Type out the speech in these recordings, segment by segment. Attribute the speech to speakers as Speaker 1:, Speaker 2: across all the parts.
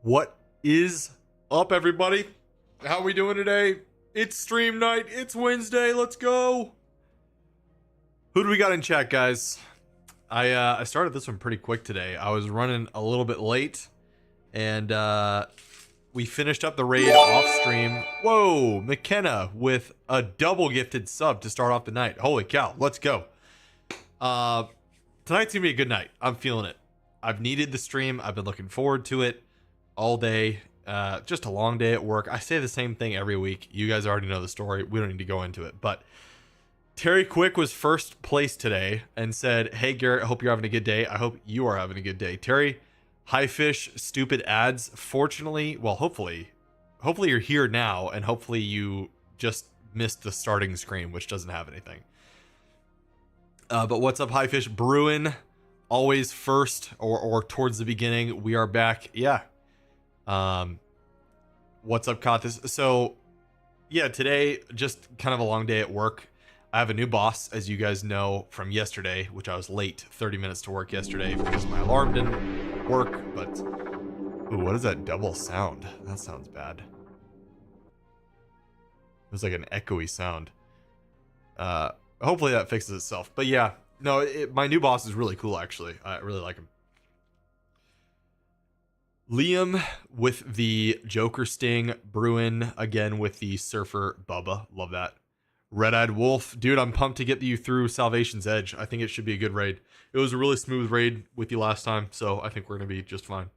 Speaker 1: What is up, everybody? How we doing today? It's stream night. It's Wednesday. Let's go. Who do we got in chat, guys? I started this one pretty quick today. I was running a little bit late, and we finished up the raid off stream. Whoa, McKenna with a double gifted sub to start off the night. Holy cow, let's go. Tonight's gonna be a good night. I'm feeling it. I've needed the stream. I've been looking forward to it all day. Just a long day at work. I say the same thing every week. You guys already know the story. We don't need to go into it. But Terry Quick was first place today and said, "Hey Garrett, I hope you're having a good day. I hope you are having a good day." Terry, high fish, stupid ads. Fortunately, well, hopefully you're here now, and hopefully you just missed the starting screen, which doesn't have anything. But what's up, high fish? Bruin, always first or towards the beginning. We are back. Yeah. What's up, Kathis? So yeah, today just kind of a long day at work. I have a new boss, as you guys know from yesterday, which I was late 30 minutes to work yesterday because my alarm didn't work. But ooh, what is that double sound? That sounds bad. It was like an echoey sound. Hopefully that fixes itself. But yeah, no, my new boss is really cool, actually. I really like him. Liam with the Joker Sting. Bruin again with the Surfer Bubba. Love that. Red-Eyed Wolf. Dude, I'm pumped to get you through Salvation's Edge. I think it should be a good raid. It was a really smooth raid with you last time, so I think we're going to be just fine.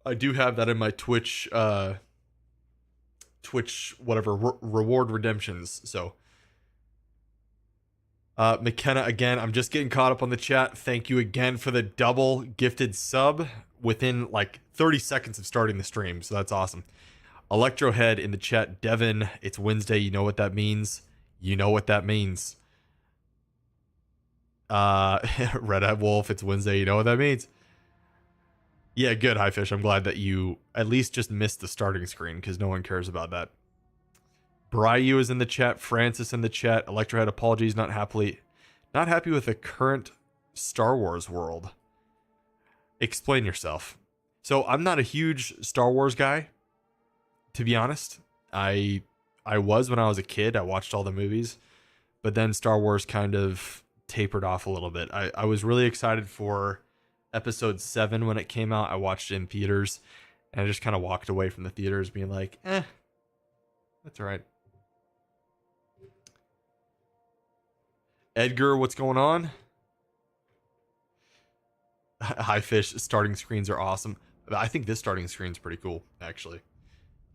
Speaker 1: I do have that in my Twitch, whatever, reward redemptions, so. McKenna, again, I'm just getting caught up on the chat. Thank you again for the double gifted sub within like 30 seconds of starting the stream, so that's awesome. Electrohead in the chat. Devin, it's Wednesday. You know what that means. You know what that means. Red-Eyed Wolf, it's Wednesday. You know what that means. Yeah, good, High Fish. I'm glad that you at least just missed the starting screen because no one cares about that. Bryu is in the chat. Francis in the chat. Electrohead, apologies. Not happy with the current Star Wars world. Explain yourself. So I'm not a huge Star Wars guy. To be honest, I was when I was a kid. I watched all the movies, but then Star Wars kind of tapered off a little bit. I was really excited for episode 7 when it came out. I watched it in theaters, and I just kind of walked away from the theaters being like, that's all right. Edgar, what's going on? High Fish, starting screens are awesome. I think this starting screen's pretty cool, actually.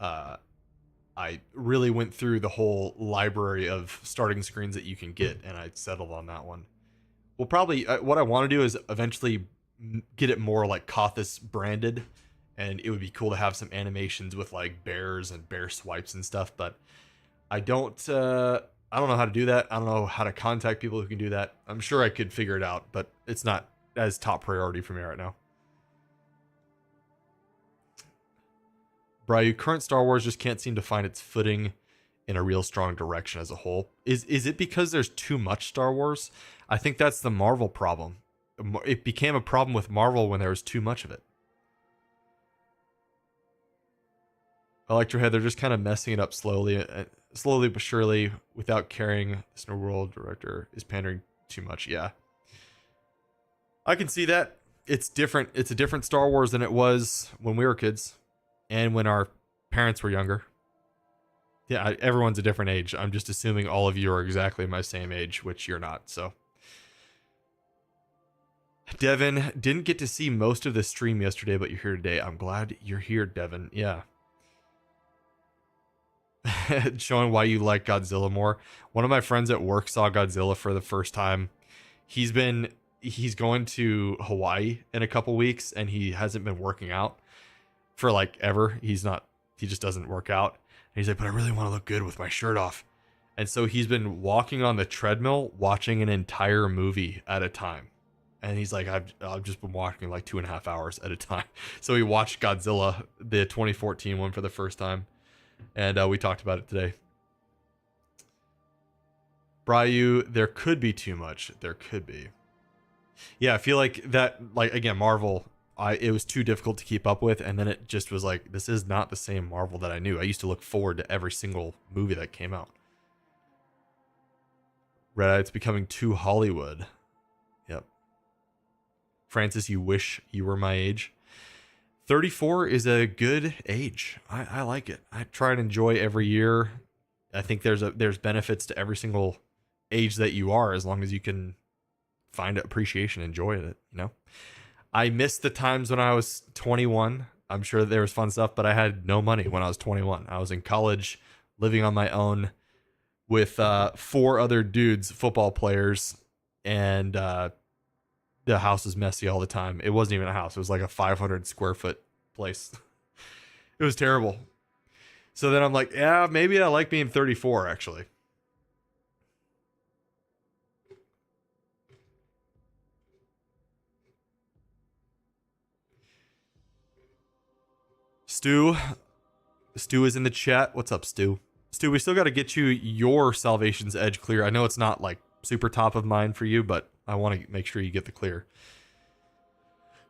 Speaker 1: I really went through the whole library of starting screens that you can get, and I settled on that one. Well, probably what I want to do is eventually get it more like Kothis branded, and it would be cool to have some animations with like bears and bear swipes and stuff, but I don't know how to do that. I don't know how to contact people who can do that. I'm sure I could figure it out, but it's not as top priority for me right now. Bryu, current Star Wars just can't seem to find its footing in a real strong direction as a whole. Is it because there's too much Star Wars? I think that's the Marvel problem. It became a problem with Marvel when there was too much of it. Electrohead, they're just kind of messing it up slowly but surely without caring. This new world director is pandering too much. Yeah. I can see that. It's different. It's a different Star Wars than it was when we were kids. And when our parents were younger. Yeah, everyone's a different age. I'm just assuming all of you are exactly my same age, which you're not, so. Devin, didn't get to see most of the stream yesterday, but you're here today. I'm glad you're here, Devin. Yeah. Showing why you like Godzilla more. One of my friends at work saw Godzilla for the first time. He's going to Hawaii in a couple weeks, and he hasn't been working out for like ever. He just doesn't work out. And he's like, but I really want to look good with my shirt off. And so he's been walking on the treadmill, watching an entire movie at a time. And he's like, I've just been watching like 2.5 hours at a time. So he watched Godzilla, the 2014 one, for the first time. And we talked about it today. Bryu, there could be too much. There could be. Yeah, I feel like that, like, again, Marvel it was too difficult to keep up with, and then it just was like, this is not the same Marvel that I knew. I used to look forward to every single movie that came out. Red, it's becoming too Hollywood. Yep. Francis, you wish you were my age. 34 is a good age. I like it. I try and enjoy every year. I think there's benefits to every single age that you are, as long as you can find appreciation, enjoy it, you know? I missed the times when I was 21. I'm sure there was fun stuff, but I had no money when I was 21. I was in college, living on my own with 4 other dudes, football players, and the house was messy all the time. It wasn't even a house. It was like a 500 square foot place. It was terrible. So then I'm like, yeah, maybe I like being 34, actually. Stu is in the chat. What's up, Stu? Stu, we still got to get you your Salvation's Edge clear. I know it's not like super top of mind for you, but I want to make sure you get the clear.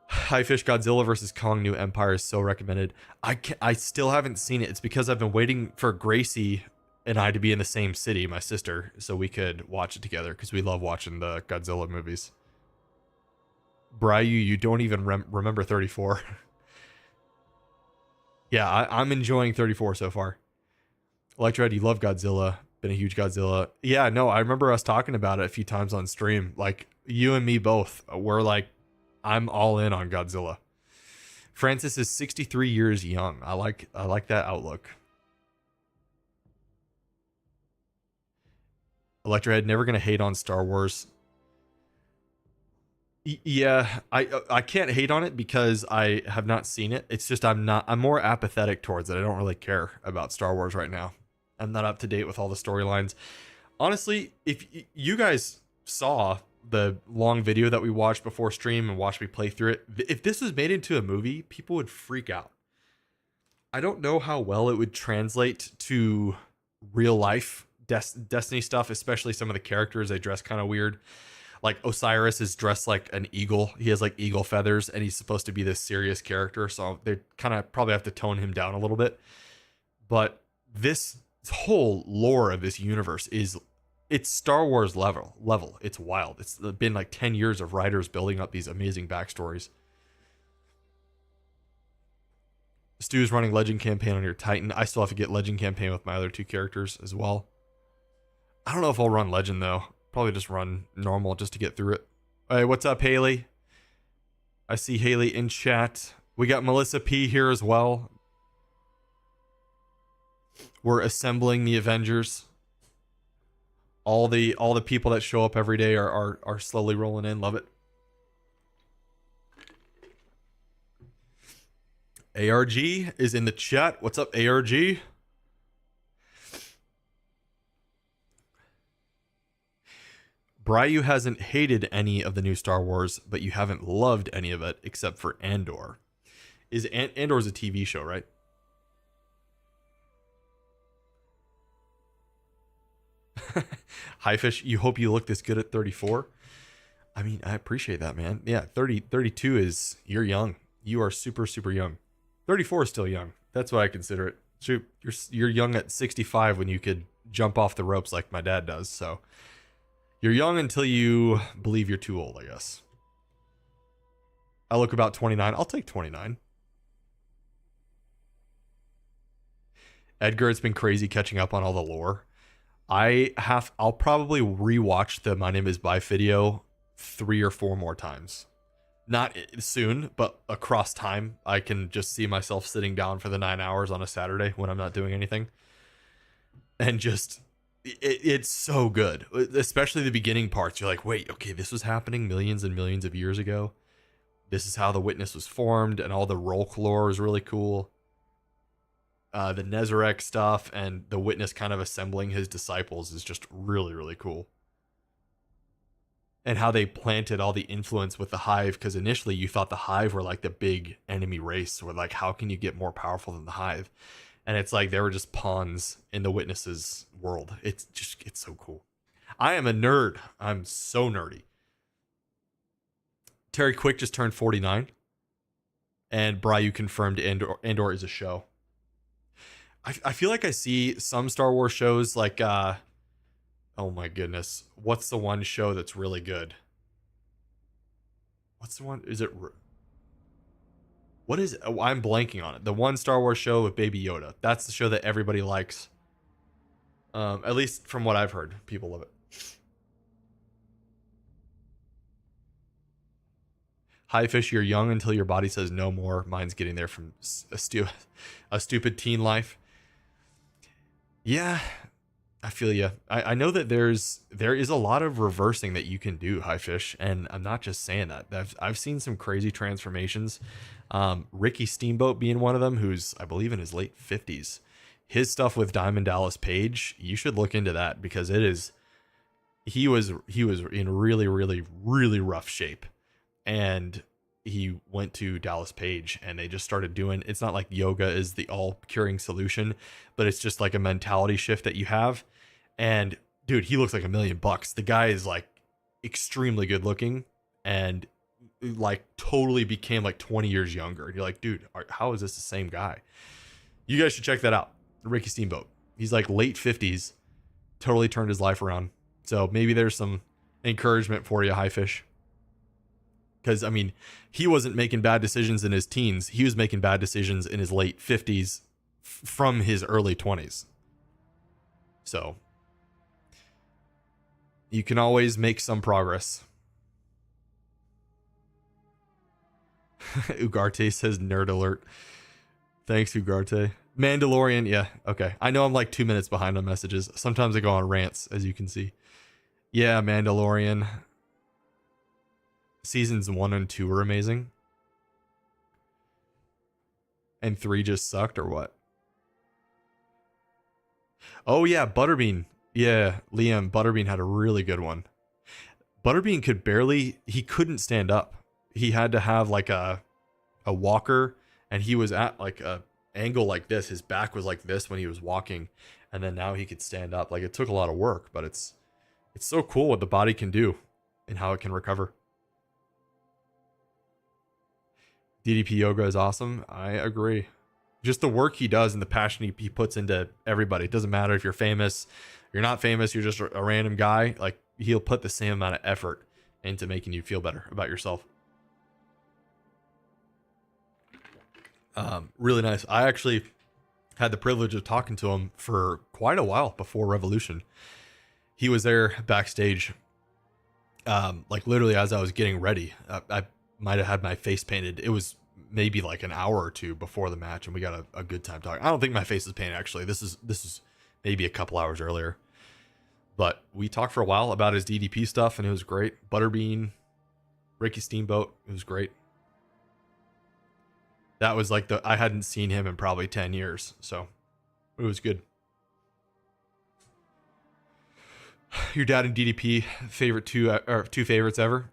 Speaker 1: High Fish Godzilla vs. Kong New Empire is so recommended. I still haven't seen it. It's because I've been waiting for Gracie and I to be in the same city, my sister, so we could watch it together, because we love watching the Godzilla movies. Bryu, you don't even remember 34. Yeah, I'm enjoying 34 so far. Electrohead, you love Godzilla. Been a huge Godzilla. Yeah, no, I remember us talking about it a few times on stream. Like, you and me both. We're like, I'm all in on Godzilla. Francis is 63 years young. I like that outlook. Electrohead, never gonna hate on Star Wars. Yeah, I can't hate on it because I have not seen it. It's just I'm more apathetic towards it. I don't really care about Star Wars right now. I'm not up to date with all the storylines. Honestly, if you guys saw the long video that we watched before stream and watched me play through it, if this was made into a movie, people would freak out. I don't know how well it would translate to real life Destiny stuff, especially some of the characters. They dress kind of weird. Like Osiris is dressed like an eagle. He has like eagle feathers, and he's supposed to be this serious character. So they kind of probably have to tone him down a little bit. But this whole lore of this universe it's Star Wars level. It's wild. It's been like 10 years of writers building up these amazing backstories. Stu's running Legend campaign on your Titan. I still have to get Legend campaign with my other 2 characters as well. I don't know if I'll run Legend though. Probably just run normal just to get through it. Hey, what's up, Haley? I see Haley in chat. We got Melissa P here as well. We're assembling the Avengers. All the people that show up every day are slowly rolling in. Love it. ARG is in the chat. What's up, ARG? Bryu hasn't hated any of the new Star Wars, but you haven't loved any of it except for Andor. Andor's a TV show, right? High Fish, you hope you look this good at 34. I mean, I appreciate that, man. Yeah, 32 is, you're young. You are super, super young. 34 is still young. That's what I consider it. Shoot, you're young at 65 when you could jump off the ropes like my dad does. So you're young until you believe you're too old, I guess. I look about 29. I'll take 29. Edgar, it's been crazy catching up on all the lore. I'll probably rewatch the My Name is Bye video 3 or 4 more times. Not soon, but across time. I can just see myself sitting down for the 9 hours on a Saturday when I'm not doing anything. And just, it's so good. Especially the beginning parts. You're like, wait, okay, this was happening millions and millions of years ago. This is how the Witness was formed, and all the Rolk lore is really cool. The Nezarec stuff and the Witness kind of assembling his disciples is just really, really cool. And how they planted all the influence with the Hive, because initially you thought the Hive were like the big enemy race, or like, how can you get more powerful than the Hive? And it's like they were just pawns in the Witness's world. It's so cool. I am a nerd. I'm so nerdy. Terry Quick just turned 49. And Bryu confirmed Andor is a show. I feel like I see some Star Wars shows like oh my goodness, what's the one show that's really good? What's the one? Is it what is it? Oh, I'm blanking on it. The one Star Wars show with Baby Yoda. That's the show that everybody likes. At least from what I've heard, people love it. Hi Fish, you're young until your body says no more. Mine's getting there from a stupid teen life. Yeah, I feel you. I know that there is a lot of reversing that you can do, High Fish, and I'm not just saying that. I've seen some crazy transformations. Ricky Steamboat being one of them, who's I believe in his late 50s. His stuff with Diamond Dallas Page, you should look into that because it is. He was in really really really rough shape, and he went to Dallas Page and they just started doing. It's not like yoga is the all curing solution, but it's just like a mentality shift that you have. And dude, he looks like $1,000,000. The guy is like extremely good looking and like totally became like 20 years younger. And you're like, dude, how is this the same guy? You guys should check that out. Ricky Steamboat. He's like late 50s, totally turned his life around. So maybe there's some encouragement for you, High Fish. Because, I mean, he wasn't making bad decisions in his teens. He was making bad decisions in his late 50s from his early 20s. So, you can always make some progress. Ugarte says nerd alert. Thanks, Ugarte. Mandalorian, yeah, okay. I know I'm like 2 minutes behind on messages. Sometimes I go on rants, as you can see. Yeah, Mandalorian. Seasons 1 and 2 were amazing. And 3 just sucked, or what? Oh, yeah, Butterbean. Yeah, Liam, Butterbean had a really good one. Butterbean he couldn't stand up. He had to have like a walker, and he was at like a angle like this. His back was like this when he was walking, and then now he could stand up. Like it took a lot of work, but it's so cool what the body can do and how it can recover. DDP yoga is awesome. I agree. Just the work he does and the passion he puts into everybody. It doesn't matter if you're famous, you're not famous, you're just a random guy. Like he'll put the same amount of effort into making you feel better about yourself. Really nice. I actually had the privilege of talking to him for quite a while before Revolution. He was there backstage, like literally as I was getting ready. I might have had my face painted. It was maybe like an hour or two before the match, and we got a good time talking. I don't think my face is painted actually. This is maybe a couple hours earlier, but we talked for a while about his DDP stuff, and it was great. Butterbean, Ricky Steamboat, it was great. That was like I hadn't seen him in probably 10 years, so it was good. Your dad and DDP favorite two favorites ever.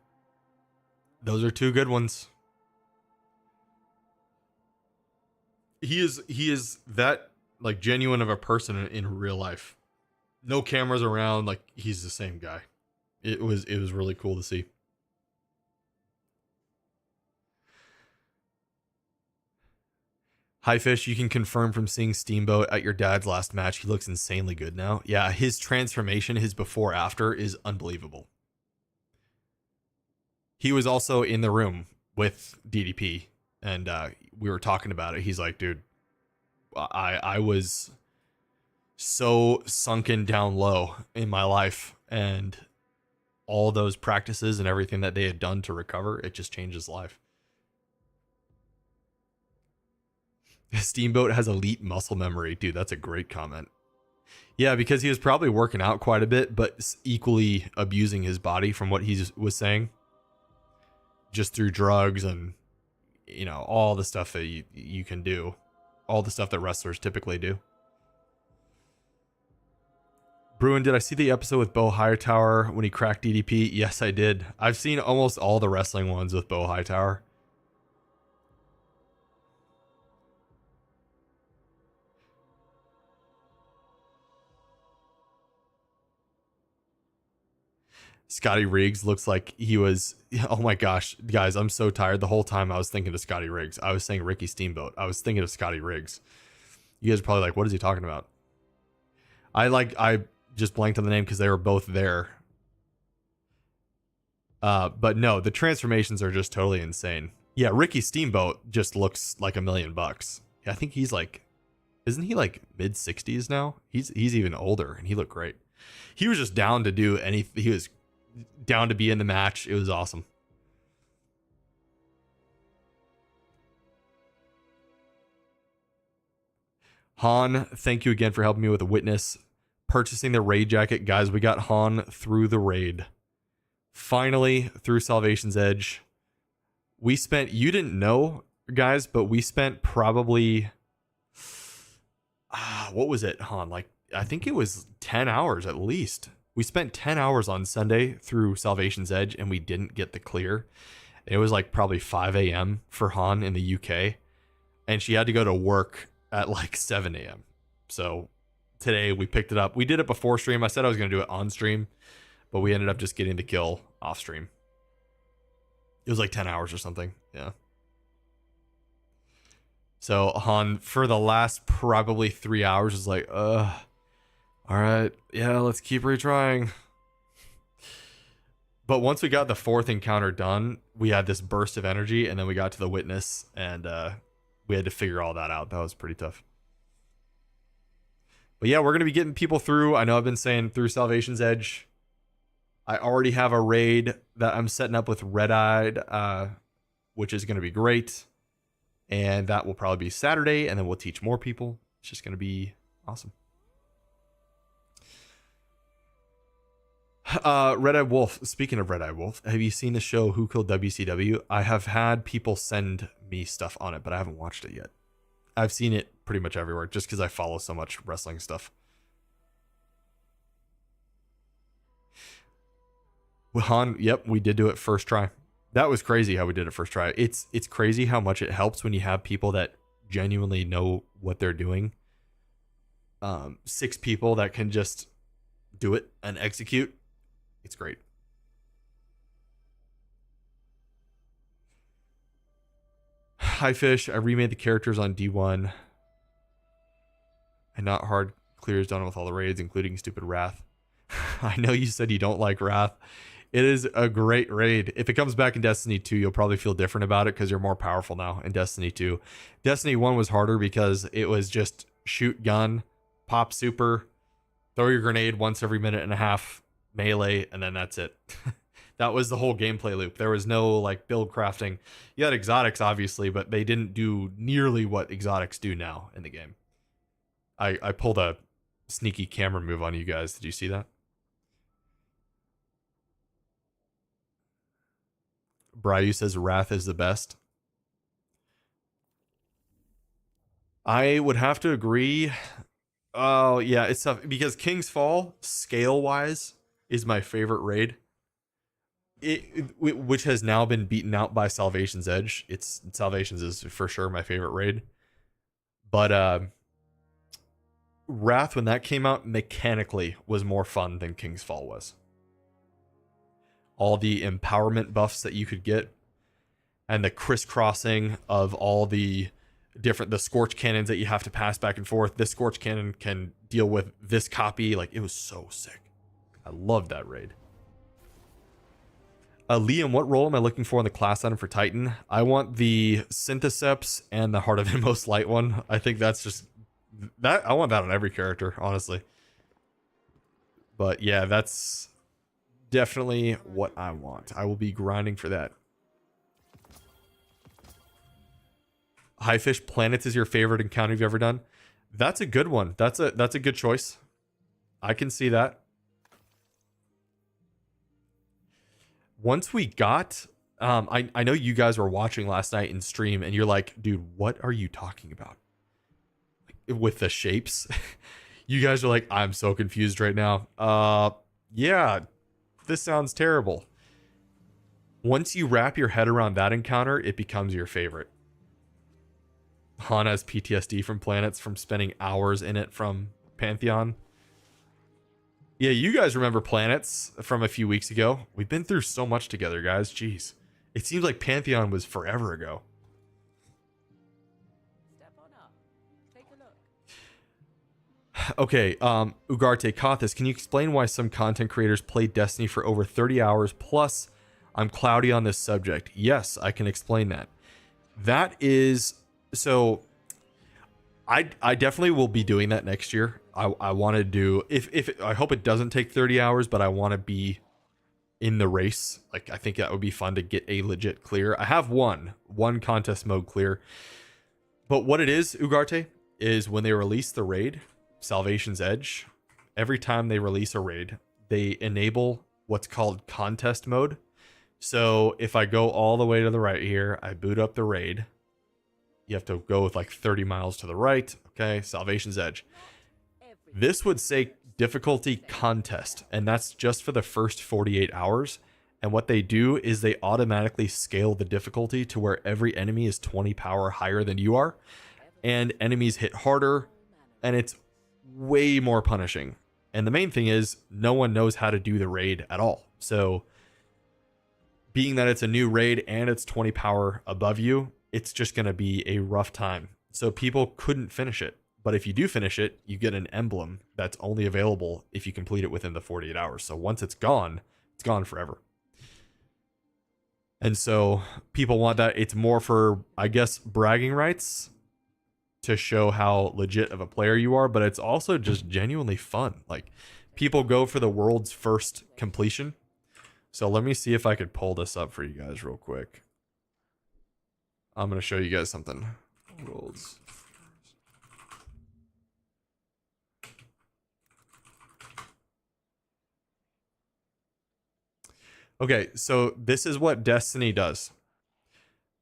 Speaker 1: Those are two good ones. He is that like genuine of a person in real life. No cameras around, like he's the same guy. It was really cool to see. Hi Fish, you can confirm from seeing Steamboat at your dad's last match, he looks insanely good now. Yeah, his transformation, his before after is unbelievable. He was also in the room with DDP, and we were talking about it. He's like, dude, I was so sunken down low in my life, and all those practices and everything that they had done to recover, it just changed his life. Steamboat has elite muscle memory. Dude, that's a great comment. Yeah, because he was probably working out quite a bit, but equally abusing his body from what he was saying. Just through drugs and, all the stuff that you can do. All the stuff that wrestlers typically do. Bruin, did I see the episode with Bo Hightower when he cracked DDP? Yes, I did. I've seen almost all the wrestling ones with Bo Hightower. Scotty Riggs looks like he was. Oh my gosh, guys, I'm so tired. The whole time I was thinking of Scotty Riggs. I was saying Ricky Steamboat. I was thinking of Scotty Riggs. You guys are probably like, what is he talking about? I just blanked on the name because they were both there. But no, the transformations are just totally insane. Yeah, Ricky Steamboat just looks like $1 million. Yeah, I think he's like, isn't he like mid 60s now? He's even older, and he looked great. He was just down to do anything. He was down to be in the match. It was awesome. Han, thank you again for helping me with the witness. Purchasing the raid jacket. Guys, we got Han through the raid. Finally, through Salvation's Edge. We spent, you didn't know, guys, but we spent probably, what was it, Han? Like, I think it was 10 hours at least. We spent 10 hours on Sunday through Salvation's Edge, and we didn't get the clear. It was like probably 5 a.m. for Han in the UK, and she had to go to work at like 7 a.m. So today we picked it up. We did it before stream. I said I was going to do it on stream, but we ended up just getting the kill off stream. It was like 10 hours or something. Yeah. So Han, for the last probably 3 hours, is like, all right, yeah, let's keep retrying. But once we got the fourth encounter done, we had this burst of energy, and then we got to the witness, and we had to figure all that out. That was pretty tough. But yeah, we're going to be getting people through. I know I've been saying through Salvation's Edge. I already have a raid that I'm setting up with Red-Eyed, which is going to be great. And that will probably be Saturday, and then we'll teach more people. It's just going to be awesome. Red-Eyed Wolf. Speaking of Red-Eyed Wolf, have you seen the show Who Killed WCW? I have had people send me stuff on it, but I haven't watched it yet. I've seen it pretty much everywhere just because I follow so much wrestling stuff. Han, yep, we did do it first try. That was crazy how we did it first try. It's crazy how much it helps when you have people that genuinely know what they're doing. 6 people that can just do it and execute. It's great. Hi Fish, I remade the characters on D1. And not hard clears done with all the raids, including Stupid Wrath. I know you said you don't like Wrath. It is a great raid. If it comes back in Destiny 2, you'll probably feel different about it because you're more powerful now in Destiny 2. Destiny 1 was harder because it was just shoot gun, pop super, throw your grenade once every minute and a half, melee, and then that's it. That was the whole gameplay loop. There was no like build crafting. You had exotics, obviously, but they didn't do nearly what exotics do now in the game. I pulled a sneaky camera move on you guys. Did you see that? Bryu says Wrath is the best. I would have to agree. Oh, yeah, it's tough because King's Fall, scale-wise, is my favorite raid. Which has now been beaten out by Salvation's Edge. Salvation's is for sure my favorite raid. But Wrath, when that came out, mechanically was more fun than King's Fall was. All the empowerment buffs that you could get, and the crisscrossing of all the Scorch Cannons that you have to pass back and forth. This Scorch Cannon can deal with this copy. Like, it was so sick. I loved that raid. Liam, what role am I looking for in the class item for Titan? I want the Syntheseps and the Heart of Inmost Light one. I think that's just that. I want that on every character, honestly. But yeah, that's definitely what I want. I will be grinding for that. Highfish Planets is your favorite encounter you've ever done? That's a good one. That's a good choice. I can see that. Once we got, I know you guys were watching last night in stream, and you're like, dude, what are you talking about? Like, with the shapes, you guys are like, I'm so confused right now. Yeah, this sounds terrible. Once you wrap your head around that encounter, it becomes your favorite. Han has PTSD from planets from spending hours in it from Pantheon. Yeah, you guys remember planets from a few weeks ago. We've been through so much together, guys. Jeez. It seems like Pantheon was forever ago.
Speaker 2: Step on up. Take a look.
Speaker 1: Okay, Ugarte Kathis, can you explain why some content creators play Destiny for over 30 hours? Plus, I'm cloudy on this subject. Yes, I can explain that. That is so. I definitely will be doing that next year. I want to do if I hope it doesn't take 30 hours, but I want to be in the race. Like I think that would be fun to get a legit clear. I have one contest mode clear. But what it is, Ugarte, is when they release the raid, Salvation's Edge, every time they release a raid, they enable what's called contest mode. So if I go all the way to the right here, I boot up the raid. You have to go with like 30 miles to the right. Okay, Salvation's Edge. This would say difficulty contest, and that's just for the first 48 hours. And what they do is they automatically scale the difficulty to where every enemy is 20 power higher than you are, and enemies hit harder, and it's way more punishing. And the main thing is no one knows how to do the raid at all. So being that it's a new raid and it's 20 power above you, it's just going to be a rough time. So people couldn't finish it. But if you do finish it, you get an emblem that's only available if you complete it within the 48 hours. So once it's gone forever. And so people want that. It's more for, I guess, bragging rights to show how legit of a player you are. But it's also just genuinely fun. Like people go for the world's first completion. So let me see if I could pull this up for you guys real quick. I'm going to show you guys something. World's Okay, so this is what Destiny does.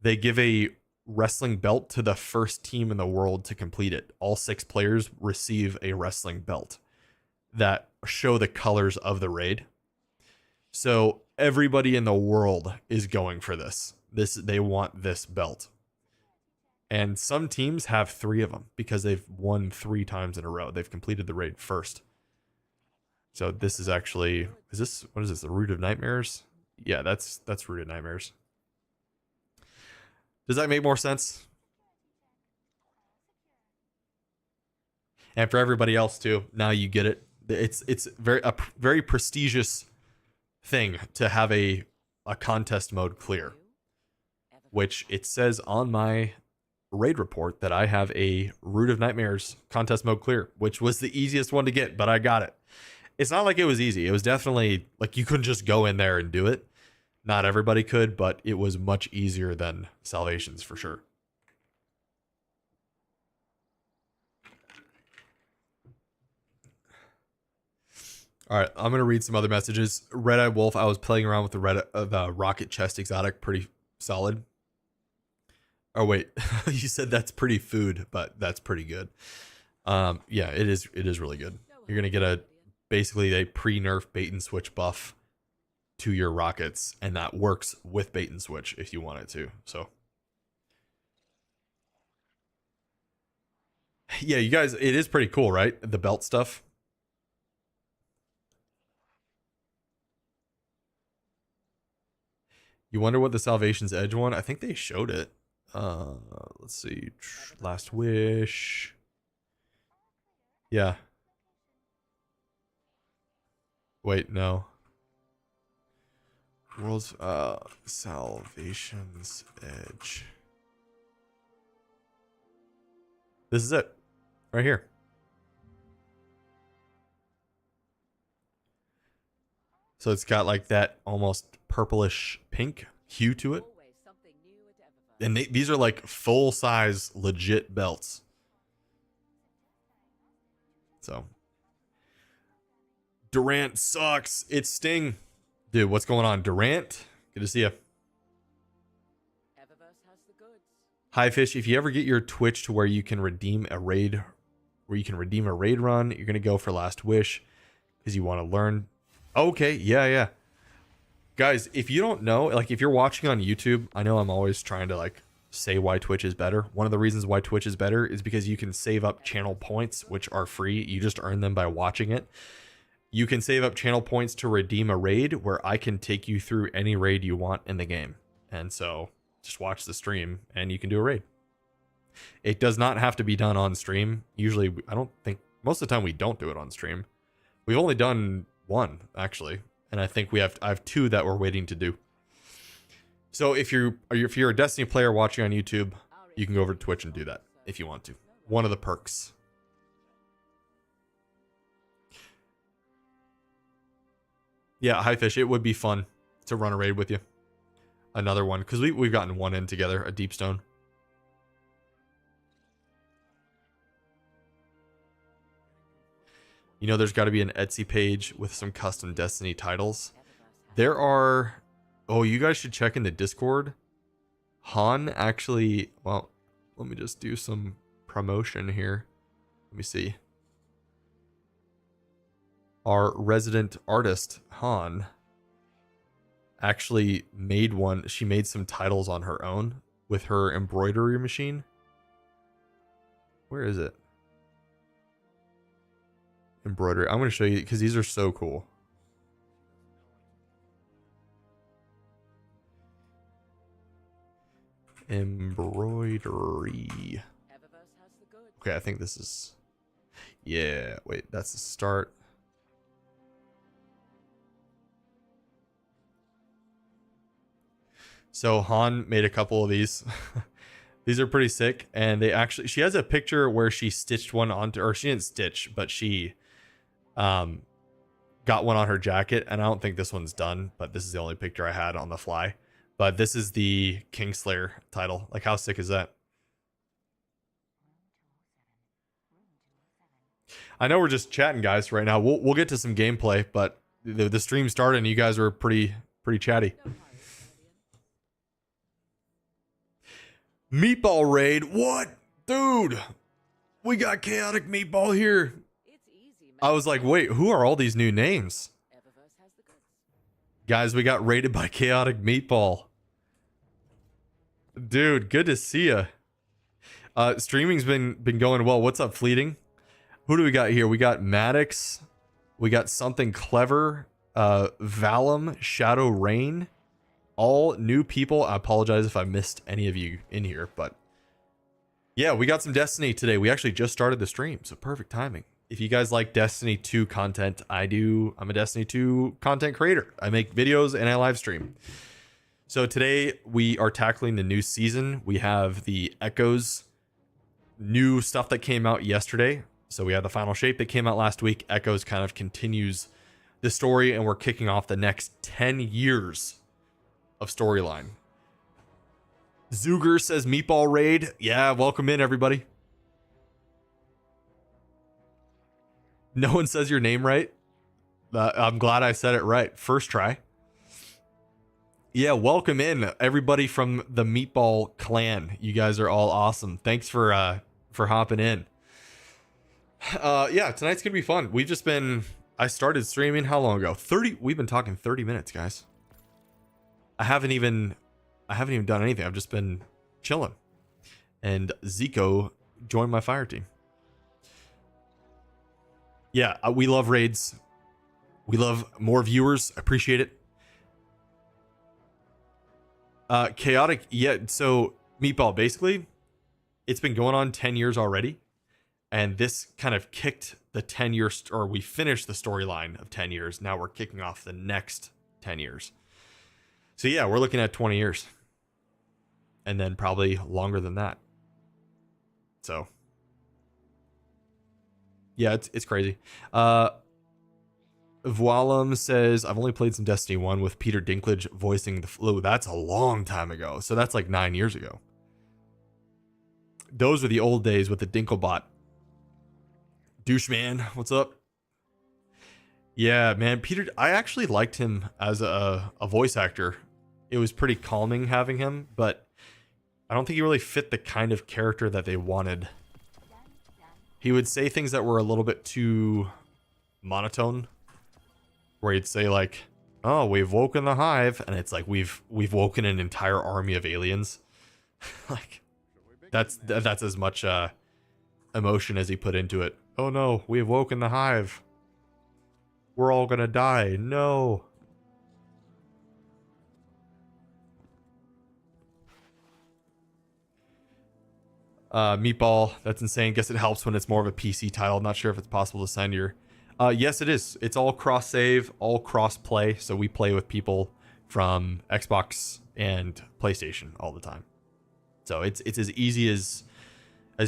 Speaker 1: They give a wrestling belt to the first team in the world to complete it. All 6 players receive a wrestling belt that show the colors of the raid. So everybody in the world is going for this. They want this belt. And some teams have 3 of them because they've won 3 times in a row. They've completed the raid first. So this is actually, what is this, the Root of Nightmares? Yeah, that's Root of Nightmares. Does that make more sense? And for everybody else too, now you get it. It's a very prestigious thing to have a contest mode clear, which it says on my raid report that I have a Root of Nightmares contest mode clear, which was the easiest one to get, but I got it. It's not like it was easy. It was definitely like you couldn't just go in there and do it. Not everybody could, but it was much easier than Salvation's for sure. All right, I'm gonna read some other messages. Red Eye Wolf, I was playing around with the rocket chest exotic, pretty solid. Oh wait, you said that's pretty food, but that's pretty good. Yeah, it is really good. You're gonna get basically a pre-nerf bait and switch buff to your rockets, and that works with bait and switch if you want it to. So yeah, you guys, it is pretty cool, right? The belt stuff. You wonder what the Salvation's Edge one? I think they showed it. Let's see. Last Wish. Yeah. Wait, no. World's Salvation's Edge. This is it. Right here. So it's got like that almost purplish pink hue to it. And these are like full-size legit belts. So Durant sucks. It's Sting. Dude, what's going on? Durant? Good to see you. Hi Fish, if you ever get your Twitch to where you can redeem a raid run, you're gonna go for Last Wish because you want to learn. Okay, yeah. Guys, if you don't know, like if you're watching on YouTube, I know I'm always trying to like say why Twitch is better. One of the reasons why Twitch is better is because you can save up channel points, which are free. You just earn them by watching it. You can save up channel points to redeem a raid where I can take you through any raid you want in the game. And so just watch the stream and you can do a raid. It does not have to be done on stream. Usually, I don't think, most of the time we don't do it on stream. We've only done one, actually. And I think I have two that we're waiting to do. So if you're a Destiny player watching on YouTube, you can go over to Twitch and do that if you want to. One of the perks. Yeah, Hi Fish, it would be fun to run a raid with you. Another one, because we've gotten one in together, a Deep Stone. You know, there's got to be an Etsy page with some custom Destiny titles. There are... Oh, you guys should check in the Discord. Han actually... Well, let me just do some promotion here. Let me see. Our resident artist, Han, actually made one. She made some titles on her own with her embroidery machine. Where is it? Embroidery. I'm going to show you because these are so cool. Embroidery. Okay, I think this is... Yeah, wait, that's the start. So Han made a couple of these. These are pretty sick. And they actually... She has a picture where she stitched one onto... Or she didn't stitch, but she... got one on her jacket. And I don't think this one's done, but this is the only picture I had on the fly. But this is the Kingslayer title. Like, how sick is that? I know we're just chatting, guys, right now. We'll get to some gameplay, but the stream started and you guys were pretty chatty. Meatball raid? What? Dude! We got Chaotic Meatball here. I was like, wait, who are all these new names? Guys, we got raided by Chaotic Meatball. Dude, good to see ya. Streaming's been going well. What's up, Fleeting? Who do we got here? We got Maddox. We got Something Clever. Valum. Shadow Rain. All new people. I apologize if I missed any of you in here, but yeah, we got some Destiny today. We actually just started the stream, so perfect timing. If you guys like Destiny 2 content, I do. I'm a Destiny 2 content creator. I make videos and I live stream. So today we are tackling the new season. We have the Echoes new stuff that came out yesterday. So we have the final shape that came out last week. Echoes kind of continues the story, and we're kicking off the next 10 years of storyline. Zuger says Meatball Raid. Yeah, welcome in, everybody. No one says your name right. I'm glad I said it right. First try. Yeah, welcome in, everybody from the Meatball clan. You guys are all awesome. Thanks for hopping in. Yeah, tonight's gonna be fun. We've just been... I started streaming how long ago? 30... We've been talking 30 minutes, guys. I haven't even done anything. I've just been chilling. And Zico joined my fire team. Yeah, we love raids. We love more viewers. Appreciate it. Chaotic, yeah, so Meatball, basically, it's been going on 10 years already. And this kind of kicked the 10-year, or we finished the storyline of 10 years. Now we're kicking off the next 10 years. So yeah, we're looking at 20 years. And then probably longer than that. So yeah, it's crazy. Voilum says, I've only played some Destiny 1 with Peter Dinklage voicing the flu. That's a long time ago. So that's like 9 years ago. Those were the old days with the Dinklebot. Doucheman, what's up? Yeah, man, Peter, I actually liked him as a voice actor. It was pretty calming having him, but I don't think he really fit the kind of character that they wanted. He would say things that were a little bit too monotone, where he'd say like, "Oh, we've woken the hive," and it's like we've woken an entire army of aliens. Like that's as much emotion as he put into it. Oh no, we have woken the hive. We're all gonna die. No. Meatball, that's insane. Guess it helps when it's more of a PC title. Not sure if it's possible to sign your. Yes, it is. It's all cross save, all cross play. So we play with people from Xbox and PlayStation all the time. So it's as easy as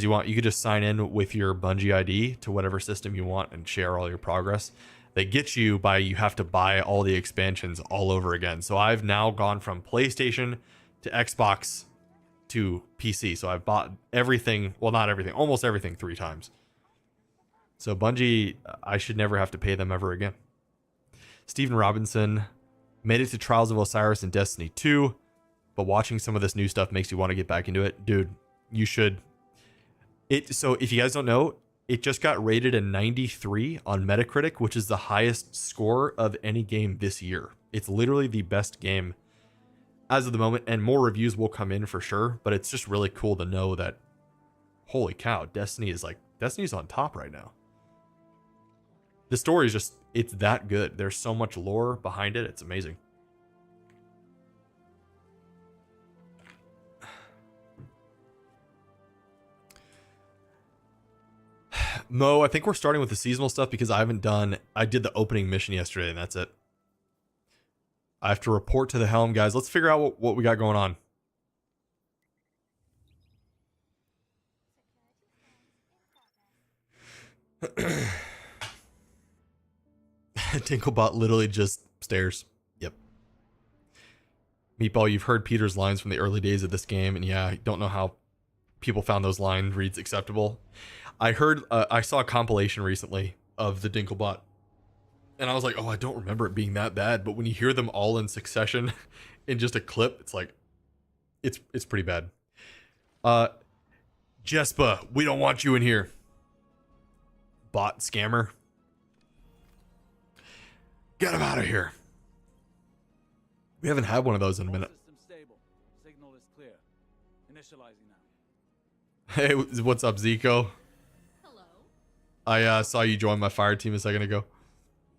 Speaker 1: you want. You could just sign in with your Bungie ID to whatever system you want and share all your progress. They get you by you have to buy all the expansions all over again. So I've now gone from PlayStation to Xbox to PC. So I've bought everything, well, not everything, almost everything 3 times. So Bungie, I should never have to pay them ever again. Steven Robinson made it to Trials of Osiris and Destiny 2, but watching some of this new stuff makes you want to get back into it. Dude, you should. So if you guys don't know, it just got rated a 93 on Metacritic, which is the highest score of any game this year. It's literally the best game as of the moment, and more reviews will come in for sure, but it's just really cool to know that, holy cow, Destiny's on top right now. The story is just, it's that good. There's so much lore behind it. It's amazing. Mo, I think we're starting with the seasonal stuff because I did the opening mission yesterday and that's it. I have to report to the helm, guys. Let's figure out what we got going on. Tinklebot literally just stares. Yep. Meatball, you've heard Peter's lines from the early days of this game, and yeah, I don't know how people found those line reads acceptable. I heard, I saw a compilation recently of the Dinklebot, and I was like, oh, I don't remember it being that bad. But when you hear them all in succession in just a clip, it's like, it's pretty bad. Jespa, we don't want you in here. Bot scammer. Get him out of here. We haven't had one of those in a minute.
Speaker 3: Signal is clear. Initializing now.
Speaker 1: Hey, what's up, Zico?
Speaker 2: Hello.
Speaker 1: I saw you join my fire team a second ago.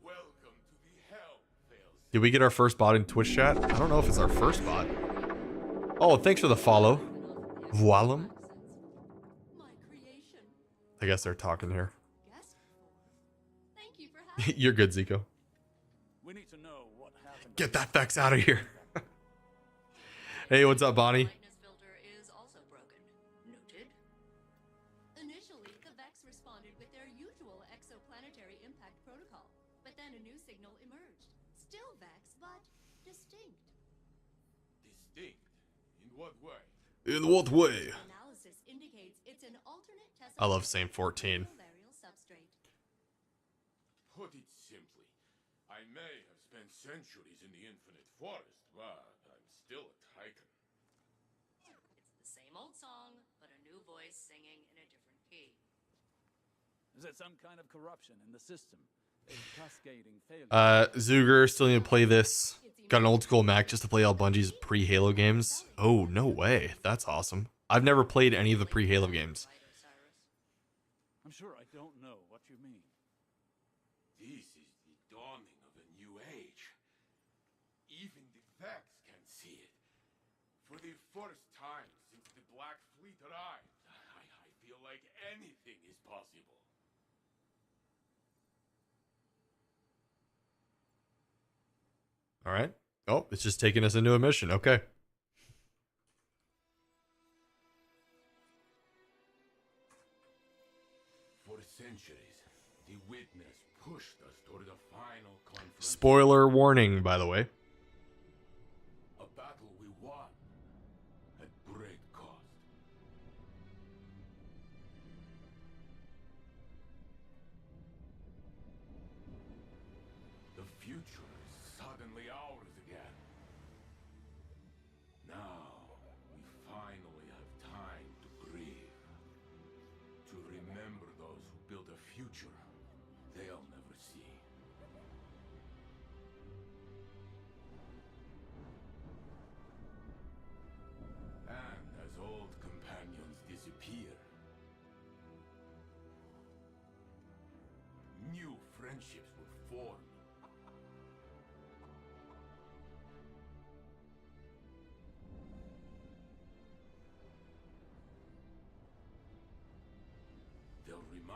Speaker 4: Welcome to the hell, fails.
Speaker 1: Did we get our first bot in Twitch chat? I don't know if it's our first bot. Oh, thanks for the follow. Voilum?
Speaker 2: My creation.
Speaker 1: I guess they're talking here.
Speaker 2: Guest. Thank you for having
Speaker 1: You're good, Zico.
Speaker 3: We need to know what happened.
Speaker 1: Get that Vex out of here. Hey, what's up, Bonnie?
Speaker 2: Brightness filter is also broken. Noted. Initially, the Vex responded with their usual exoplanetary impact protocol, but then a new signal emerged. Still Vex, but distinct.
Speaker 4: Distinct? In what way?
Speaker 1: In what way?
Speaker 2: Analysis indicates it's an alternate test.
Speaker 1: I love Same 14.
Speaker 2: Malarial substrate.
Speaker 4: Put it simply, I may have spent centuries in the infinite forest, but I'm still a Titan.
Speaker 2: It's the same old song, but a new voice singing in a different key.
Speaker 3: Is it some kind of corruption in the system? A cascading failure?
Speaker 1: Zuger, still need to play this. Got an old school Mac just to play all Bungie's pre-Halo games. Oh, no way. That's awesome. I've never played any of the pre-Halo games.
Speaker 3: I'm sure I don't know what you mean.
Speaker 4: This is the dawning of a new age. Even the Vex can see it. For the first time since the Black Fleet arrived, I feel like anything is possible.
Speaker 1: All right. Oh, it's just taking us into a mission. Okay.
Speaker 4: For centuries, the Witness pushed us toward a final confrontation.
Speaker 1: Spoiler warning, by the way.
Speaker 4: A battle we won at great cost. The future is suddenly ours again. Now, we finally have time to grieve. To remember those who built a future they'll never see. And as old companions disappear, new friendships will form.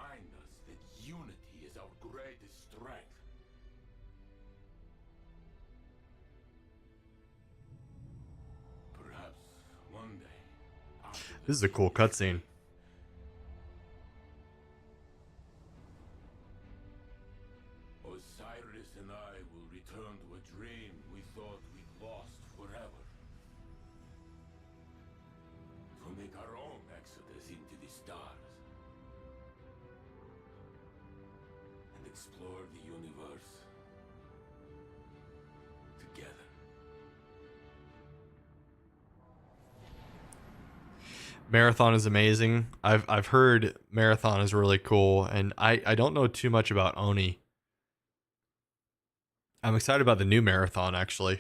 Speaker 4: remind us that unity is our greatest strength. Perhaps one day. after
Speaker 1: This is a cool cutscene.
Speaker 4: Osiris and I will return to a dream we thought we'd lost forever. To make our own exodus into the stars. And explore the universe. Together.
Speaker 1: Marathon is amazing. I've heard Marathon is really cool, and I don't know too much about Oni. I'm excited about the new Marathon, actually.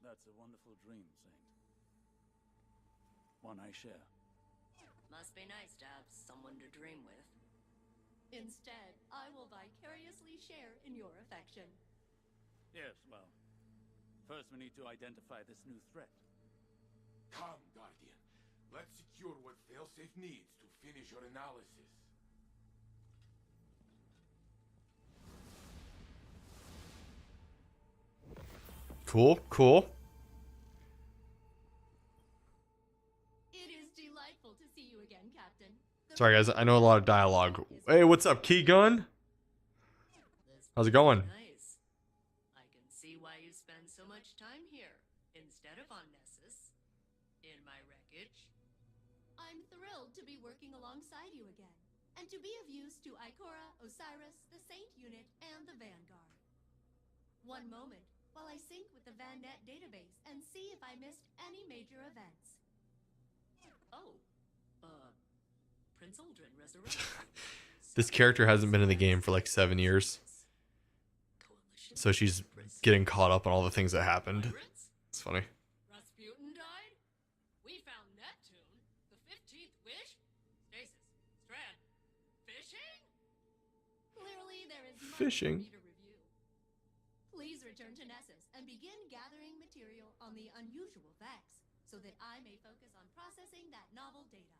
Speaker 3: That's a wonderful dream, Saint. One I share.
Speaker 2: Must be nice to have someone to dream with. Instead, I will vicariously share in your affection.
Speaker 3: Yes, well. First we need to identify this new threat.
Speaker 4: Come, Guardian. Let's secure what Failsafe needs to finish your analysis.
Speaker 1: Cool, cool.
Speaker 2: It is delightful to see you again, Captain.
Speaker 1: Sorry, guys. I know a lot of dialogue. Hey, what's up, Key Gun? How's it going?
Speaker 2: Nice. I can see why you spend so much time here instead of on Nessus. In my wreckage. I'm thrilled to be working alongside you again, and to be of use to Ikora, Osiris, the Saint Unit, and the Vanguard. One moment, while I sync with the VanNet database and see if I missed any major events. Oh, Prince Aldrin resurrected.
Speaker 1: This character hasn't been in the game for like 7 years, so she's getting caught up on all the things that happened. It's funny.
Speaker 2: Rasputin died? We found Neptune, the 15th wish? Stasis, Strand, fishing? Clearly there is much
Speaker 1: Fishing.
Speaker 2: for me to review. Please return to Nessus and begin gathering material on the unusual Vex, so that I may focus on processing that novel data.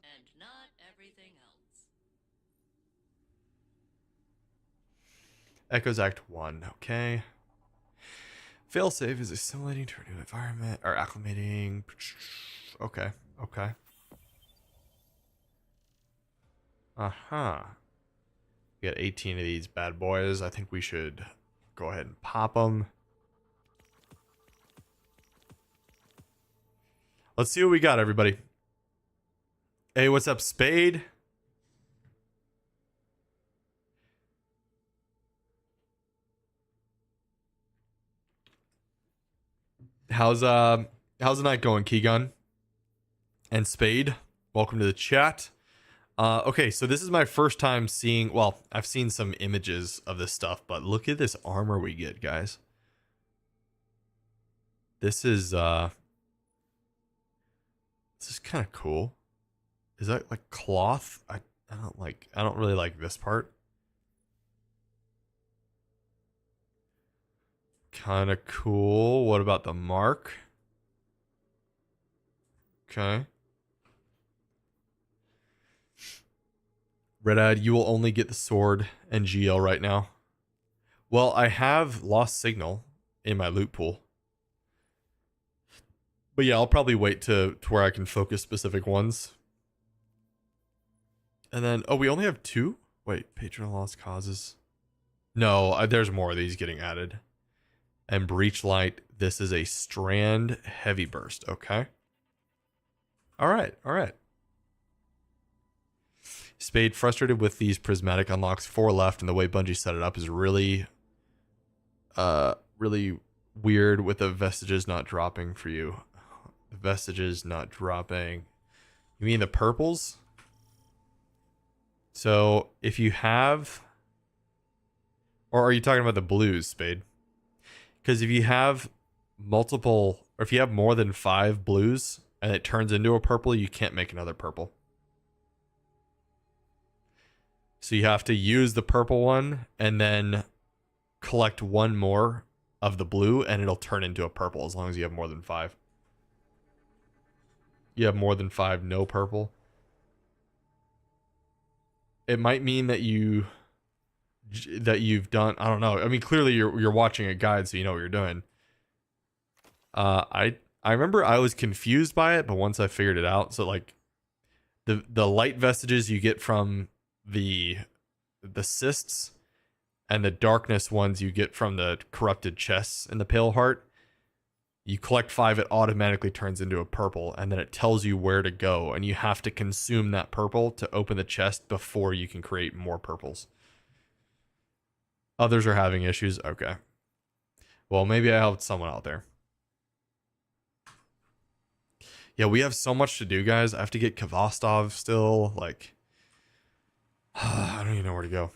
Speaker 2: And not everything else.
Speaker 1: Echoes Act 1. Okay. Failsafe is assimilating to a new environment or acclimating. Okay. Okay. Uh-huh. We got 18 of these bad boys. I think we should go ahead and pop them. Let's see what we got, everybody. Hey, what's up, Spade? How's the night going, Keygun? And Spade, welcome to the chat. Okay, so this is my first time seeing, well, I've seen some images of this stuff, but look at this armor we get, guys. This is kind of cool. Is that like cloth? I don't really like this part. Kind of cool. What about the mark? Okay. Red-eyed, you will only get the sword and GL right now. Well, I have lost signal in my loot pool. But yeah, I'll probably wait to where I can focus specific ones. And then, oh, we only have 2? Wait, patron lost causes. No, there's more of these getting added. And breach light, this is a strand heavy burst. Okay. All right. All right. Spade, frustrated with these prismatic unlocks, 4 left, and the way Bungie set it up is really weird with the vestiges not dropping for you. The vestiges not dropping. You mean the purples? So if you have, or are you talking about the blues, Spade? Because if you have multiple, or if you have more than 5 blues and it turns into a purple, you can't make another purple. So you have to use the purple one and then collect 1 more of the blue and it'll turn into a purple as long as you have more than 5. You have more than 5, no purple. it might mean that you've done, I don't know. I mean, clearly you're watching a guide, so you know what you're doing. I remember I was confused by it, but once I figured it out, so like the light vestiges you get from the cysts, and the darkness ones you get from the corrupted chests in the Pale Heart. You collect 5, it automatically turns into a purple, and then it tells you where to go, and you have to consume that purple to open the chest before you can create more purples. Others are having issues. Okay. Well, maybe I helped someone out there. Yeah, we have so much to do, guys. I have to get Kvostov still. Like, I don't even know where to go.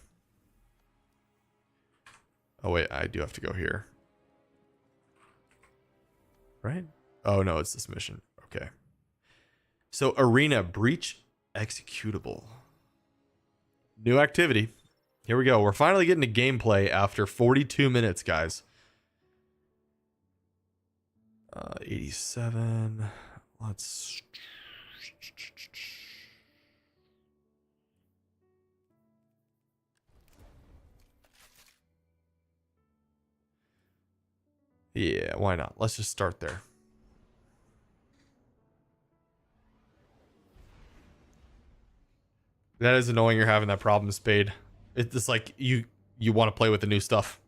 Speaker 1: Oh, wait, I do have to go here. Right? Oh, no, it's this mission. Okay. So, Arena Breach Executable. New activity. Here we go. We're finally getting to gameplay after 42 minutes, guys. 87. Let's... Yeah, why not? Let's just start there. That is annoying you're having that problem, Spade. It's just like you want to play with the new stuff.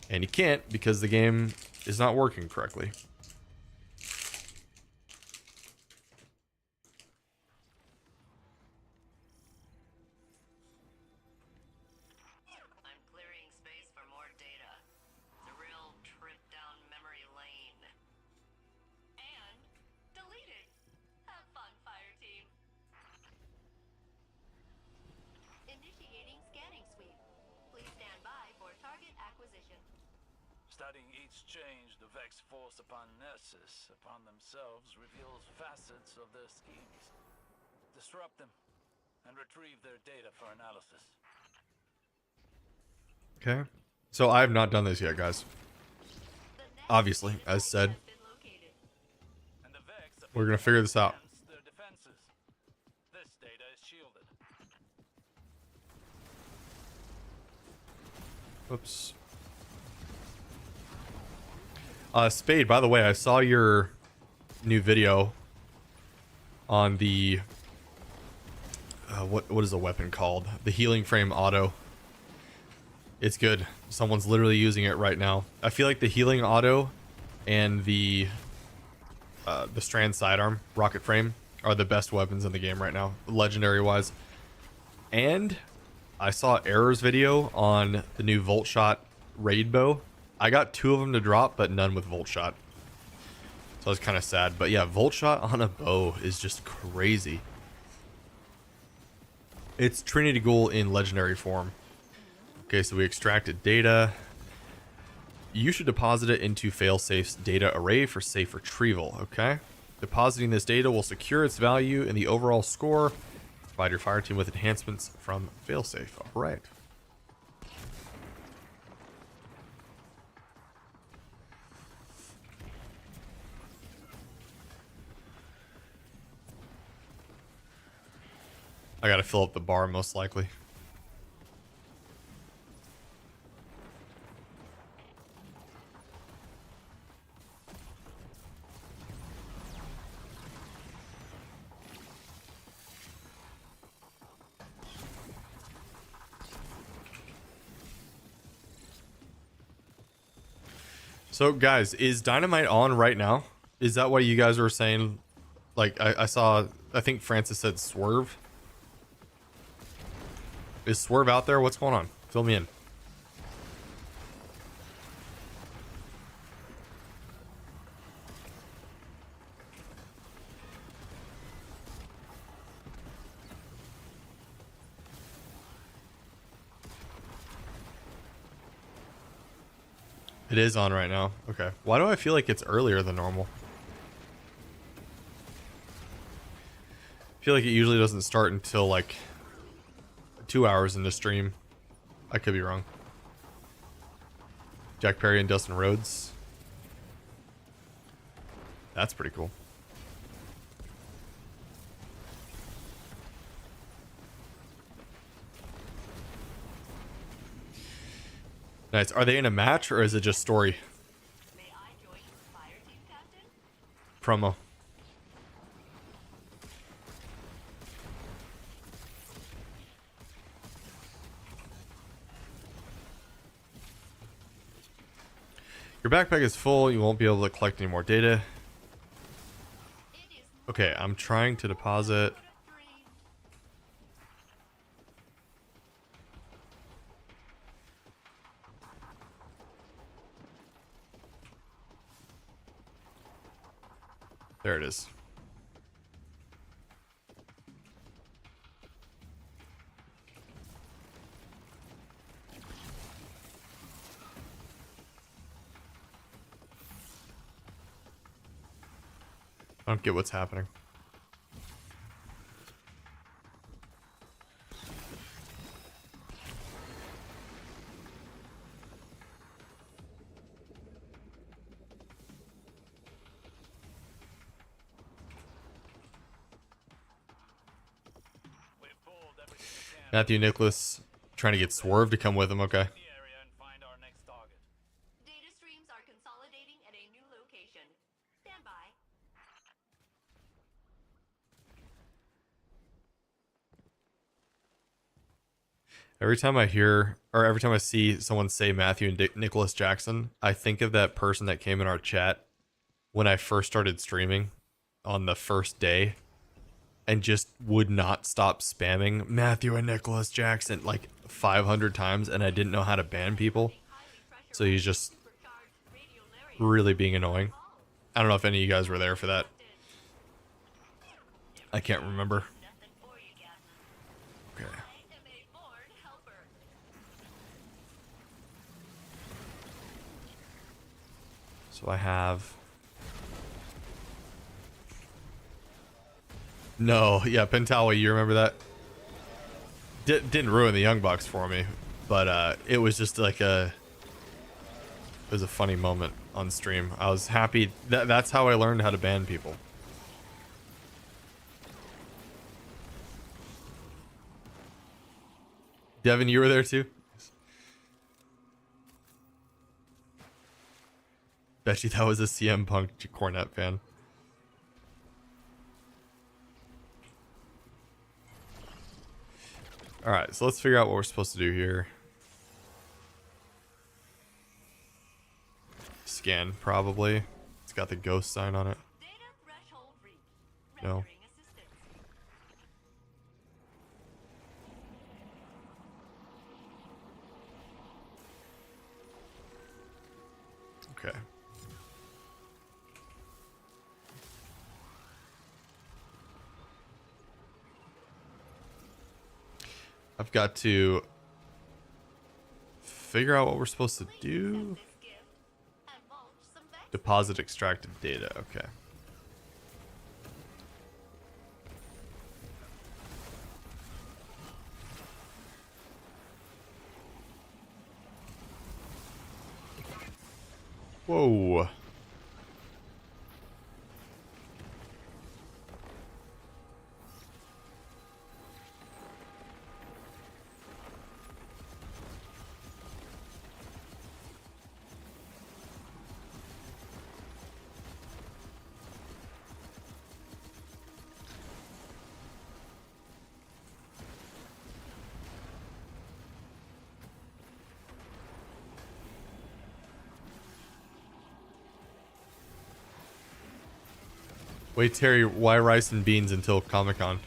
Speaker 1: And you can't because the game is not working correctly.
Speaker 5: I'm clearing space for more data. It's a real trip down memory lane.
Speaker 2: And deleted. Have fun, fire team. Initiating scanning sweep. Please stand by for target acquisition.
Speaker 3: Studying each change the Vex force upon Nessus, upon themselves, reveals facets of their schemes. Disrupt them, and retrieve their data for analysis.
Speaker 1: Okay. So I have not done this yet, guys.
Speaker 2: The next
Speaker 1: Obviously, as said.
Speaker 2: has been located.
Speaker 3: And the Vex
Speaker 1: We're gonna figure this out.
Speaker 3: enhance their defenses. This data is shielded.
Speaker 1: Oops. Spade, by the way, I saw your new video on the what is the weapon called? The healing frame auto. It's good. Someone's literally using it right now. I feel like the healing auto and the strand sidearm rocket frame are the best weapons in the game right now, legendary wise. And I saw Error's video on the new Volt Shot raid bow. I got 2 of them to drop, but none with Volt Shot. So I was kind of sad. But yeah, Volt Shot on a bow is just crazy. It's Trinity Ghoul in legendary form. Okay, so we extracted data. You should deposit it into Failsafe's data array for safe retrieval. Okay. Depositing this data will secure its value in the overall score. Provide your fire team with enhancements from Failsafe. All right. I gotta fill up the bar most likely. So guys, is Dynamite on right now? Is that what you guys were saying? Like I saw, I think Francis said Swerve. Is Swerve out there? What's going on? Fill me in. It is on right now. Okay. Why do I feel like it's earlier than normal? I feel like it usually doesn't start until like 2 hours into stream. I could be wrong. Jack Perry and Dustin Rhodes. That's pretty cool. Nice. Are they in a match or is it just story
Speaker 5: May I join your fire team, Captain?
Speaker 1: promo? Your backpack is full. You won't be able to collect any more data.
Speaker 2: It is
Speaker 1: Okay, I'm trying to deposit.
Speaker 2: but a dream.
Speaker 1: There it is. I don't get what's happening.
Speaker 3: We've pulled everything we can
Speaker 1: Matthew Nicholas trying to get Swerve to come with him. Okay.
Speaker 3: in the area and find our next target.
Speaker 5: Data streams are consolidating at a new location. Stand by.
Speaker 1: Every time I hear or every time I see someone say Matthew and Nicholas Jackson, I think of that person that came in our chat when I first started streaming on the first day and just would not stop spamming Matthew and Nicholas Jackson like 500 times, and I didn't know how to ban people. So he's just
Speaker 5: Supercharged radio narrator.
Speaker 1: really being annoying. I don't know if any of you guys were there for that. I can't remember.
Speaker 5: Nothing for you, Captain.
Speaker 1: Okay.
Speaker 5: I am a born helper.
Speaker 1: So I have. No, yeah, Pentawa, you remember that? Didn't ruin the Young Bucks for me, but it was just like it was a funny moment on stream. I was happy. That's how I learned how to ban people. Devin, you were there too? Bet you that was a CM Punk Cornet fan. Alright, so let's figure out what we're supposed to do here. Scan, probably. It's got the ghost sign on it.
Speaker 5: Data threshold reached.
Speaker 1: No.
Speaker 5: Rendering assistance.
Speaker 1: Okay. I've got to figure out what we're supposed to do.
Speaker 5: This gift and mulch some vex.
Speaker 1: Deposit extracted data. Okay. Whoa. Wait, Terry, why rice and beans until Comic-Con?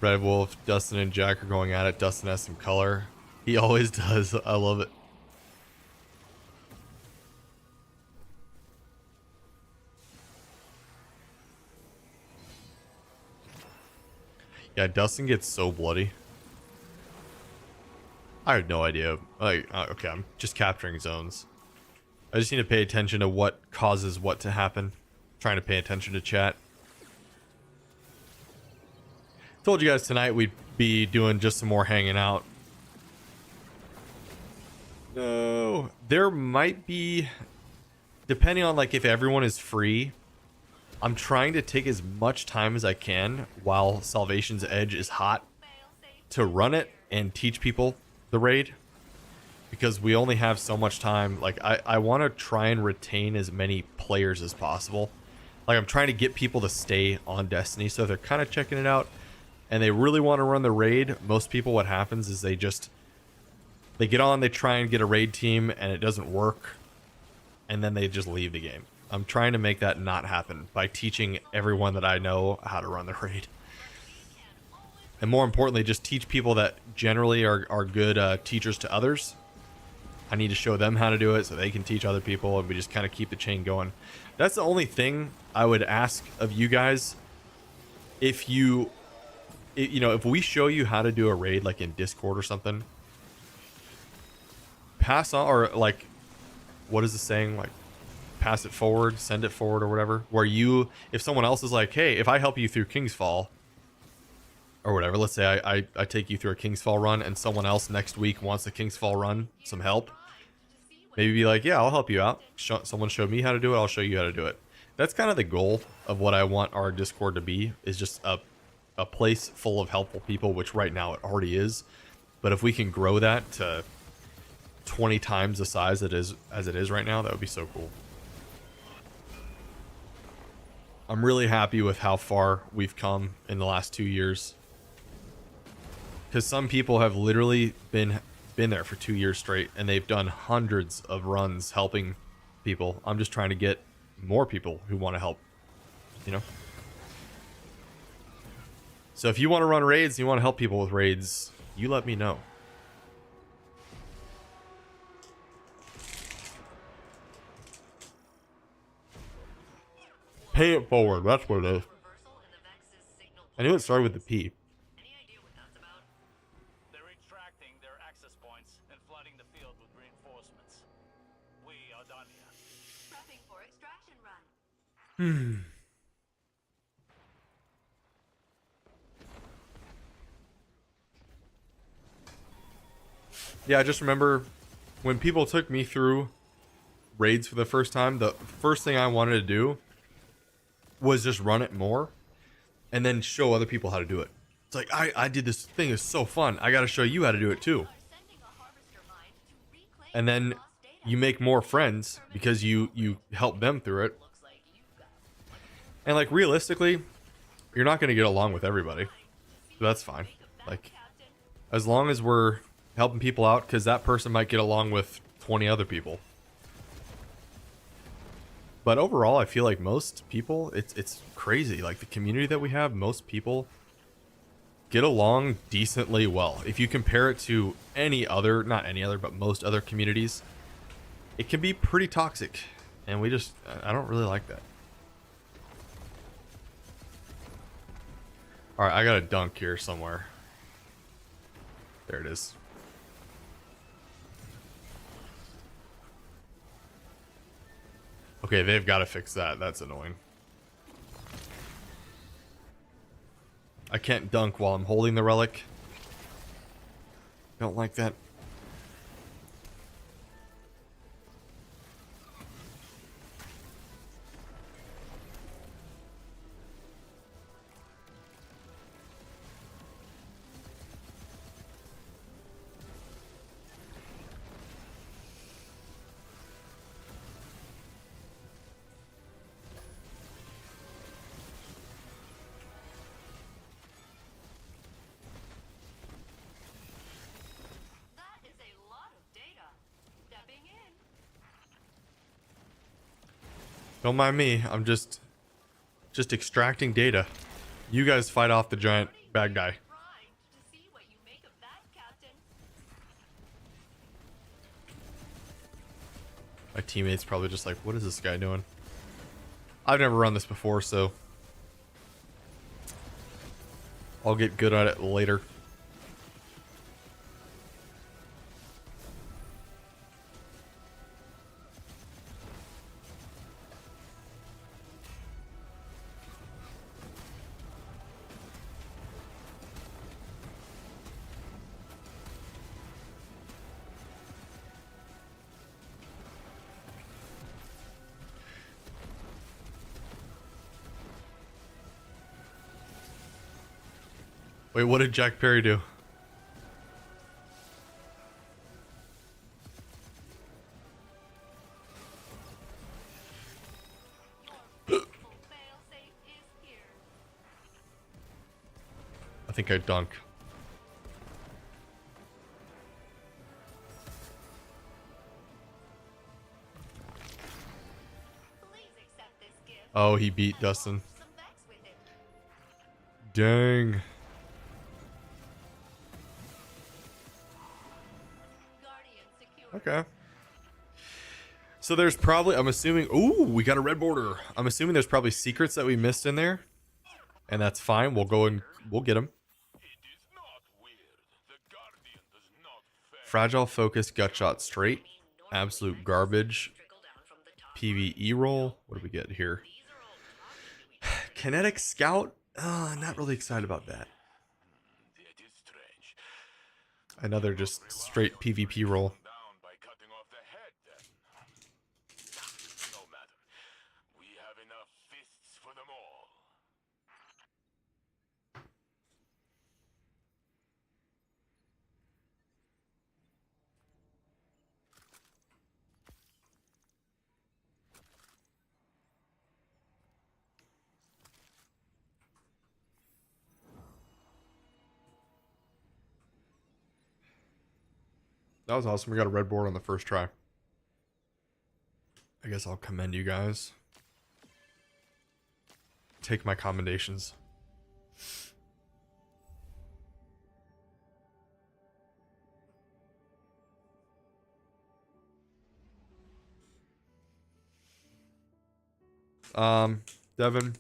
Speaker 1: Red Wolf, Dustin and Jack are going at it. Dustin has some color. He always does. I love it. Yeah, Dustin gets so bloody. I have no idea. Like, okay, I'm just capturing zones. I just need to pay attention to what causes what to happen. Trying to pay attention to chat. Told you guys tonight we'd be doing just some more hanging out. No, there might be, depending on like if everyone is free. I'm trying to take as much time as I can while Salvation's Edge is hot to run it and teach people the raid, because we only have so much time. Like I want to try and retain as many players as possible. Like I'm trying to get people to stay on Destiny, so they're kind of checking it out and they really want to run the raid. Most people, what happens is they get on, they try and get a raid team and it doesn't work, and then they just leave the game. I'm trying to make that not happen by teaching everyone that I know how to run the raid. And more importantly, just teach people that generally are good teachers to others. I need to show them how to do it so they can teach other people, and we just kind of keep the chain going. That's the only thing I would ask of you guys. If if we show you how to do a raid, like in Discord or something, pass on, or like, what is the saying? Like, pass it forward, send it forward, or whatever. Where if someone else is like, hey, if I help you through King's Fall, or whatever, let's say I take you through a King's Fall run and someone else next week wants a King's Fall run, some help. Maybe be like, yeah, I'll help you out. Someone showed me how to do it, I'll show you how to do it. That's kind of the goal of what I want our Discord to be, is just a place full of helpful people, which right now it already is. But if we can grow that to 20 times the size as it is right now, that would be so cool. I'm really happy with how far we've come in the last 2 years. Because some people have literally been there for 2 years straight, and they've done hundreds of runs helping people. I'm just trying to get more people who want to help, you know? So if you want to run raids, and you want to help people with raids, you let me know. Pay it forward, that's what it is. I knew it started with the P.
Speaker 5: Any idea what that's about?
Speaker 3: They're extracting their access points and flooding the field with reinforcements. We are done here.
Speaker 2: Prepping for extraction run.
Speaker 1: Yeah, I just remember when people took me through raids for the first time, the first thing I wanted to do was just run it more and then show other people how to do it. It's like, I did this thing, it's so fun, I gotta show you how to do it too. And then you make more friends because you help them through it. And like, realistically, you're not gonna get along with everybody, so that's fine. Like, as long as we're helping people out, because that person might get along with 20 other people. But overall, I feel like most people, it's crazy. Like, the community that we have, most people get along decently well. If you compare it to any other, not any other, but most other communities, it can be pretty toxic. And I don't really like that. Alright, I got a dunk here somewhere. There it is. Okay, they've got to fix that. That's annoying. I can't dunk while I'm holding the relic. Don't like that.
Speaker 2: That is a lot of data. Stepping in.
Speaker 1: Don't mind me. I'm just extracting data. You guys fight off the giant bad guy.
Speaker 2: Primed to see what you make of that, Captain.
Speaker 1: My teammates probably just like, what is this guy doing? I've never run this before, so I'll get good at it later. Wait, what did Jack Perry do? I think I dunk.
Speaker 2: Please accept this gift.
Speaker 1: Oh, he beat
Speaker 2: And
Speaker 1: Dustin.
Speaker 2: launch some Vex with it.
Speaker 1: Dang.
Speaker 2: Guardian secure.
Speaker 1: Okay. So there's probably, I'm assuming, ooh, we got a red border. I'm assuming there's probably secrets that we missed in there. And that's fine. We'll go and we'll get them.
Speaker 4: It is not weird. The Guardian does not fail.
Speaker 1: Fragile focus, gut shot straight. Absolute garbage. PvE roll. What do we get here? Kinetic scout. Not really excited about that.
Speaker 4: It is strange.
Speaker 1: Another just straight PvP roll.
Speaker 4: Down by cutting off the head, then. No matter. We have enough fists for them all.
Speaker 1: That was awesome. We got a red board on the first try. I guess I'll commend you guys. Take my commendations. Devin.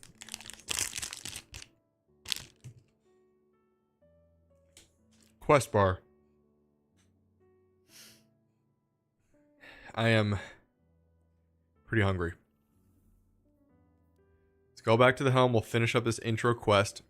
Speaker 1: Quest bar. I am pretty hungry. Let's go back to the helm. We'll finish up this intro quest.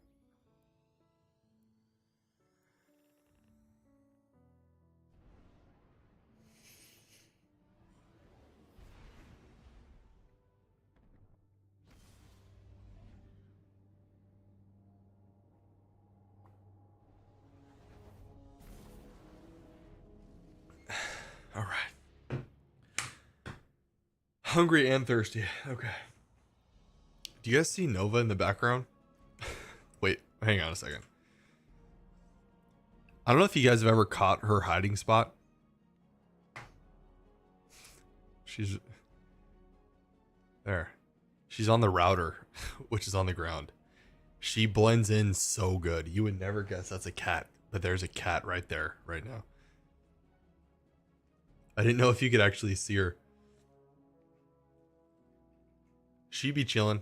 Speaker 1: All right. Hungry and thirsty. Okay. Do you guys see Nova in the background? Wait, hang on a second. I don't know if you guys have ever caught her hiding spot. She's there. She's on the router, which is on the ground. She blends in so good. You would never guess that's a cat, but there's a cat right there right now. I didn't know if you could actually see her. She be chilling.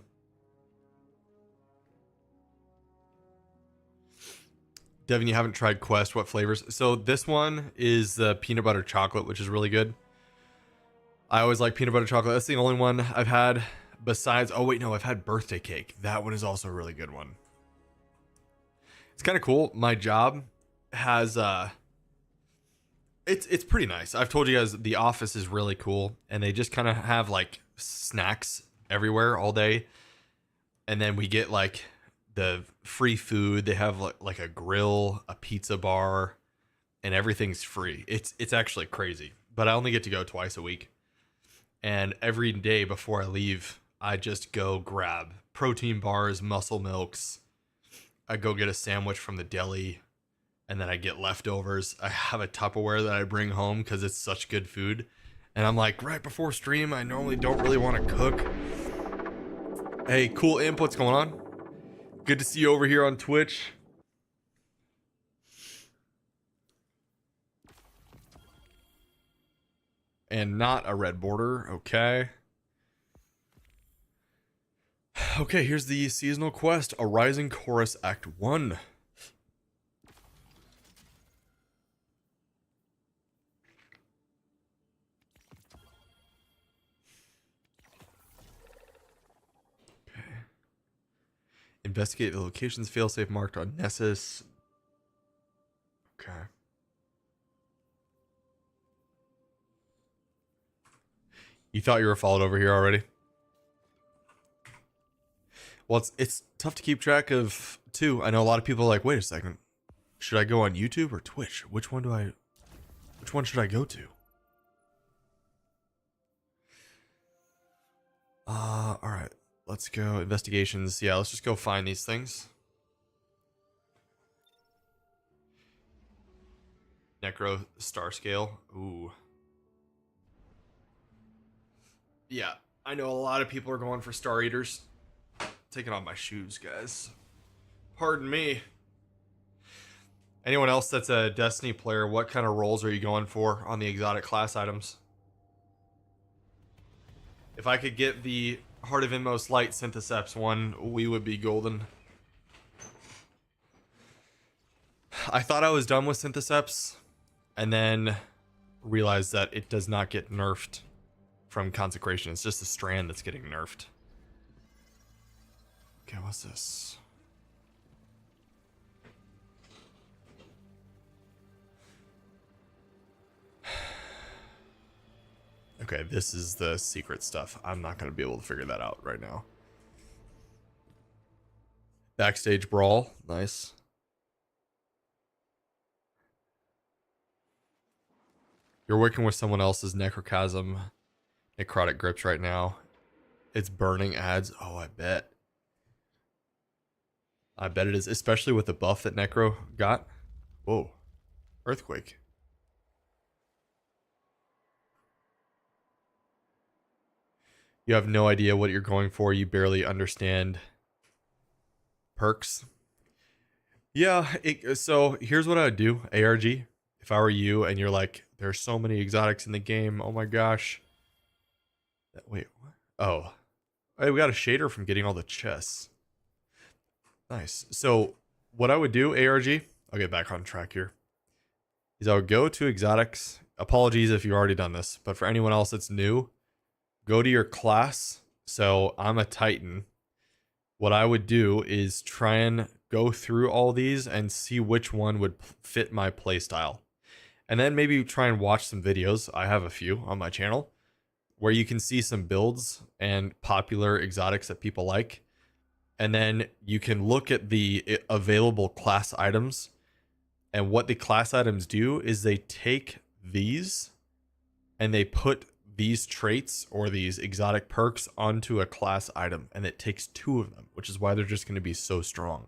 Speaker 1: Devin, you haven't tried Quest. What flavors? So this one is the peanut butter chocolate, which is really good. I always like peanut butter chocolate. That's the only one I've had besides, oh wait, no, I've had birthday cake. That one is also a really good one. It's kind of cool. My job has it's pretty nice. I've told you guys the office is really cool, and they just kind of have like snacks everywhere all day. And then we get like the free food. They have like a grill, a pizza bar, and everything's free. It's actually crazy. But I only get to go twice a week. And every day before I leave, I just go grab protein bars, muscle milks. I go get a sandwich from the deli, and then I get leftovers. I have a Tupperware that I bring home because it's such good food. And I'm like, right before stream, I normally don't really want to cook. Hey, Cool Imp, what's going on? Good to see you over here on Twitch. And not a red border, okay. Okay, here's the seasonal quest, A Rising Chorus Act 1. Okay. Investigate the locations failsafe marked on Nessus. Okay. You thought you were followed over here already? Well, it's tough to keep track of too. I know a lot of people are like, wait a second, should I go on YouTube or Twitch? Which one should I go to? All right, let's go investigations. Yeah, let's just go find these things. Necro star scale. Ooh. Yeah, I know a lot of people are going for Star Eaters. Taking off my shoes, guys. Pardon me. Anyone else that's a Destiny player, what kind of roles are you going for on the exotic class items? If I could get the Heart of Inmost Light Syntheseps one, we would be golden. I thought I was done with Syntheseps, and then realized that it does not get nerfed from Consecration. It's just a strand that's getting nerfed. Okay, what's this? Okay, this is the secret stuff. I'm not going to be able to figure that out right now. Backstage brawl. Nice. You're working with someone else's Necrochasm necrotic grips right now. It's burning ads. Oh, I bet. I bet it is, especially with the buff that Necro got. Whoa. Earthquake. You have no idea what you're going for. You barely understand perks. Yeah, so here's what I would do, ARG. If I were you and you're like, there's so many exotics in the game. Oh my gosh. Wait, what? Oh. Hey, we got a shader from getting all the chests. Nice. So what I would do, ARG, I'll get back on track here, is I would go to exotics. Apologies if you've already done this, but for anyone else that's new, go to your class. So I'm a Titan. What I would do is try and go through all these and see which one would fit my playstyle. And then maybe try and watch some videos. I have a few on my channel where you can see some builds and popular exotics that people like. And then you can look at the available class items. And what the class items do is they take these and they put these traits or these exotic perks onto a class item. And it takes 2 of them, which is why they're just going to be so strong.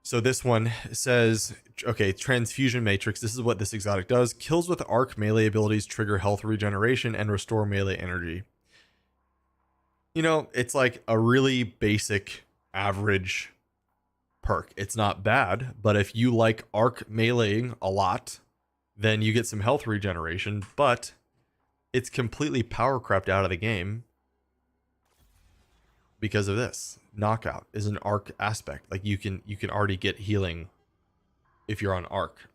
Speaker 1: So this one says, okay, Transfusion Matrix. This is what this exotic does. Kills with arc melee abilities trigger health regeneration and restore melee energy. You know, it's like a really basic, average perk. It's not bad, but if you like arc meleeing a lot, then you get some health regeneration, but it's completely power crept out of the game because of this. Knockout is an arc aspect. Like you can already get healing if you're on arc.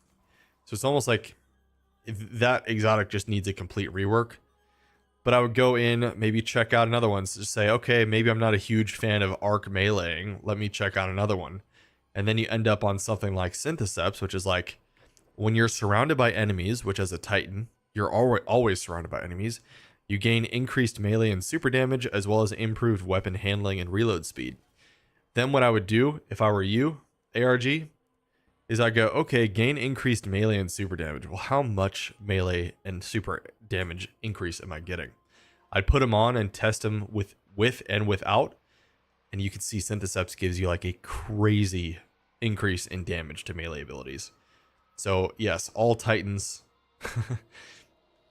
Speaker 1: So it's almost like that exotic just needs a complete rework. But I would go in, maybe check out another one. So just say, okay, maybe I'm not a huge fan of arc meleeing. Let me check out another one. And then you end up on something like Syntheseps, which is like when you're surrounded by enemies, which as a Titan, you're always surrounded by enemies. You gain increased melee and super damage, as well as improved weapon handling and reload speed. Then what I would do, if I were you, ARG, is I go, okay, gain increased melee and super damage. Well, how much melee and super damage increase am I getting? I'd put them on and test them with and without, and you can see Syntheseps gives you like a crazy increase in damage to melee abilities. So yes, all Titans...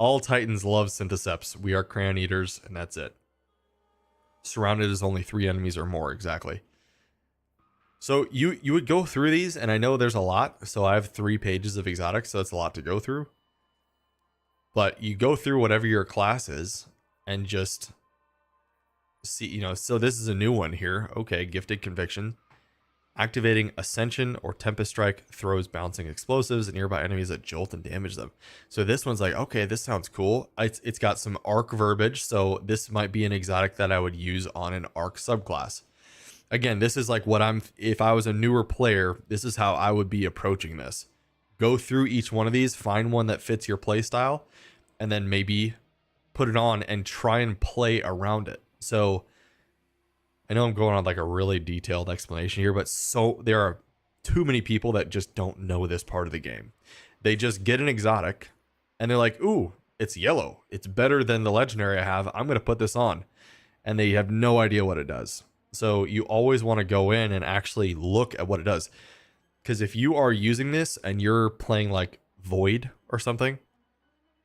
Speaker 1: All Titans love Syntheseps. We are Crayon Eaters, and that's it. Surrounded is only 3 enemies or more, exactly. So you would go through these, and I know there's a lot. So I have 3 pages of exotics, so that's a lot to go through. But you go through whatever your class is, and just see, you know, so this is a new one here. Okay, Gifted Conviction. Activating Ascension or Tempest Strike throws bouncing explosives at nearby enemies that jolt and damage them. So this one's like, okay, this sounds cool. It's got some arc verbiage, so this might be an exotic that I would use on an arc subclass. Again, this is like what if I was a newer player, this is how I would be approaching this. Go through each one of these, find one that fits your playstyle, and then maybe put it on and try and play around it. So I know I'm going on like a really detailed explanation here, but so there are too many people that just don't know this part of the game. They just get an exotic and they're like, ooh, it's yellow. It's better than the legendary I have. I'm going to put this on. And they have no idea what it does. So you always want to go in and actually look at what it does. Because if you are using this and you're playing like Void or something,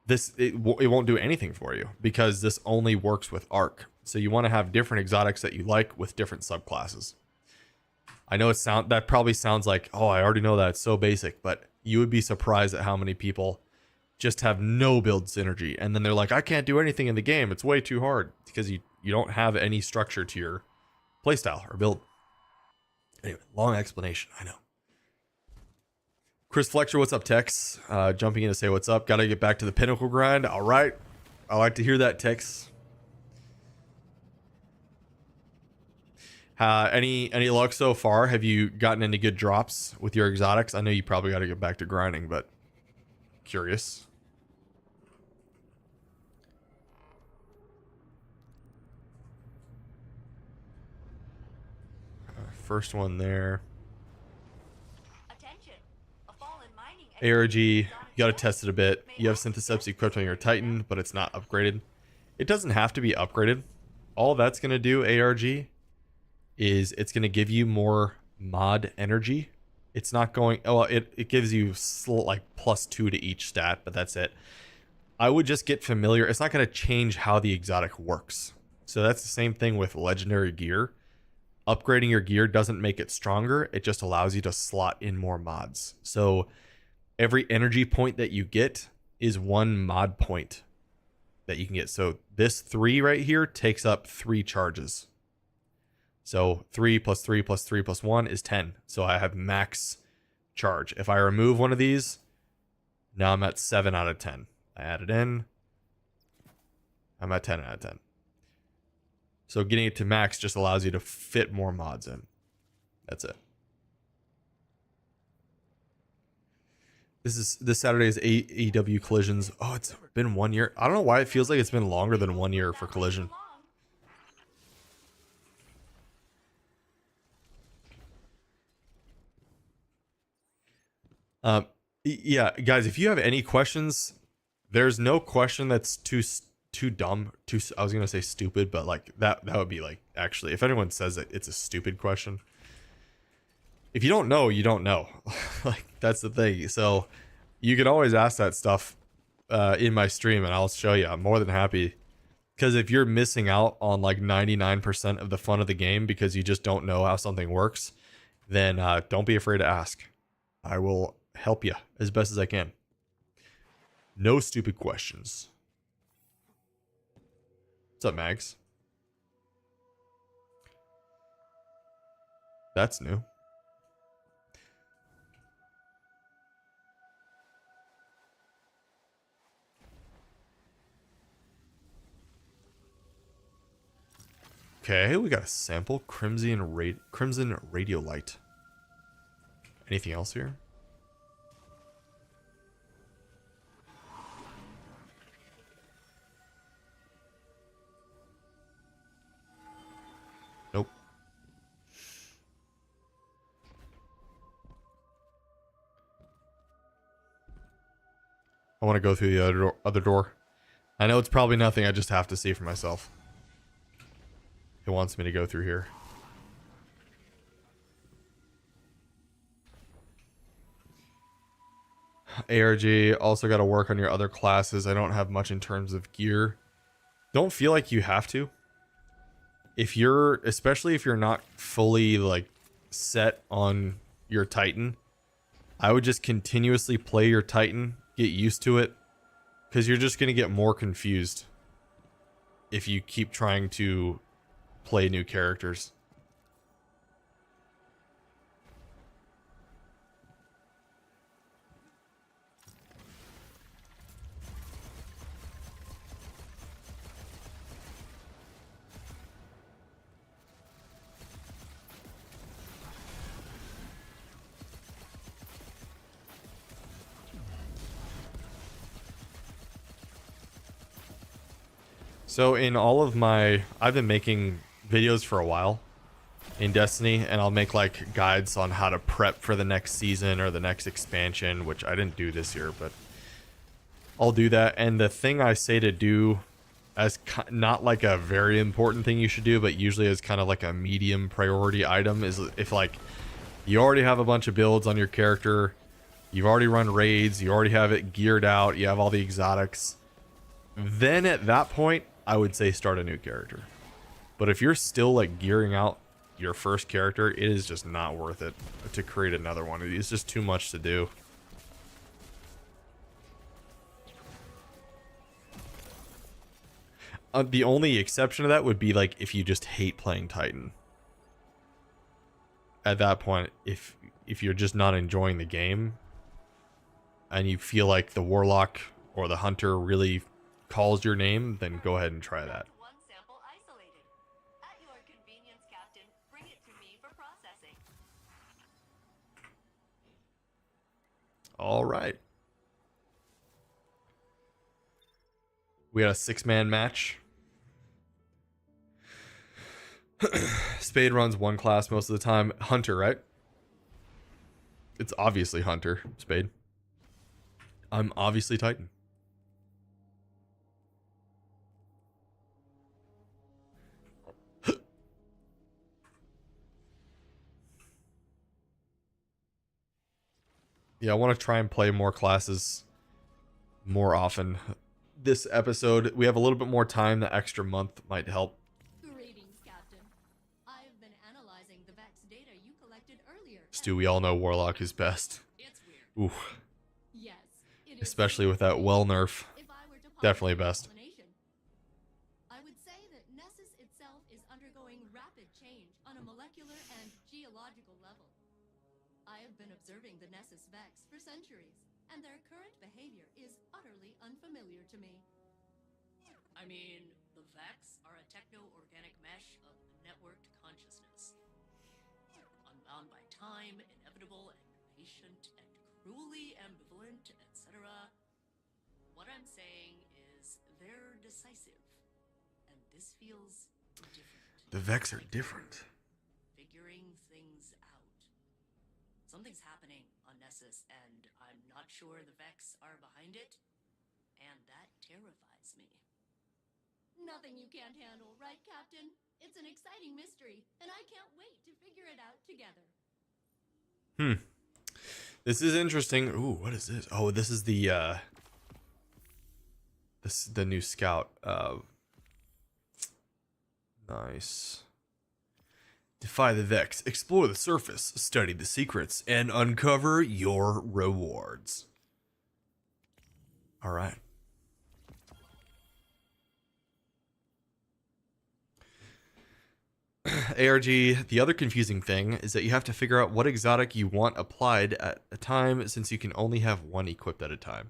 Speaker 1: it won't do anything for you because this only works with Arc. So you want to have different exotics that you like with different subclasses. I know that probably sounds like, oh, I already know that, it's so basic, but you would be surprised at how many people just have no build synergy, and then they're like, I can't do anything in the game, it's way too hard, because you don't have any structure to your playstyle or build. Anyway, long explanation, I know. Chris Fletcher, what's up, Tex? Jumping in to say what's up. Gotta get back to the pinnacle grind. All right, I like to hear that, Tex. Any luck so far? Have you gotten any good drops with your exotics? I know you probably got to get back to grinding, but curious. First one there.
Speaker 2: Attention. A fallen mining
Speaker 1: ARG, you got to test it a bit. You have Syntheseps equipped on your Titan, but it's not upgraded. It doesn't have to be upgraded. All that's going to do, ARG, is it's going to give you more mod energy. It's not going, oh, it gives you like +2 to each stat, but that's it. I would just get familiar. It's not going to change how the exotic works. So that's the same thing with legendary gear. Upgrading your gear doesn't make it stronger. It just allows you to slot in more mods. So every energy point that you get is 1 mod point that you can get. So this 3 right here takes up 3 charges. So 3 + 3 + 3 + 1 is 10. So I have max charge. If I remove one of these, now I'm at 7 out of 10. I add it in. I'm at 10 out of 10. So getting it to max just allows you to fit more mods in. That's it. This Saturday is AEW Collisions. Oh, it's been 1 year. I don't know why it feels like it's been longer than 1 year for Collision. Yeah, guys, if you have any questions, there's no question that's too dumb. I was gonna say stupid, but like that would be like, actually, if anyone says that it's a stupid question, if you don't know, you don't know. Like, that's the thing. So you can always ask that stuff in my stream, and I'll show you. I'm more than happy, because if you're missing out on like 99% of the fun of the game because you just don't know how something works, then don't be afraid to ask. I will help you as best as I can. No stupid questions. What's up, Mags? That's new. Okay, we got a sample. Crimson Radiolite. Anything else here? Nope. I want to go through the other door. I know it's probably nothing. I just have to see for myself. It wants me to go through here. ARG, also got to work on your other classes. I don't have much in terms of gear. Don't feel like you have to. Especially if you're not fully like set on your Titan, I would just continuously play your Titan, get used to it, because you're just going to get more confused if you keep trying to play new characters. So in all of I've been making videos for a while in Destiny, and I'll make like guides on how to prep for the next season or the next expansion, which I didn't do this year, but I'll do that. And the thing I say to do, as not like a very important thing you should do, but usually as kind of like a medium priority item, is if like You already have a bunch of builds on your character. You've already run raids. You already have it geared out. You have all the exotics. Then at that point, I would say start a new character. But if you're still like gearing out your first character, it is just not worth it to create another one. It's just too much to do. The only exception to that would be like if you just hate playing Titan. At that point, if you're just not enjoying the game and you feel like the Warlock or the Hunter really calls your name, then go ahead and try that.
Speaker 2: One sample isolated. At your convenience, Captain. Bring it to me for processing.
Speaker 1: All right. We got a 6-man match. Spade runs one class most of the time. Hunter, right? It's obviously Hunter, Spade. I'm obviously Titan. Yeah, I want to try and play more classes more often. This episode, we have a little bit more time. The extra month might help.
Speaker 2: Greetings, Captain. I've been analyzing the Vex data you collected earlier.
Speaker 1: Stu, we all know Warlock is best.
Speaker 2: It's weird.
Speaker 1: Ooh,
Speaker 2: Yes, it is.
Speaker 1: especially with that well nerf.
Speaker 2: If I were to
Speaker 1: Definitely
Speaker 2: posit
Speaker 1: best.
Speaker 2: an explanation, I would say that Nessus itself is undergoing rapid change on a molecular and geological level. I have been observing the Nessus Vex for centuries, and their current behavior is utterly unfamiliar to me.
Speaker 5: I mean, the Vex are a techno-organic mesh of networked consciousness. Unbound by time, inevitable and patient and cruelly ambivalent, etc. What I'm saying is they're decisive. And this feels different.
Speaker 1: The Vex are different.
Speaker 5: Figuring things out. Something's happening on Nessus, and I'm not sure the Vex are behind it. And that terrifies me.
Speaker 2: Nothing you can't handle, right, Captain? It's an exciting mystery, and I can't wait to figure it out together.
Speaker 1: This is interesting. Ooh, what is this? Oh, this is the this is the new scout. Nice. Defy the Vex, explore the surface, study the secrets, and uncover your rewards. All right. ARG, the other confusing thing is that you have to figure out what exotic you want applied at a time, since you can only have one equipped at a time.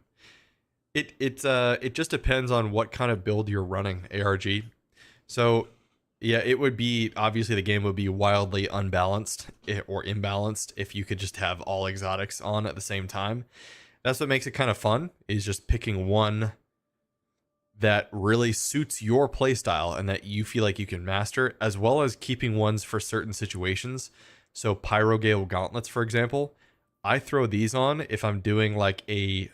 Speaker 1: It just depends on what kind of build you're running, ARG. So yeah, it would be, obviously the game would be wildly unbalanced or imbalanced if you could just have all exotics on at the same time. That's what makes it kind of fun, is just picking one that really suits your playstyle and that you feel like you can master, as well as keeping ones for certain situations. So Pyrogale Gauntlets, for example, I throw these on if I'm doing like a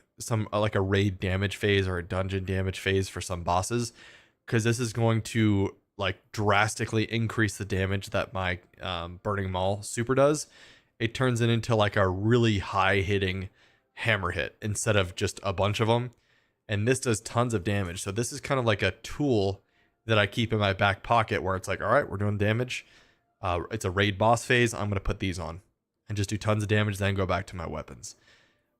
Speaker 1: raid damage phase or a dungeon damage phase for some bosses, because this is going to like drastically increase the damage that my Burning Maul super does. It turns it into like a really high hitting hammer hit instead of just a bunch of them. And this does tons of damage. So this is kind of like a tool that I keep in my back pocket where it's like, all right, we're doing damage. It's a raid boss phase. I'm going to put these on and just do tons of damage, then go back to my weapons.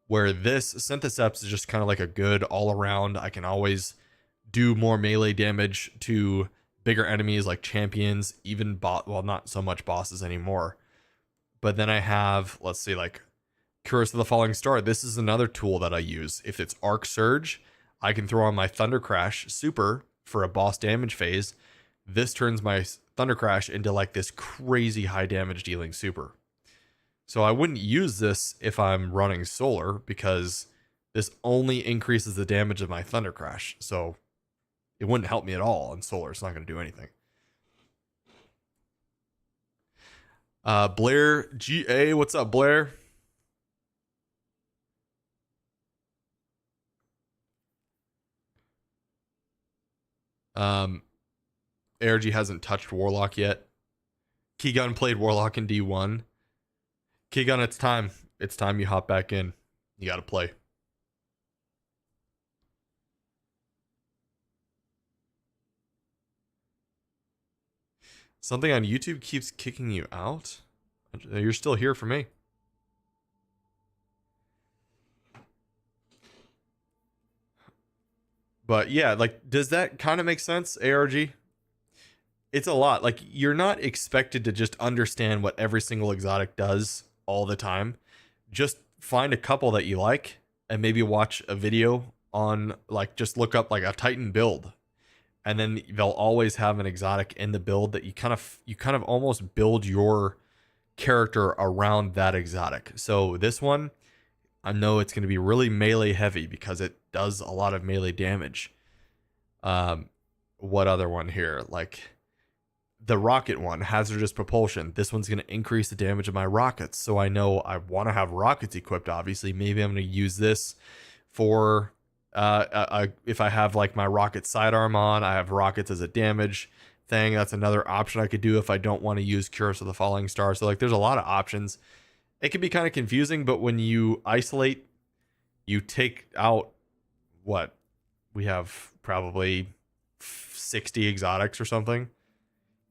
Speaker 1: Where this Syntheseps is just kind of like a good all around. I can always do more melee damage to bigger enemies like champions, even well, not so much bosses anymore. But then I have, let's see, like Curse of the Falling Star. This is another tool that I use. If it's Arc Surge, I can throw on my Thunder Crash super for a boss damage phase. This turns my Thunder Crash into like this crazy high damage dealing super. So I wouldn't use this if I'm running Solar, because this only increases the damage of my Thunder Crash. So it wouldn't help me at all in Solar. It's not going to do anything. Blair GA, what's up, Blair? ARG hasn't touched Warlock yet. Keygun played Warlock in D1. Keygun, it's time. It's time you hop back in. You got to play. Something on YouTube keeps kicking you out? You're still here for me. But yeah, like, does that kind of make sense, ARG? It's a lot. Like, you're not expected to just understand what every single exotic does all the time. Just find a couple that you like and maybe watch a video on, like, just look up like a Titan build. And then they'll always have an exotic in the build that you kind of almost build your character around that exotic. So this one, I know it's going to be really melee heavy because it does a lot of melee damage. What other one here? Like the rocket one, hazardous propulsion. This one's going to increase the damage of my rockets. So I know I want to have rockets equipped, obviously. Maybe I'm going to use this for if I have like my rocket sidearm on, I have rockets as a damage thing. That's another option I could do if I don't want to use Curse of the Falling Star. So like there's a lot of options. It can be kind of confusing, but when you isolate, you take out what we have probably 60 exotics or something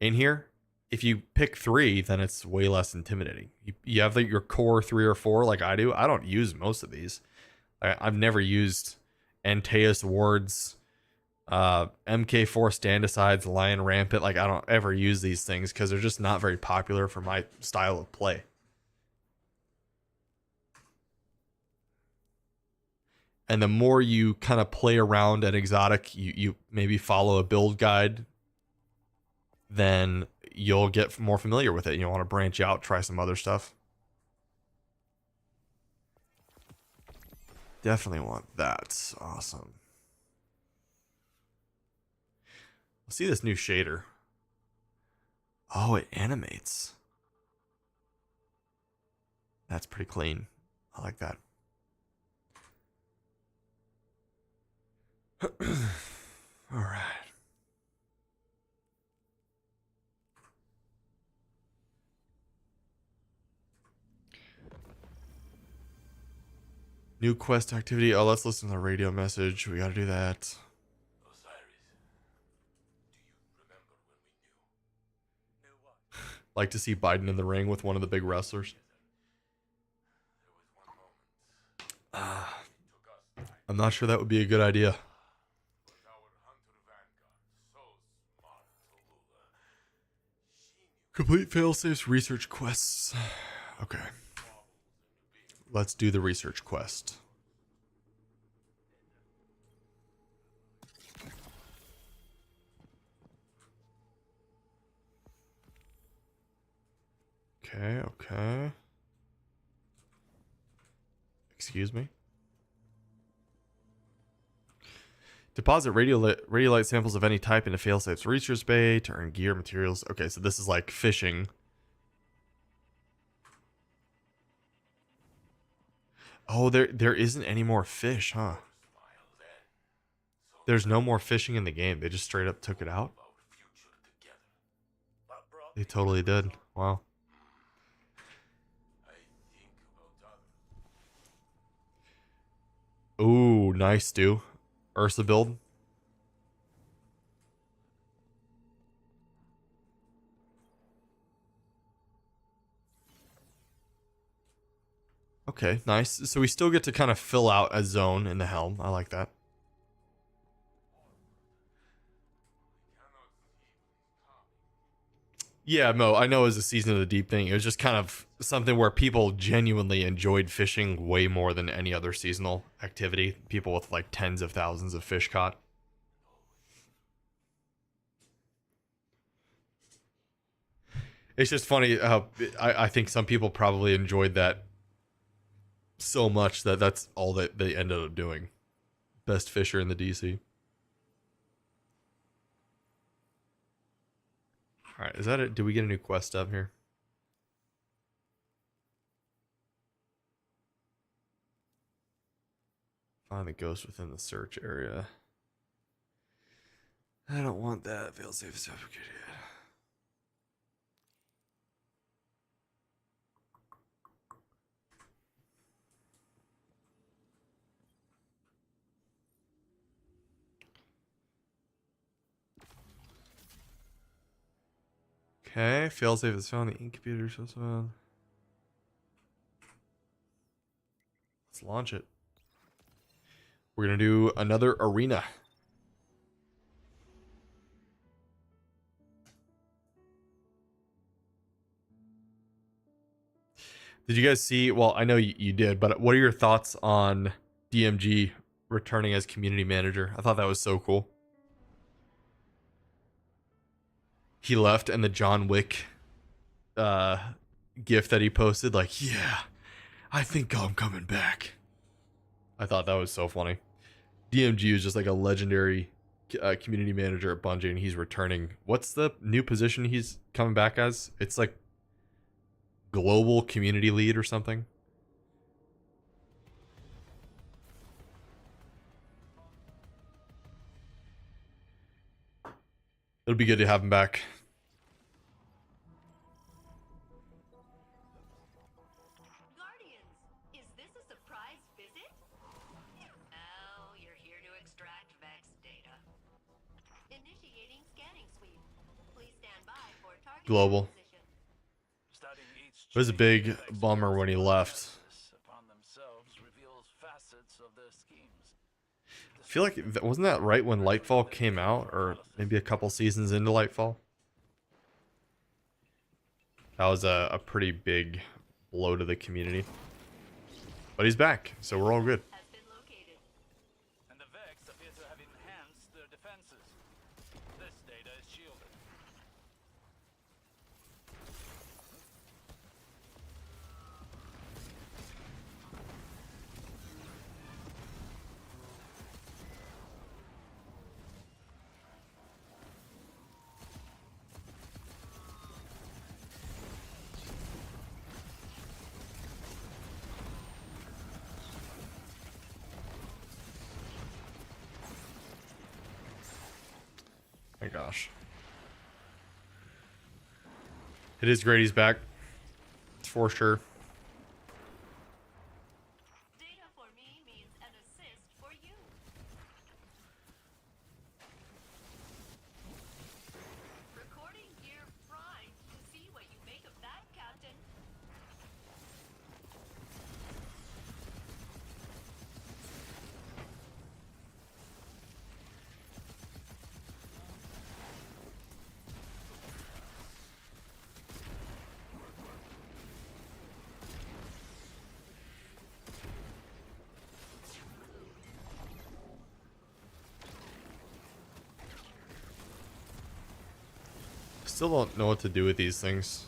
Speaker 1: in here. If you pick 3, then it's way less intimidating. You have your core 3 or 4 like I do. I don't use most of these. I've never used Antaeus Wards, MK4 Stand-Asides, Lion Rampant. Like, I don't ever use these things because they're just not very popular for my style of play. And the more you kind of play around an exotic, you maybe follow a build guide, then you'll get more familiar with it. You want to branch out, try some other stuff. Definitely want that. Awesome. Let's see this new shader. Oh, it animates. That's pretty clean. I like that. All right. New quest activity. Oh, let's listen to the radio message. We gotta do that. Like to see Biden in the ring with one of the big wrestlers. I'm not sure that would be a good idea. Complete failsafes, research quests. Okay. Let's do the research quest. Okay. Excuse me. Deposit radiolite samples of any type into failsafe's research bay to earn gear materials. Okay, so this is like fishing. Oh, there isn't any more fish, huh? There's no more fishing in the game. They just straight up took it out. They totally did. Wow. Ooh, nice, dude. Ursa build. Okay, nice. So we still get to kind of fill out a zone in the helm. I like that. Yeah, Mo, I know it was a Season of the Deep thing. It was just kind of something where people genuinely enjoyed fishing way more than any other seasonal activity. People with like tens of thousands of fish caught. It's just funny how I think some people probably enjoyed that so much that that's all that they ended up doing. Best fisher in the DC. All right, is that it? Did we get a new quest up here? Find the ghost within the search area. I don't want that. Failsafe is suffocated. Okay, failsafe is found. The incubator shows found. Let's launch it. We're gonna do another arena. Did you guys see? Well, I know you did, but what are your thoughts on DMG returning as community manager? I thought that was so cool. He left, and the John Wick gif that he posted, like, yeah, I think I'm coming back. I thought that was so funny. DMG is just like a legendary community manager at Bungie, and he's returning. What's the new position he's coming back as? It's like global community lead or something. It'll be good to have him back.
Speaker 2: Guardians, is this a surprise visit?
Speaker 5: Now you're here to extract Vex data.
Speaker 2: Initiating scanning sweep. Please stand by for target
Speaker 1: Global.
Speaker 2: acquisition.
Speaker 3: Studying each
Speaker 1: It was a
Speaker 3: change
Speaker 1: big
Speaker 3: the Vex
Speaker 1: bummer when he
Speaker 3: force
Speaker 1: left.
Speaker 3: upon themselves reveals facets of their schemes.
Speaker 1: I feel like wasn't that right when Lightfall came out, or maybe a couple seasons into Lightfall? That was a pretty big blow to the community. But he's back, so we're all good.
Speaker 2: Has been located.
Speaker 3: And the Vex appear to have enhanced their defenses. This data is shielded.
Speaker 1: My gosh. It is great he's back. For sure.
Speaker 2: Data for me means an assist for you. Recording gear prime to see what you make of that, Captain.
Speaker 1: Still don't know what to do with these things.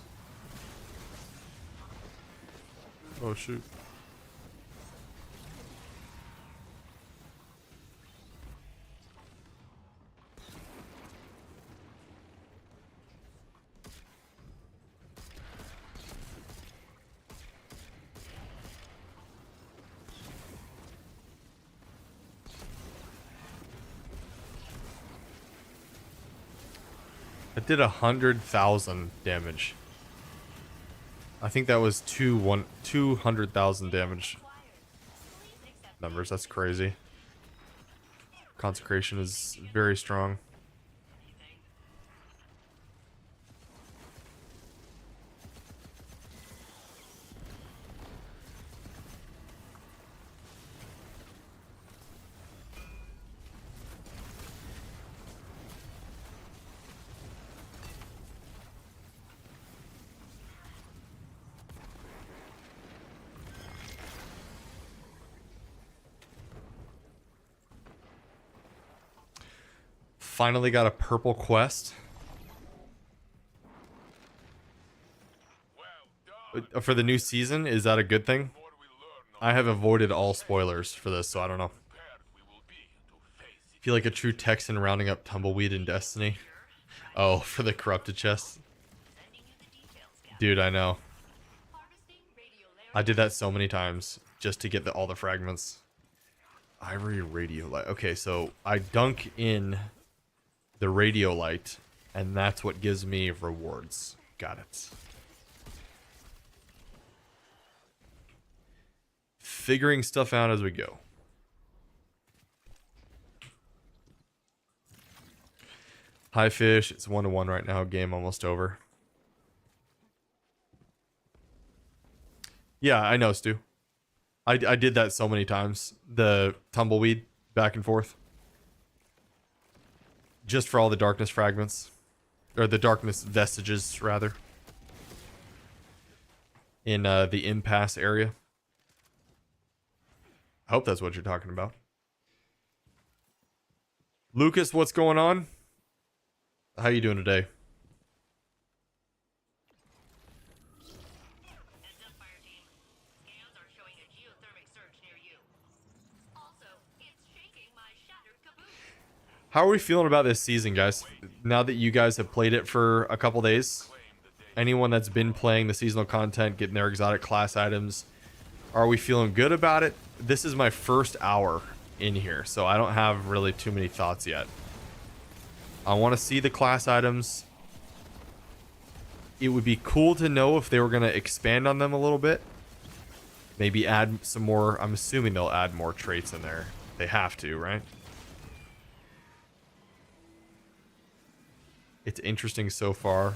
Speaker 1: Oh shoot. It did 100,000 damage. I think that was 200,000 damage numbers. That's crazy. Consecration is very strong. Finally got a purple quest. For the new season, is that a good thing? I have avoided all spoilers for this, so I don't know. Feel like a true Texan rounding up tumbleweed in Destiny. Oh, for the corrupted chest. Dude, I know. I did that so many times just to get all the fragments. Ivory radio light. Okay, so I dunk in the radio light, and that's what gives me rewards. Got it. Figuring stuff out as we go. Hi, fish. It's 1-1 right now. Game almost over. Yeah, I know, Stu. I did that so many times. The tumbleweed back and forth. Just for all the darkness fragments. Or the darkness vestiges, rather. In the impasse area. I hope that's what you're talking about. Lucas, what's going on? How you doing today?
Speaker 5: Heads up, fire team. Scans are showing a geothermic surge near you. Also, it's shaking my shattered caboose.
Speaker 1: How are we feeling about this season, guys? Now that you guys have played it for a couple days, anyone that's been playing the seasonal content, getting their exotic class items, are we feeling good about it? This is my first hour in here, so I don't have really too many thoughts yet. I want to see the class items. It would be cool to know if they were going to expand on them a little bit. Maybe add some more. I'm assuming they'll add more traits in there. They have to, right? It's interesting so far.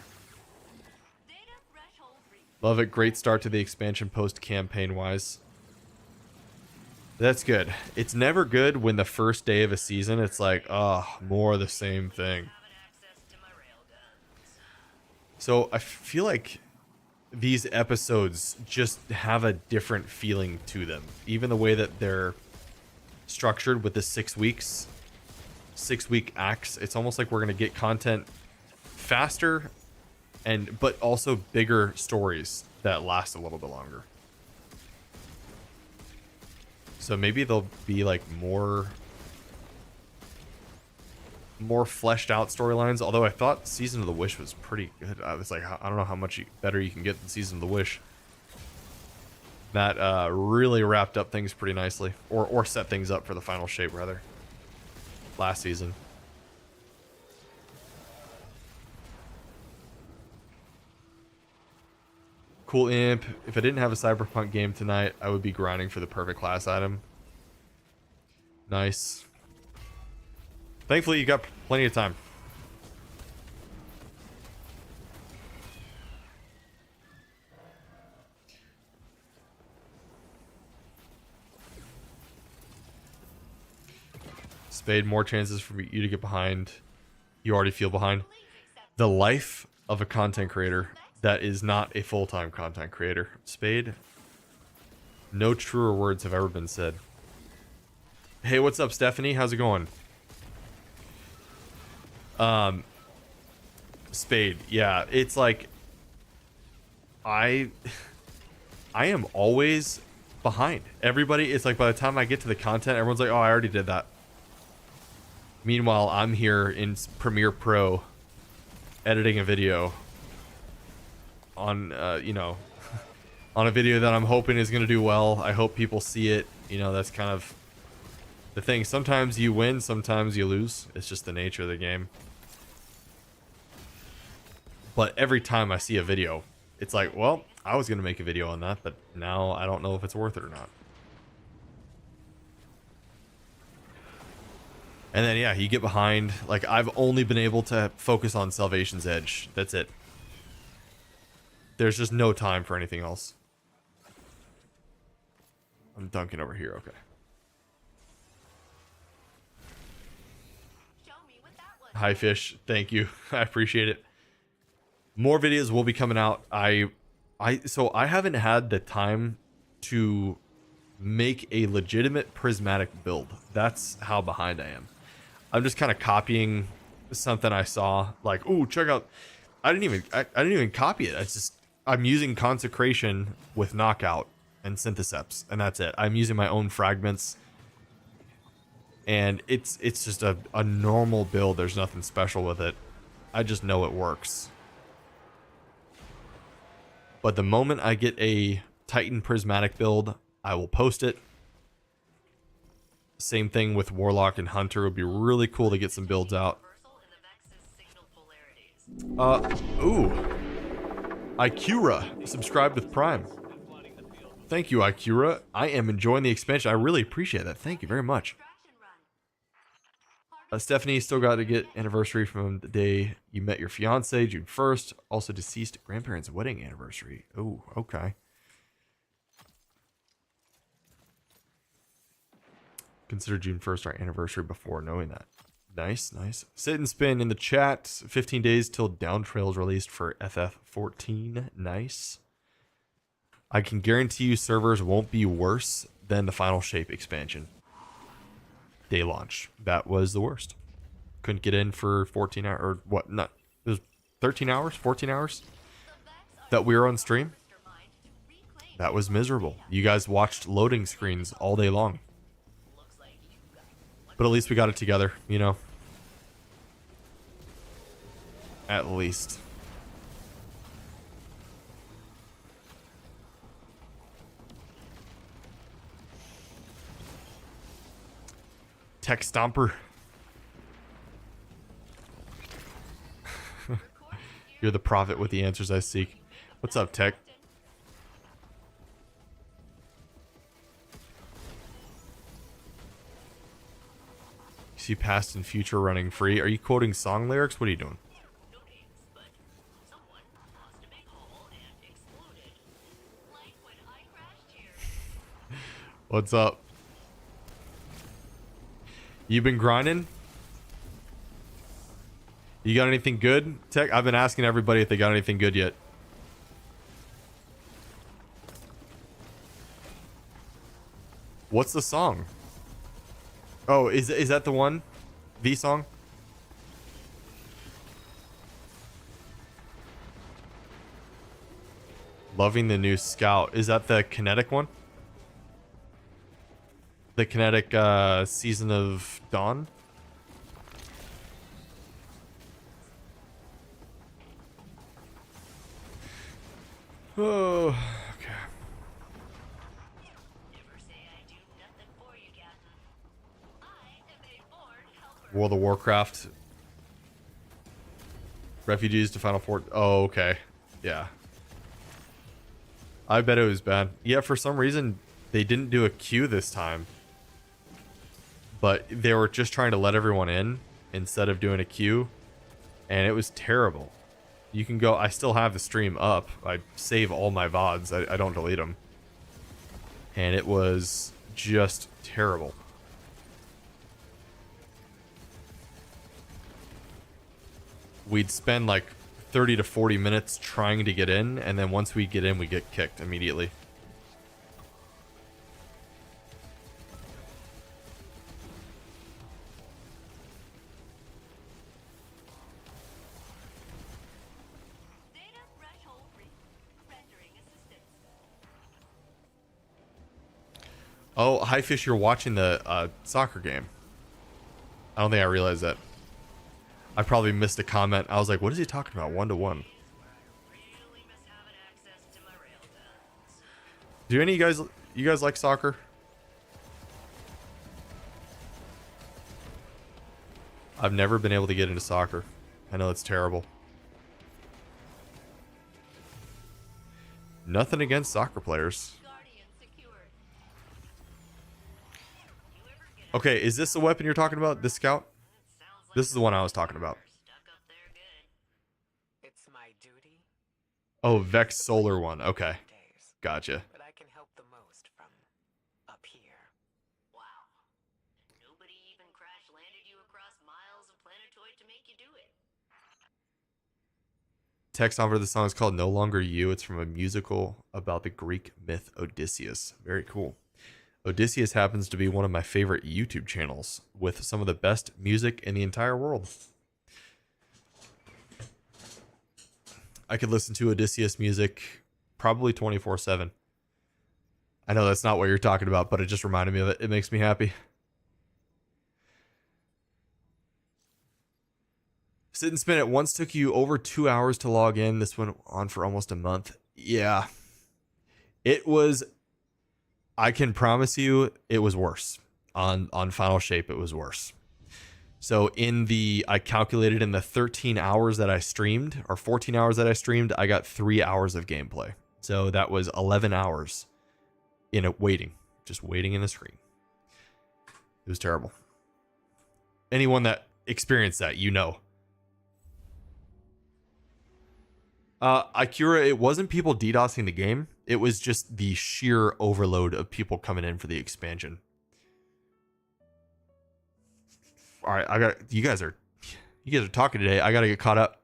Speaker 2: Data threshold reached.
Speaker 1: Love it. Great start to the expansion post campaign wise. That's good. It's never good when the first day of a season it's like, oh, more of the same thing.
Speaker 5: Having access to my railguns.
Speaker 1: So I feel like these episodes just have a different feeling to them. Even the way that they're structured with the 6 weeks, 6-week acts, it's almost like we're going to get content faster but also bigger stories that last a little bit longer. So maybe they'll be like more fleshed out storylines. Although I thought Season of the Wish was pretty good. I was like, I don't know how much better you can get than Season of the Wish. That really wrapped up things pretty nicely, or set things up for the final shape rather. Last season. Cool Imp. If I didn't have a Cyberpunk game tonight, I would be grinding for the perfect class item. Nice. Thankfully, you got plenty of time. Spade, more chances for you to get behind. You already feel behind. The life of a content creator that is not a full-time content creator. Spade, no truer words have ever been said. Hey, what's up, Stephanie? How's it going? Spade, yeah, it's like I am always behind everybody. It's like by the time I get to the content, everyone's like, oh, I already did that. Meanwhile, I'm here in Premiere Pro editing a video on on a video that I'm hoping is going to do well. I hope people see it. You know, that's kind of the thing. Sometimes you win, sometimes you lose. It's just the nature of the game. But every time I see a video, it's like, well, I was going to make a video on that, but now I don't know if it's worth it or not. And then, yeah, you get behind. Like, I've only been able to focus on Salvation's Edge. That's it. There's just no time for anything else. I'm dunking over here. Okay.
Speaker 2: Show me what that was.
Speaker 1: Hi, Fish. Thank you. I appreciate it. More videos will be coming out. So I haven't had the time to make a legitimate prismatic build. That's how behind I am. I'm just kind of copying something I saw. Like, ooh, check out. I didn't even copy it. I'm using Consecration with Knockout and Syntheseps, and that's it. I'm using my own fragments, and it's just a normal build. There's nothing special with it. I just know it works. But the moment I get a Titan Prismatic build, I will post it. Same thing with Warlock and Hunter. It would be really cool to get some builds out. Ooh. Ikura subscribed with Prime. Thank you, Ikura. I am enjoying the expansion. I really appreciate that. Thank you very much. Stephanie still got to get anniversary from the day you met your fiance, June 1st. Also deceased grandparents' wedding anniversary. Oh, okay. Consider June 1st our anniversary before knowing that. Nice, nice. Sit and spin in the chat. 15 days till Down Trail's released for FF14. Nice. I can guarantee you servers won't be worse than the Final Shape expansion. Day launch. That was the worst. Couldn't get in for 14 hours, or what? Not, it was 13 hours, 14 hours that we were on stream. That was miserable. You guys watched loading screens all day long. But at least we got it together, you know. At least. Tech Stomper. You're the prophet with the answers I seek. What's up, Tech? You see past and future running free. Are you quoting song lyrics? What are you doing? What's up? You been grinding? You got anything good, Tech? I've been asking everybody if they got anything good yet. What's the song? Oh, is that the one? The song? Loving the new Scout. Is that the kinetic one? The kinetic Season of Dawn? Oh, okay. World of Warcraft. Refugees to Final Fort. Oh, okay. Yeah. I bet it was bad. Yeah, for some reason, they didn't do a queue this time. But they were just trying to let everyone in instead of doing a queue. And it was terrible. You can go... I still have the stream up. I save all my VODs. I don't delete them. And it was just terrible. We'd spend like 30 to 40 minutes trying to get in, and then once we get in, we get kicked immediately. Oh, hi Fish, you're watching the soccer game. I don't think I realized that. I probably missed a comment. I was like, what is he talking about? 1-to-1. Do any of you guys like soccer? I've never been able to get into soccer. I know it's terrible. Nothing against soccer players. Okay, is this the weapon you're talking about? The Scout? This is the one I was talking about.
Speaker 6: It's my duty.
Speaker 1: Oh, Vex Solar one. Okay. Gotcha.
Speaker 6: But I can help the most from up here.
Speaker 5: Wow. Nobody even crash landed you across miles of planetoid to make you do it.
Speaker 1: Text on for the song is called No Longer You. It's from a musical about the Greek myth Odysseus. Very cool. Odysseus happens to be one of my favorite YouTube channels with some of the best music in the entire world. I could listen to Odysseus music probably 24/7. I know that's not what you're talking about, but it just reminded me of it. It makes me happy. Sit and Spin It once took you over 2 hours to log in. This went on for almost a month. Yeah. It was... I can promise you it was worse. On Final Shape, it was worse. So I calculated in the 13 hours that I streamed, or 14 hours that I streamed, I got 3 hours of gameplay. So that was 11 hours in waiting. Just waiting in the screen. It was terrible. Anyone that experienced that, you know. Akira, it wasn't people DDoSing the game. It was just the sheer overload of people coming in for the expansion. All right, you guys are talking today. I gotta get caught up.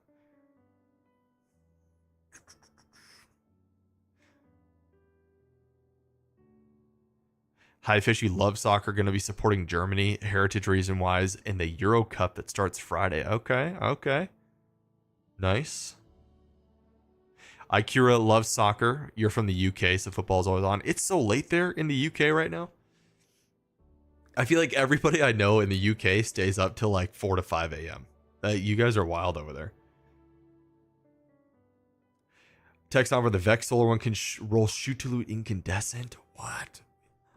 Speaker 1: Hi Fish, you love soccer. Going to be supporting Germany, heritage reason wise, in the Euro Cup that starts Friday. Okay. Nice. Ikira loves soccer. You're from the UK, so football's always on. It's so late there in the UK right now. I feel like everybody I know in the UK stays up till like 4 to 5 a.m. You guys are wild over there. Text on where the Vex Solar one can roll shoot to loot incandescent. What?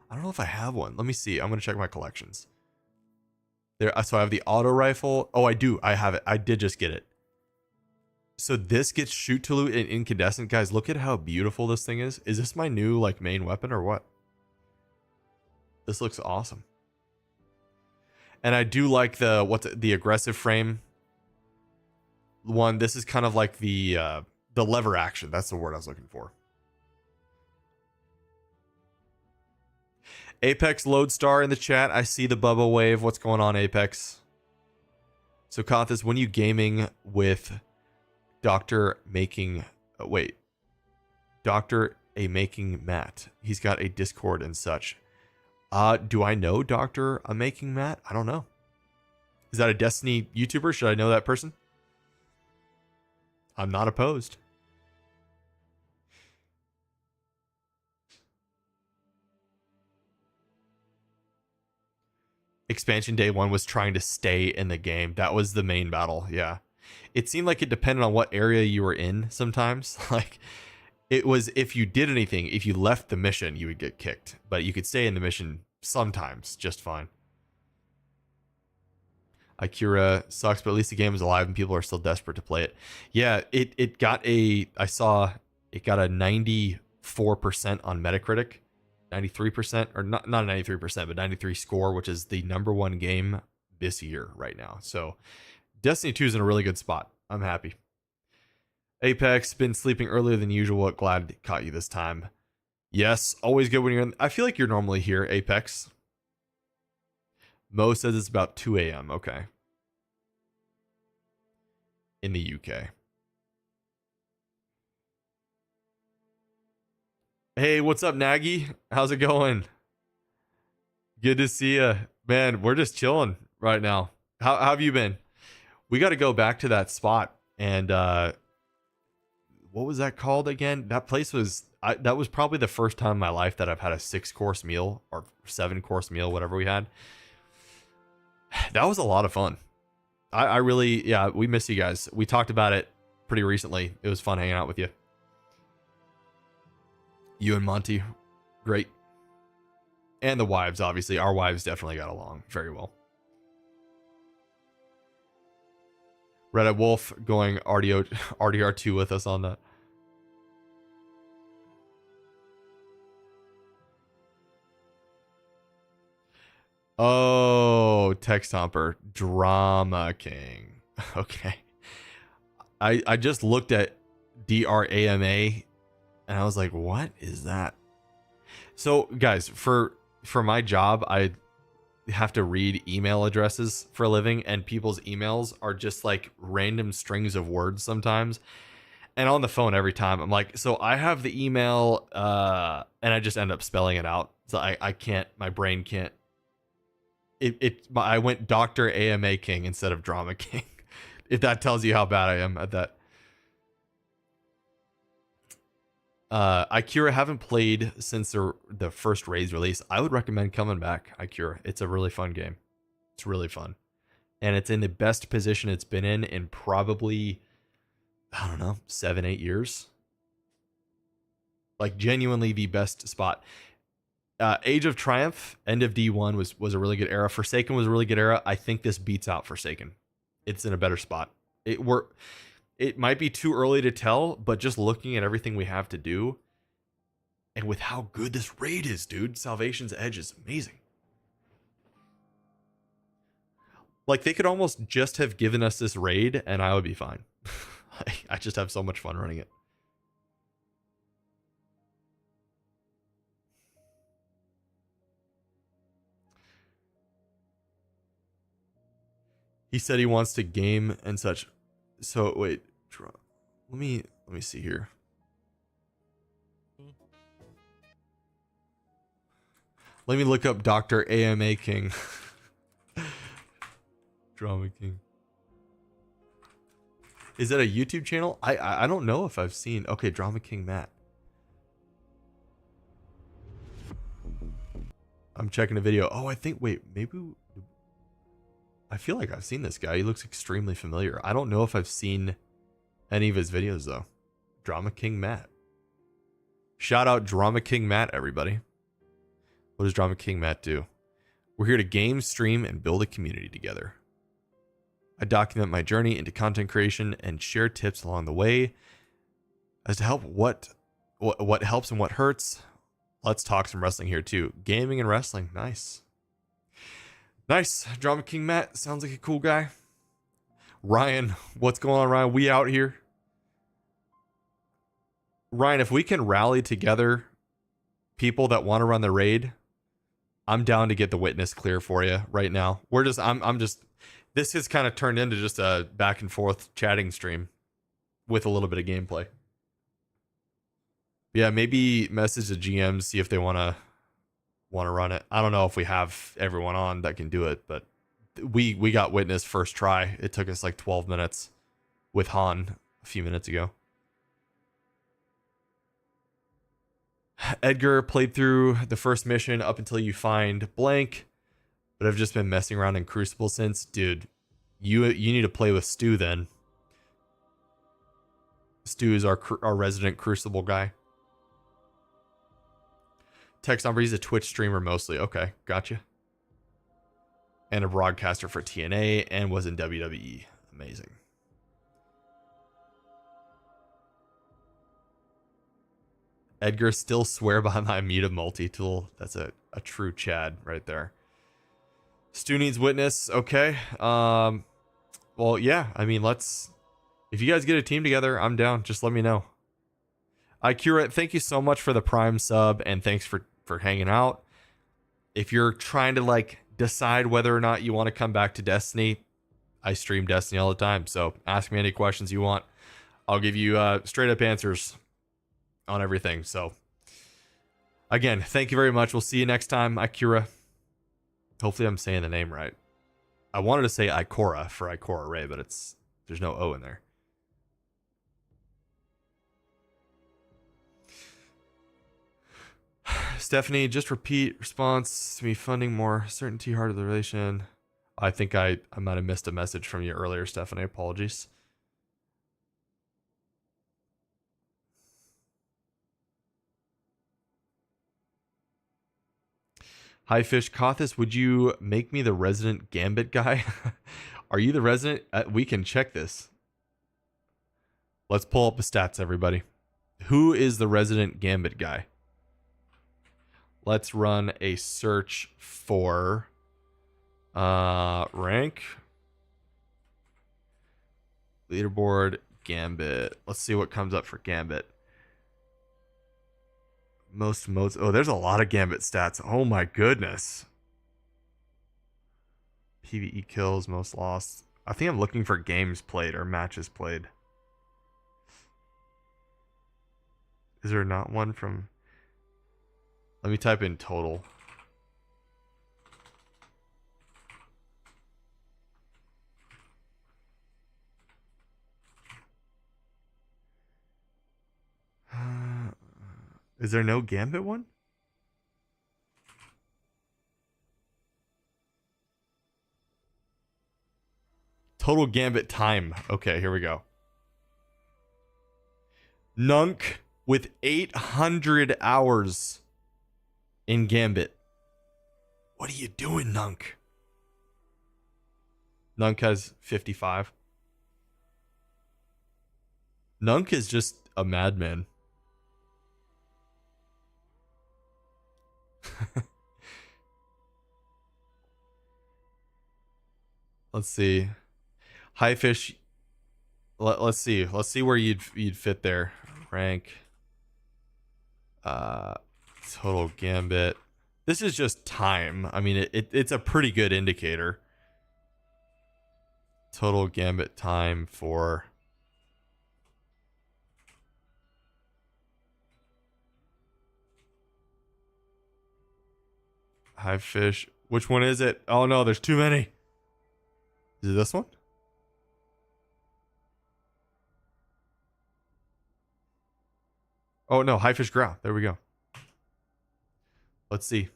Speaker 1: I don't know if I have one. Let me see. I'm going to check my collections. There, so I have the auto rifle. Oh, I do. I have it. I did just get it. So this gets shoot to loot and incandescent. Guys, look at how beautiful this thing is. Is this my new like main weapon or what? This looks awesome. And I do like the aggressive frame one. This is kind of like the lever action. That's the word I was looking for. Apex Lodestar in the chat. I see the Bubba wave. What's going on, Apex? So, Kothis, when you gaming with Dr. Making... Dr. A Making Matt. He's got a Discord and such. Do I know Dr. A Making Matt? I don't know. Is that a Destiny YouTuber? Should I know that person? I'm not opposed. Expansion day 1 was trying to stay in the game. That was the main battle. Yeah. It seemed like it depended on what area you were in sometimes. Like it was, if you did anything, if you left the mission, you would get kicked, but you could stay in the mission sometimes just fine. Akira sucks, but at least the game is alive and people are still desperate to play it. Yeah, it got a, I saw it got a 94% on Metacritic. 93%, or not 93%, but 93 score, which is the #1 game this year right now. So Destiny 2 is in a really good spot. I'm happy. Apex, been sleeping earlier than usual. Glad it caught you this time. Yes, always good when you're in. I feel like you're normally here, Apex. Mo says it's about 2 a.m. Okay. In the UK. Hey, what's up, Nagy? How's it going? Good to see you. Man, we're just chilling right now. How have you been? We got to go back to that spot. And what was that called again? That place was, that was probably the first time in my life that I've had a 6-course meal or 7-course meal, whatever we had. That was a lot of fun. I really, yeah, we miss you guys. We talked about it pretty recently. It was fun hanging out with you. You and Monty, great. And the wives, obviously. Our wives definitely got along very well. Red Wolf going RDR2 with us on that. Oh, Text Humper. Drama King. Okay. I just looked at DRAMA and I was like, what is that? So, guys, for my job, I have to read email addresses for a living, and people's emails are just like random strings of words sometimes. And on the phone every time, I'm like, so I have the email, and I just end up spelling it out. So I can't, my brain can't. I went Dr. AMA King instead of Drama King. If that tells you how bad I am at that. Ikira haven't played since the first Raid's release. I would recommend coming back, Ikira. It's a really fun game. It's really fun. And it's in the best position it's been in probably, I don't know, 7-8 years. Like genuinely the best spot. Age of Triumph, end of D1 was a really good era. Forsaken was a really good era. I think this beats out Forsaken. It's in a better spot. It might be too early to tell, but just looking at everything we have to do, and with how good this raid is, dude, Salvation's Edge is amazing. Like, they could almost just have given us this raid, and I would be fine. I just have so much fun running it. He said he wants to game and such. So wait, let me see here. Let me look up Dr. AMA King. Drama King. Is that a YouTube channel? I don't know if I've seen. Okay, Drama King Matt. I'm checking a video. Oh, I think, wait, maybe. I feel like I've seen this guy. He looks extremely familiar. I don't know if I've seen any of his videos though. Drama King Matt. Shout out Drama King Matt, everybody. What does Drama King Matt do? We're here to game, stream, and build a community together. I document my journey into content creation and share tips along the way as to help what helps and what hurts. Let's talk some wrestling here too. Gaming and wrestling. Nice. Nice. Drama King Matt sounds like a cool guy. Ryan, what's going on, Ryan? We out here. Ryan, if we can rally together people that want to run the raid, I'm down to get the witness clear for you right now. I'm just this has kind of turned into just a back and forth chatting stream with a little bit of gameplay. Yeah, maybe message the GMs, see if they want to run it. I don't know if we have everyone on that can do it, but we got witness first try. It took us like 12 minutes with Han a few minutes ago. Edgar played through the first mission up until you find blank, but I've just been messing around in Crucible since. Dude, you need to play with Stu then. Stu is our resident Crucible guy. Text number, he's a Twitch streamer mostly. Okay, gotcha. And a broadcaster for TNA and was in WWE. Amazing. Edgar still swear by my Amita multi-tool. That's a true Chad right there. Stu needs witness. Okay. Well, yeah. I mean, if you guys get a team together, I'm down. Just let me know. Ikura, thank you so much for the Prime sub and thanks for hanging out. If you're trying to like decide whether or not you want to come back to Destiny, I stream Destiny all the time. So ask me any questions you want. I'll give you straight up answers on everything. So again, thank you very much. We'll see you next time, Ikura. Hopefully I'm saying the name right. I wanted to say Ikora for Ikora Ray, but there's no O in there. Stephanie, just repeat response to me funding more certainty, heart of the relation. I think I might have missed a message from you earlier, Stephanie. Apologies. Hi, Fish. Kothis, would you make me the resident Gambit guy? Are you the resident? We can check this. Let's pull up the stats, everybody. Who is the resident Gambit guy? Let's run a search for rank, leaderboard, Gambit. Let's see what comes up for Gambit. Most modes. Oh, there's a lot of Gambit stats. Oh my goodness. PvE kills, most lost. I think I'm looking for games played or matches played. Is there not one from... Let me type in total. Is there no Gambit one? Total Gambit time. Okay, here we go. Nunk with 800 hours in Gambit. What are you doing, Nunk? Nunk has 55. Nunk is just a madman. Let's see. Hi, Fish. Let's see. Let's see where you'd fit there. Rank. Total Gambit. This is just time. I mean, it's a pretty good indicator. total gambit time for hive fish. Which one is it? Oh no, there's too many. Is it this one? Oh no, hive fish ground. There we go. Let's see.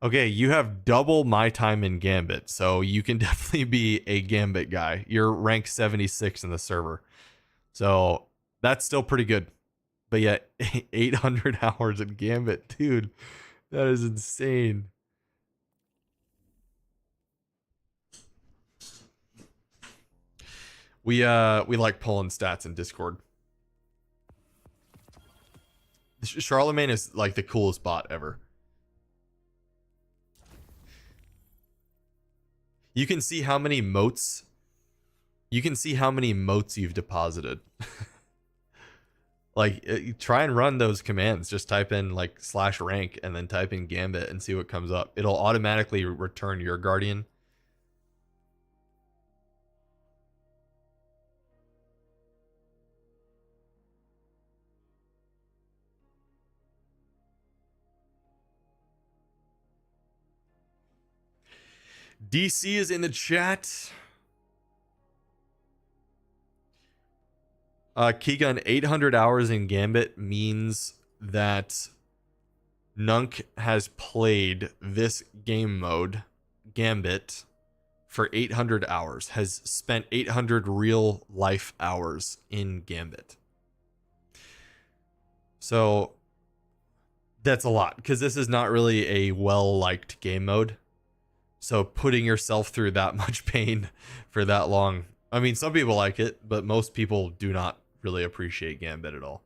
Speaker 1: Okay, you have double my time in Gambit, so you can definitely be a Gambit guy. You're rank 76 in the server. So that's still pretty good. But yet, 800 hours in Gambit, dude. That is insane. We like pulling stats in Discord. Charlemagne is like the coolest bot ever. You can see how many moats. You can see how many moats you've deposited. Like, try and run those commands. Just type in like /rank and then type in Gambit and see what comes up. It'll automatically return your guardian. DC is in the chat. Keegan, 800 hours in Gambit means that Nunk has played this game mode, Gambit, for 800 hours. Has spent 800 real life hours in Gambit. So that's a lot, because this is not really a well-liked game mode. So putting yourself through that much pain for that long. I mean, some people like it, but most people do not really appreciate Gambit at all.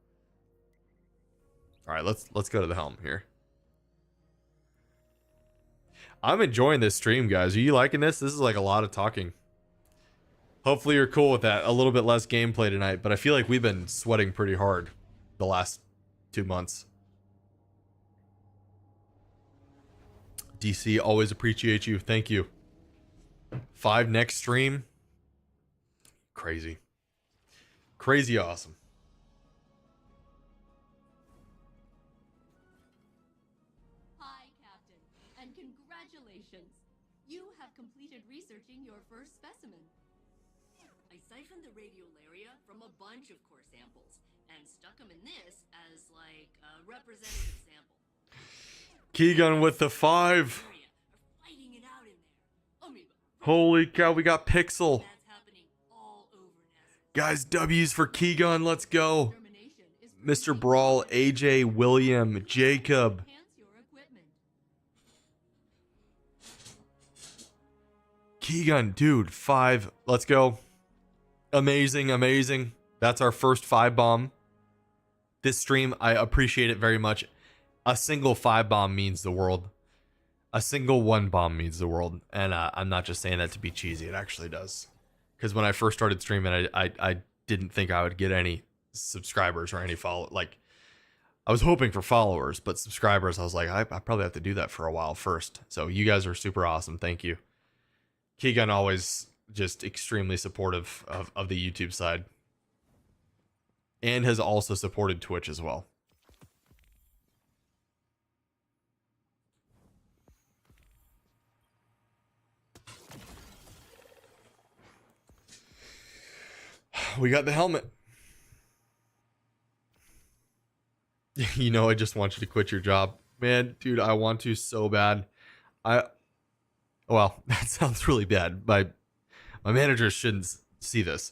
Speaker 1: All right, let's go to the helm here. I'm enjoying this stream, guys. Are you liking this? This is like a lot of talking. Hopefully you're cool with that. A little bit less gameplay tonight, but I feel like we've been sweating pretty hard the last 2 months. DC, always appreciate you. Thank you. 5 next stream. Crazy. Crazy awesome.
Speaker 2: Hi, Captain, and congratulations. You have completed researching your first specimen.
Speaker 5: I siphoned the radiolaria from a bunch of core samples and stuck them in this as like a representative sample.
Speaker 1: Keegan with the 5.
Speaker 5: Fighting it out in there. Amoeba.
Speaker 1: Holy cow, we got Pixel.
Speaker 5: That's happening all over Nessus.
Speaker 1: Guys, W's for Keegan. Let's go.
Speaker 2: Termination is
Speaker 1: Mr. Brawl, AJ, William, Jacob.
Speaker 2: enhance your equipment.
Speaker 1: Keegan, dude, 5. Let's go. Amazing, amazing. That's our first 5 bomb. This stream, I appreciate it very much. A single 5 bomb means the world. A single 1 bomb means the world. And I'm not just saying that to be cheesy. It actually does. Because when I first started streaming, I didn't think I would get any subscribers or any follow. Like, I was hoping for followers, but subscribers, I was like, I probably have to do that for a while first. So you guys are super awesome. Thank you. Keegan always just extremely supportive of the YouTube side. And has also supported Twitch as well. We got the helmet. You know, I just want you to quit your job. Man, dude, I want to so bad. Well, that sounds really bad. My manager shouldn't see this.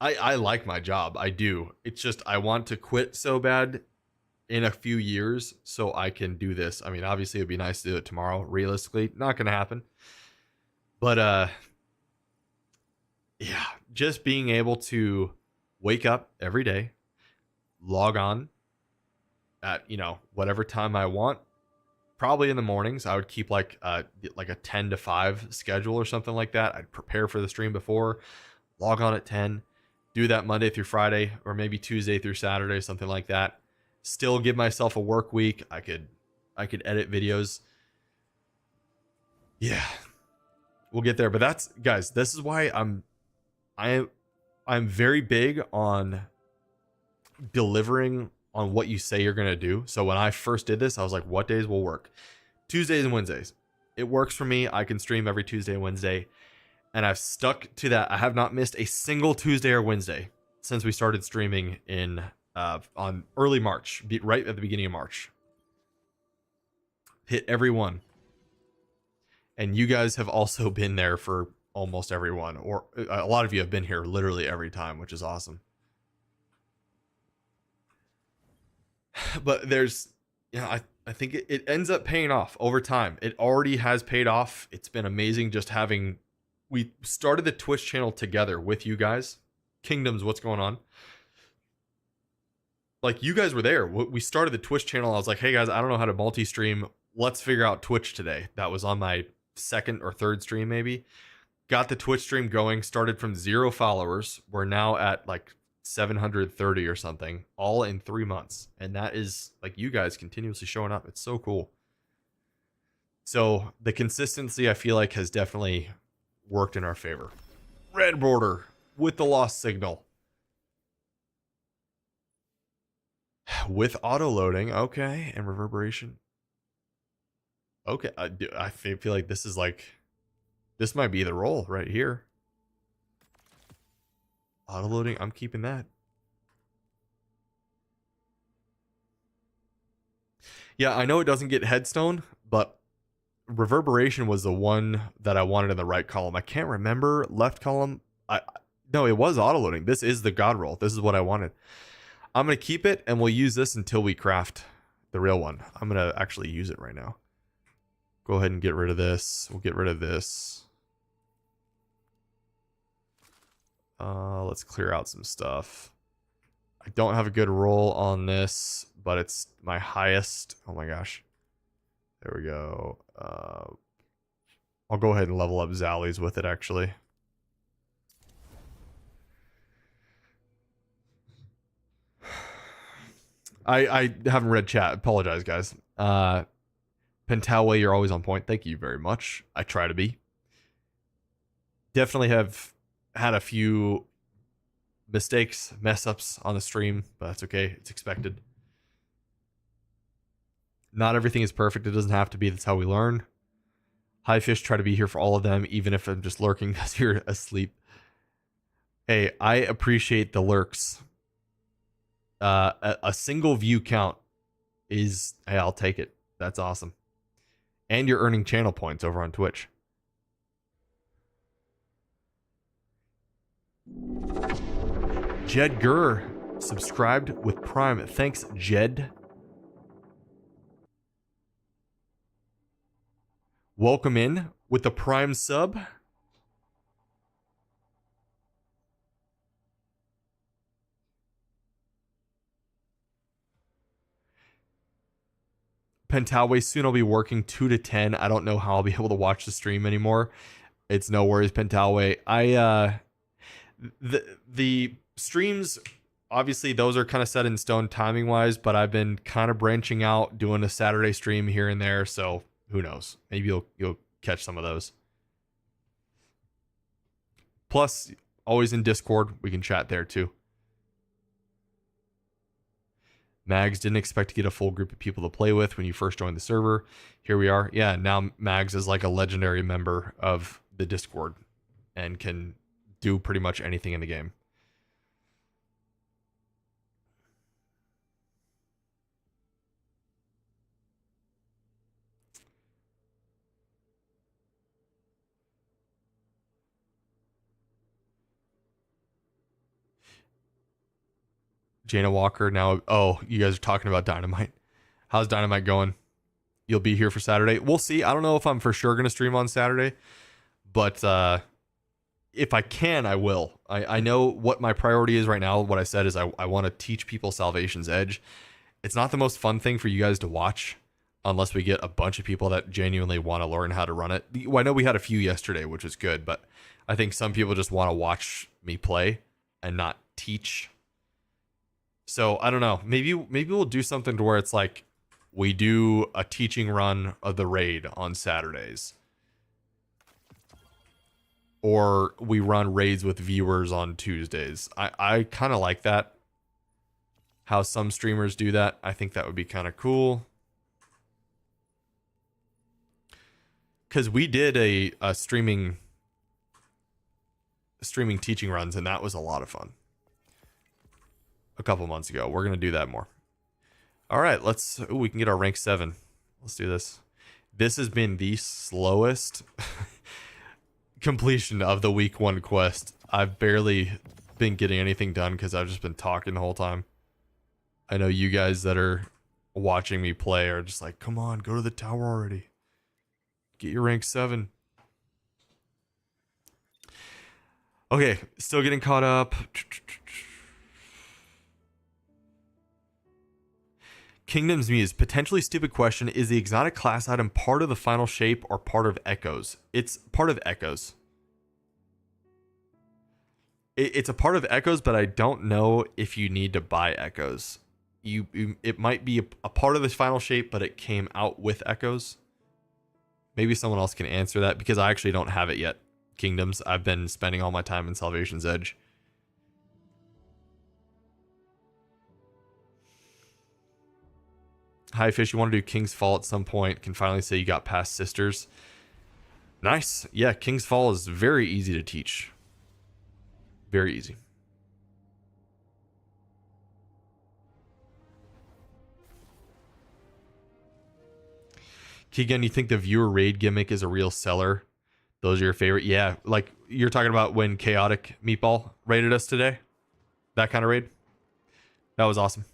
Speaker 1: I like my job. I do. It's just I want to quit so bad in a few years so I can do this. I mean, obviously it'd be nice to do it tomorrow. Realistically, not going to happen. But yeah, just being able to wake up every day, log on at, you know, whatever time I want. Probably in the mornings. I would keep like a 10 to 5 schedule or something like that. I'd prepare for the stream before, log on at 10, do that Monday through Friday, or maybe Tuesday through Saturday, something like that. Still give myself a work week. I could edit videos. Yeah. We'll get there. But that's, guys, this is why I'm very big on delivering on what you say you're gonna do. So when I first did this, I was like, what days will work? Tuesdays and Wednesdays. It works for me. I can stream every Tuesday and Wednesday. And I've stuck to that. I have not missed a single Tuesday or Wednesday since we started streaming in on early March, right at the beginning of March. Hit every one. And you guys have also been there for almost every one, or a lot of you have been here literally every time, which is awesome. But there's, I think it ends up paying off over time. It already has paid off. It's been amazing just having, we started the Twitch channel together with you guys. Kingdoms, what's going on? Like, you guys were there. We started the Twitch channel. I was like, hey guys, I don't know how to multi-stream. Let's figure out Twitch today. That was on my second or third stream maybe. Got the Twitch stream going, started from 0 followers. We're now at like 730 or something, all in 3 months. And that is like you guys continuously showing up. It's so cool. So the consistency, I feel like, has definitely worked in our favor. Red border with the lost signal. With auto loading, okay, and reverberation. Okay, I feel like this is like, this might be the role right here. Auto loading, I'm keeping that. Yeah, I know it doesn't get headstone, but reverberation was the one that I wanted in the right column. I can't remember left column. No, it was auto loading. This is the god roll. This is what I wanted. I'm gonna keep it, and we'll use this until we craft the real one. I'm gonna actually use it right now. Go ahead and get rid of this. We'll get rid of this. Let's clear out some stuff. I don't have a good roll on this, but it's my highest. Oh my gosh. There we go. I'll go ahead and level up Zally's with it, actually. I haven't read chat. Apologize, guys. Pentalway, you're always on point. Thank you very much. I try to be. Definitely have had a few mistakes, mess ups on the stream, but that's okay. It's expected. Not everything is perfect. It doesn't have to be. That's how we learn. Hi Fish, try to be here for all of them, even if I'm just lurking because you're asleep. Hey, I appreciate the lurks. A single view count is, hey, I'll take it. That's awesome. And you're earning channel points over on Twitch. Jed Gurr subscribed with Prime. Thanks, Jed. Welcome in with the Prime sub. Pentalway, soon I'll be working 2 to 10. I don't know how I'll be able to watch the stream anymore. It's no worries, Pentalway. The streams, obviously those are kind of set in stone timing wise, but I've been kind of branching out, doing a Saturday stream here and there, so who knows? Maybe you'll catch some of those. Plus, always in Discord, we can chat there too. Mags didn't expect to get a full group of people to play with when you first joined the server. Here we are. Yeah, now Mags is like a legendary member of the Discord and can do pretty much anything in the game. Jaina Walker now. Oh, you guys are talking about Dynamite. How's Dynamite going? You'll be here for Saturday. We'll see. I don't know if I'm for sure going to stream on Saturday, but if I can, I will. I know what my priority is right now. What I said is I want to teach people Salvation's Edge. It's not the most fun thing for you guys to watch unless we get a bunch of people that genuinely want to learn how to run it. Well, I know we had a few yesterday, which was good, but I think some people just want to watch me play and not teach. So I don't know. Maybe we'll do something to where it's like we do a teaching run of the raid on Saturdays. or we run raids with viewers on Tuesdays. I kind of like that. How some streamers do that. I think that would be kind of cool. Because we did a streaming teaching runs, and that was a lot of fun. A couple months ago. We're going to do that more. All right, we can get our rank 7. Let's do this. This has been the slowest completion of the week 1 quest. I've barely been getting anything done because I've just been talking the whole time. I know you guys that are watching me play are just like, come on, go to the tower already. Get your rank 7. Okay, still getting caught up. Kingdom's Muse, potentially stupid question. Is the exotic class item part of the final shape or part of Echoes? It's part of Echoes. It's a part of Echoes, but I don't know if you need to buy Echoes. It might be a part of the final shape, but it came out with Echoes. Maybe someone else can answer that because I actually don't have it yet. Kingdoms, I've been spending all my time in Salvation's Edge. Hi Fish, you want to do King's Fall at some point? Can finally say you got past Sisters. Nice. Yeah, King's Fall is very easy to teach. Very easy. Keegan, you think the viewer raid gimmick is a real seller? Those are your favorite? Yeah, like you're talking about when Chaotic Meatball raided us today? That kind of raid? That was awesome.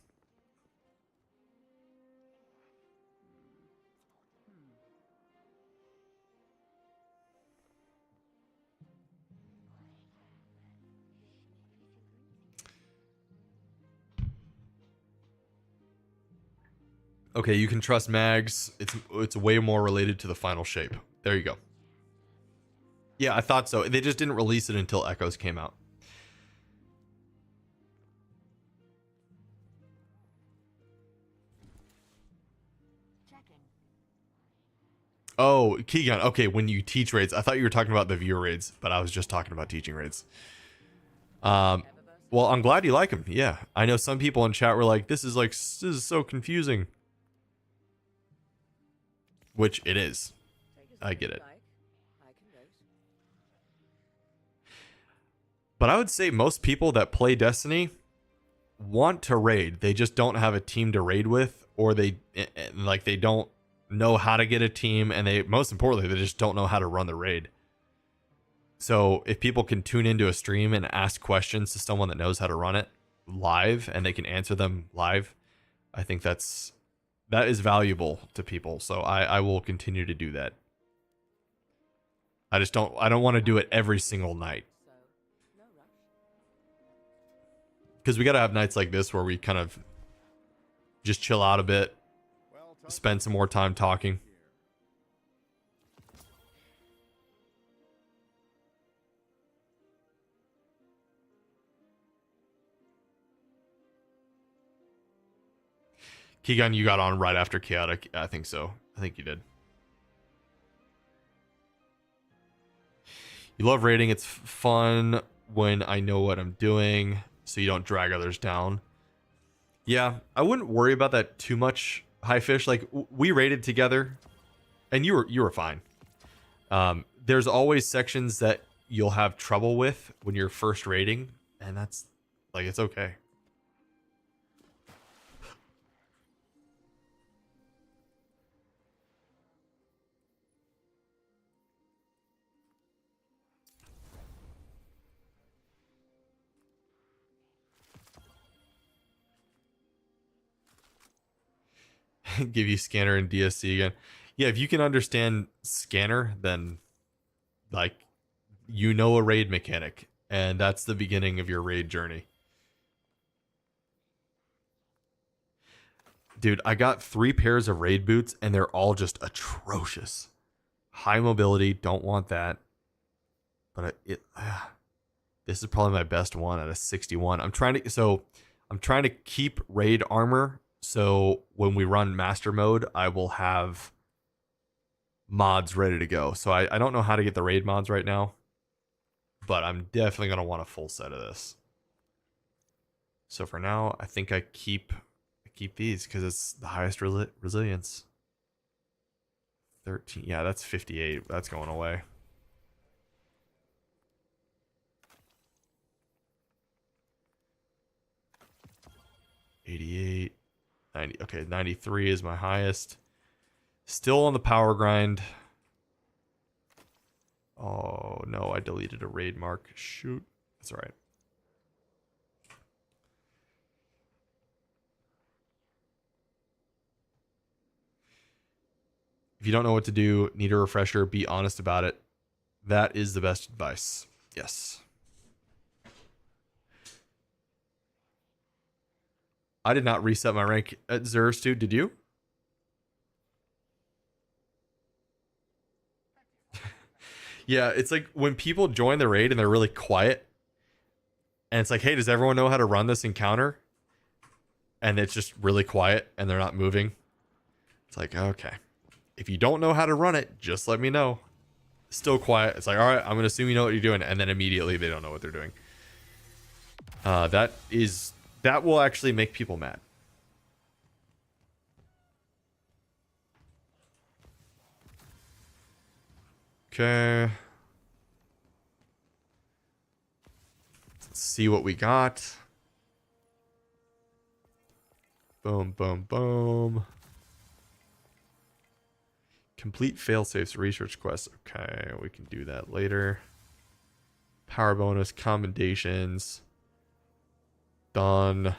Speaker 1: Okay, you can trust mags. It's way more related to the final shape. There you go. Yeah, I thought so. They just didn't release it until Echoes came out. Oh, Keegan. Okay, when you teach raids, I thought you were talking about the viewer raids, but I was just talking about teaching raids. Well, I'm glad you like them. Yeah, I know some people in chat were like, "This is so confusing," which it is. I get it. But I would say most people that play Destiny want to raid. They just don't have a team to raid with, or they don't know how to get a team, and most importantly, they just don't know how to run the raid. So if people can tune into a stream and ask questions to someone that knows how to run it live, and they can answer them live, I think that is valuable to people. So I will continue to do that. I don't want to do it every single night. Because we got to have nights like this where we kind of just chill out a bit, spend some more time talking. Keegan, you got on right after Chaotic. I think so. I think you did. You love raiding. It's fun when I know what I'm doing, so you don't drag others down. Yeah, I wouldn't worry about that too much, High Fish. Like, we raided together, and you were fine. There's always sections that you'll have trouble with when you're first raiding, and that's, like, it's okay. Give you scanner and DSC again. Yeah, if you can understand scanner, then like you know a raid mechanic, and that's the beginning of your raid journey. Dude, I got 3 pairs of raid boots, and they're all just atrocious. High mobility, don't want that. But this is probably my best one at a 61. I'm trying to keep raid armor. So when we run master mode, I will have mods ready to go. So I don't know how to get the raid mods right now. but I'm definitely going to want a full set of this. So for now, I think I keep these because it's the highest resilience. 13. Yeah, that's 58. That's going away. $88. 90. Okay, 93 is my highest. Still on the power grind. Oh, no, I deleted a raid mark. Shoot. That's all right. If you don't know what to do, need a refresher, be honest about it. That is the best advice. Yes. I did not reset my rank at Xurs, dude. Did you? Yeah, it's like when people join the raid and they're really quiet. And it's like, hey, does everyone know how to run this encounter? And it's just really quiet and they're not moving. It's like, okay. If you don't know how to run it, just let me know. Still quiet. It's like, all right, I'm going to assume you know what you're doing. And then immediately they don't know what they're doing. That will actually make people mad. Okay. Let's see what we got. Boom, boom, boom. Complete failsafes research quest. Okay, we can do that later. Power bonus, commendations. Done.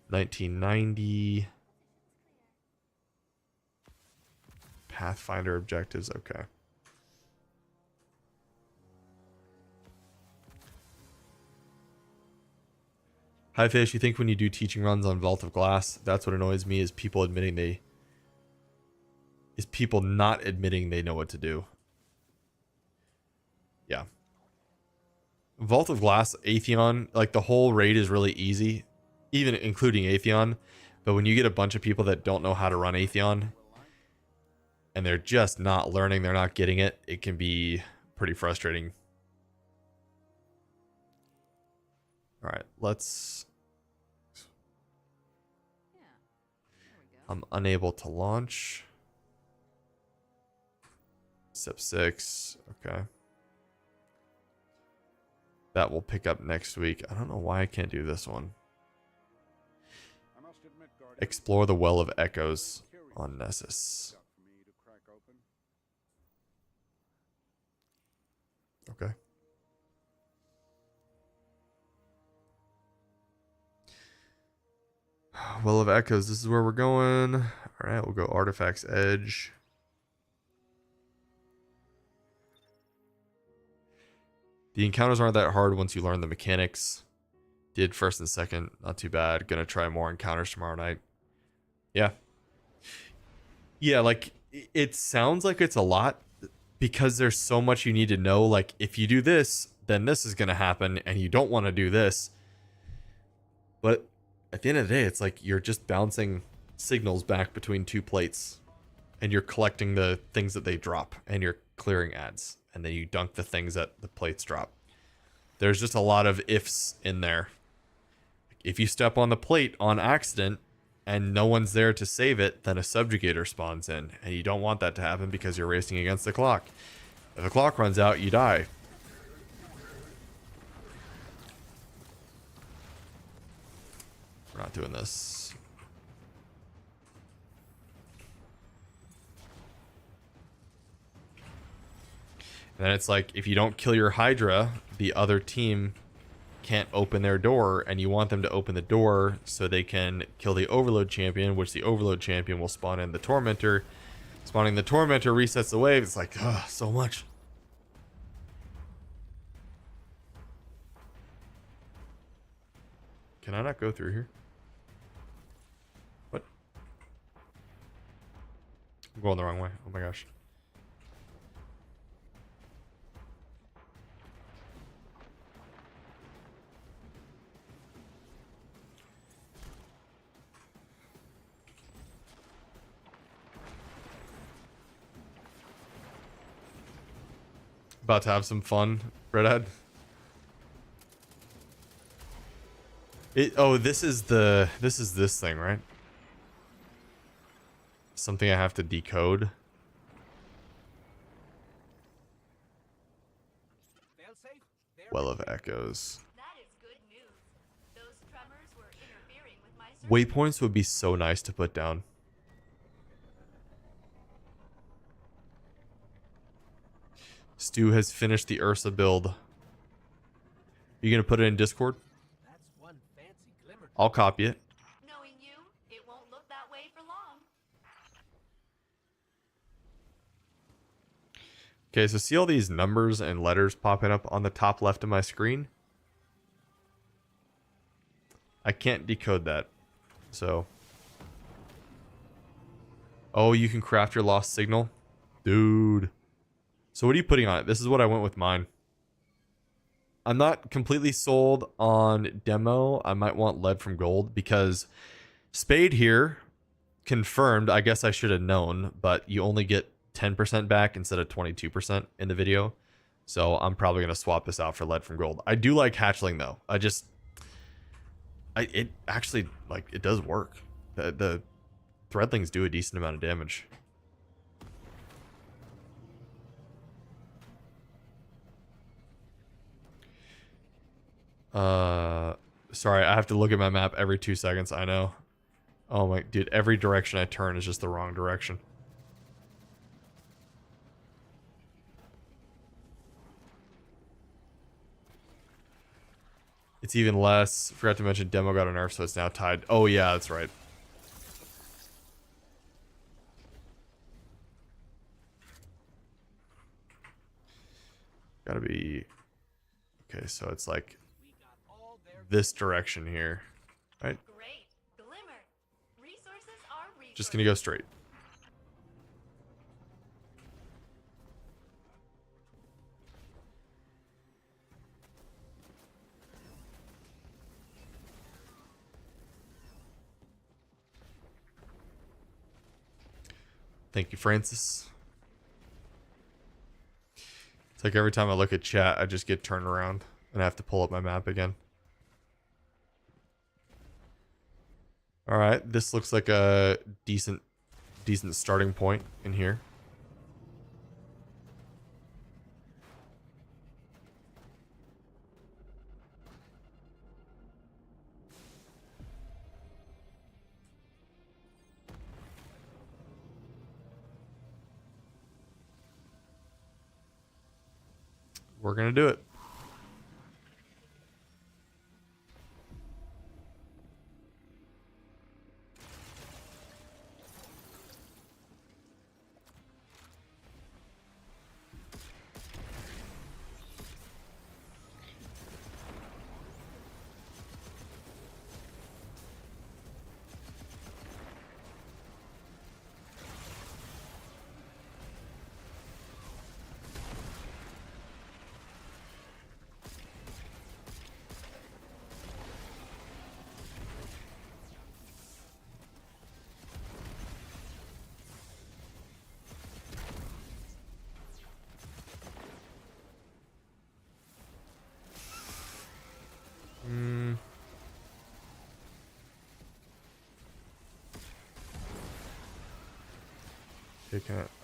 Speaker 1: 1990. Pathfinder objectives. Okay. Hi Fish, you think when you do teaching runs on Vault of Glass, that's what annoys me is people not admitting they know what to do. Yeah. Vault of Glass, Atheon, like the whole raid is really easy, even including Atheon. But when you get a bunch of people that don't know how to run Atheon and they're just not learning, they're not getting it, it can be pretty frustrating. All right, let's... I'm unable to launch. Step 6. Okay. That will pick up next week. I don't know why I can't do this one. Explore the Well of Echoes on Nessus. Okay. Well of Echoes, this is where we're going. All right, we'll go Artifacts Edge. The encounters aren't that hard once you learn the mechanics. Did first and second, not too bad. Gonna try more encounters tomorrow night. Yeah. Yeah, like, it sounds like it's a lot because there's so much you need to know. Like, if you do this, then this is gonna happen, and you don't want to do this. But at the end of the day, it's like you're just bouncing signals back between two plates, and you're collecting the things that they drop, and you're clearing ads, and then you dunk the things that the plates drop. There's just a lot of ifs in there. If you step on the plate on accident and no one's there to save it, then a subjugator spawns in, and you don't want that to happen because you're racing against the clock. If the clock runs out, you die. We're not doing this. And then it's like, if you don't kill your Hydra, the other team can't open their door, and you want them to open the door so they can kill the Overload Champion, which the Overload Champion will spawn in the Tormentor. Spawning the Tormentor resets the wave. It's like, so much. Can I not go through here? What? I'm going the wrong way. Oh my gosh. About to have some fun, Redhead. Oh, this is this thing, right? Something I have to decode. Well of Echoes.
Speaker 2: That is good news. Those tremors were interfering with my search.
Speaker 1: Waypoints would be so nice to put down. Stu has finished the Ursa build. You gonna put it in Discord? I'll copy it.
Speaker 2: Knowing you, it won't look that way for long.
Speaker 1: Okay, so see all these numbers and letters popping up on the top left of my screen? I can't decode that. So. Oh, you can craft your lost signal? Dude. So what are you putting on it? This is what I went with mine. I'm not completely sold on demo. I might want lead from gold because Spade here confirmed. I guess I should have known, but you only get 10% back instead of 22% in the video. So I'm probably going to swap this out for lead from gold. I do like hatchling though. It actually, like, it does work. The threadlings do a decent amount of damage. Sorry, I have to look at my map every 2 seconds. I know. Oh my, dude, every direction I turn is just the wrong direction. It's even less. Forgot to mention demo got a nerf, so it's now tied. Oh yeah, that's right. Gotta be... Okay, so it's like this direction here, right?
Speaker 2: Great. Glimmer. Resources are resources.
Speaker 1: Just gonna go straight. Thank you, Francis. It's like every time I look at chat, I just get turned around and I have to pull up my map again. All right, this looks like a decent starting point in here. We're gonna do it.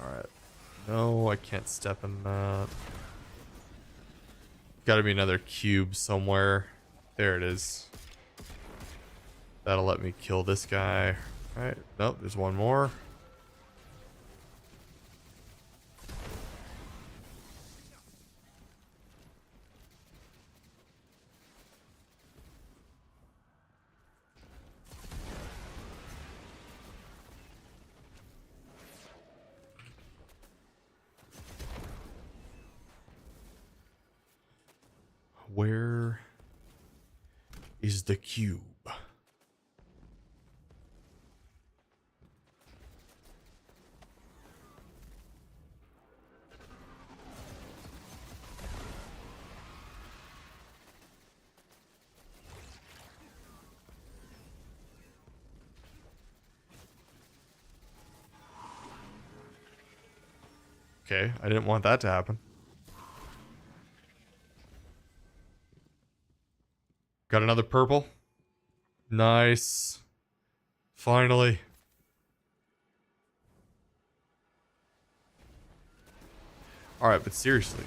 Speaker 1: Alright. No, I can't step in that. Gotta be another cube somewhere. There it is. That'll let me kill this guy. Alright. Nope, there's one more. Where is the cube? Okay, I didn't want that to happen. Got another purple. Nice. Finally. Alright, but seriously.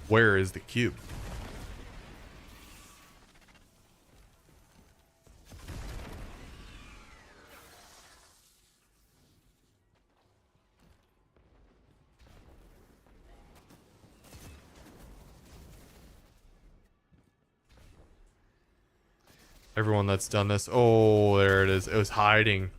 Speaker 1: Where is the cube? Everyone that's done this. Oh, there it is. It was hiding.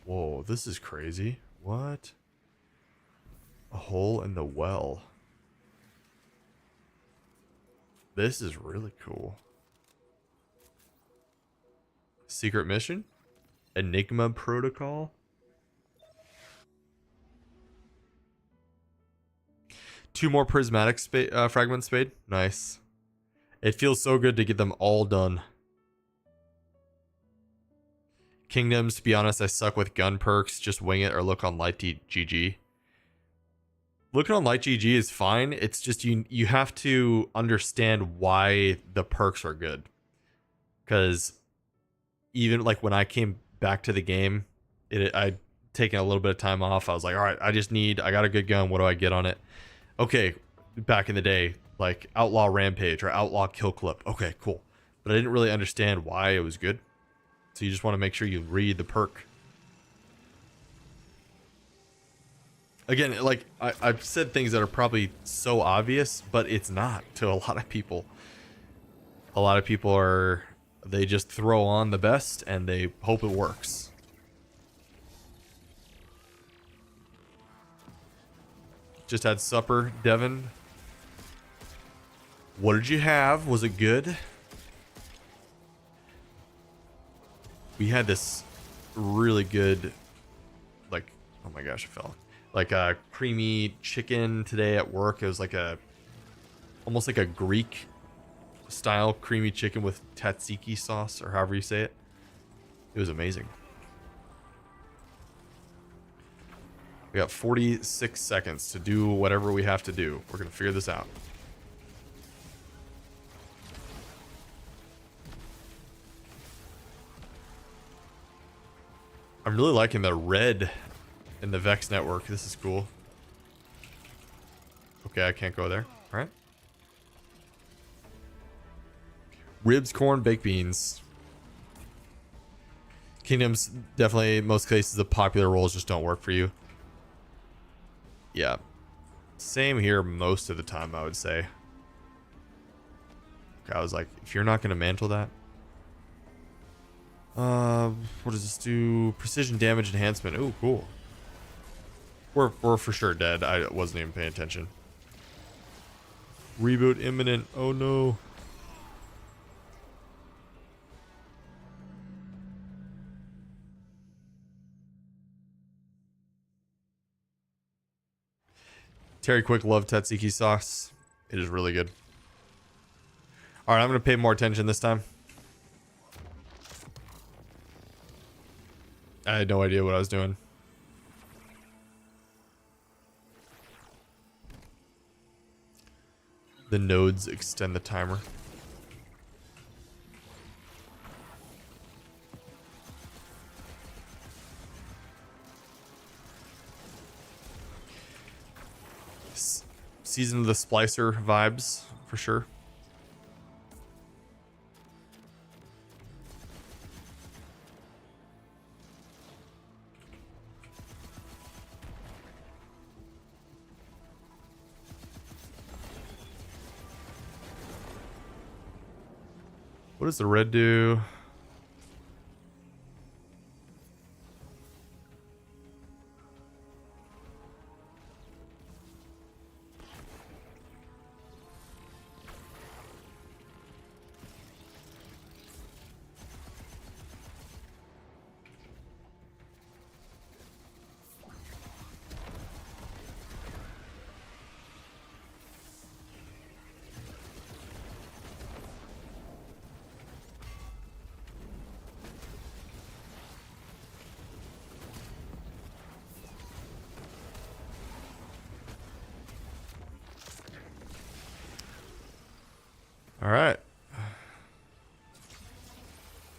Speaker 1: Whoa, this is crazy. What? A hole in the well. This is really cool. Secret mission? Enigma protocol? Two more prismatic fragments spade. Nice. It feels so good to get them all done. Kingdoms, to be honest, I suck with gun perks. Just wing it or look on Light GG. Looking on Light GG is fine. It's just you have to understand why the perks are good. Because even like when I came back to the game, I'd taken a little bit of time off. I was like, all right, I got a good gun. What do I get on it? Okay, back in the day, like Outlaw Rampage or Outlaw Kill Clip. Okay, cool. But I didn't really understand why it was good. So you just want to make sure you read the perk. Again, like I've said things that are probably so obvious, but it's not to a lot of people. A lot of people they just throw on the best and they hope it works. Just had supper, Devin. What did you have? Was it good? We had this really good, like, oh my gosh, I fell. Like a creamy chicken today at work. It was like almost like a Greek style creamy chicken with tzatziki sauce, or however you say it. It was amazing. We got 46 seconds to do whatever we have to do. We're gonna figure this out. I'm really liking the red in the Vex network. This is cool. Okay, I can't go there. All right. Ribs, corn, baked beans. Kingdoms, definitely, in most cases, the popular roles just don't work for you. Yeah. Same here most of the time, I would say. Okay, I was like, if you're not going to mantle that. What does this do? Precision damage enhancement. Ooh, cool. We're for sure dead. I wasn't even paying attention. Reboot imminent. Oh no. Terry Quick loved tzatziki sauce. It is really good. All right, I'm going to pay more attention this time. I had no idea what I was doing. The nodes extend the timer. Season of the Splicer vibes, for sure. What does the red do? All right.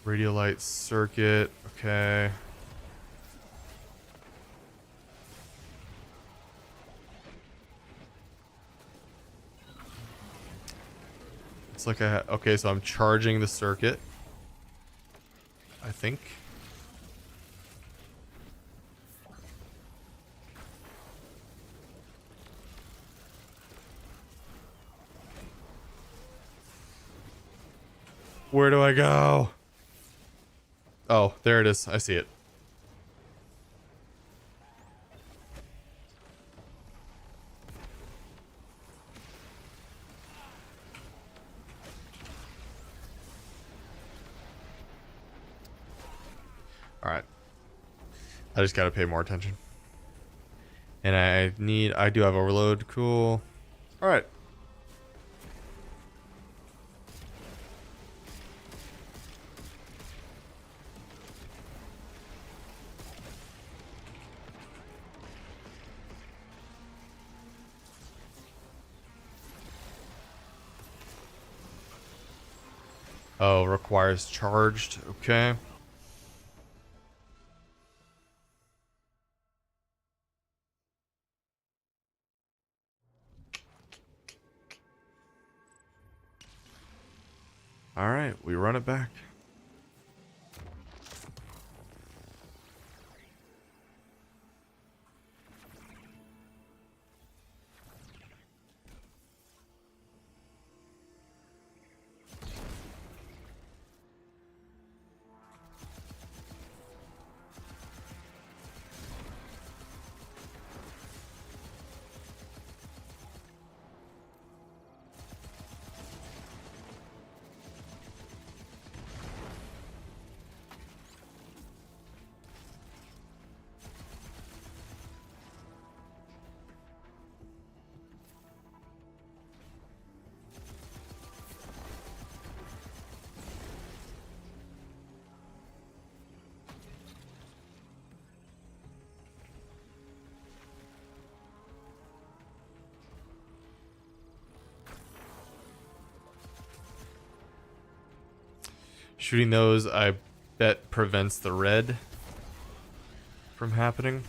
Speaker 1: Radiolite circuit. Okay. It's like okay, so I'm charging the circuit, I think. Where do I go? Oh, there it is. I see it. All right. I just got to pay more attention. And I do have overload. Cool. All right. Oh, requires charged. Okay. All right, we run it back. Shooting those, I bet, prevents the red from happening.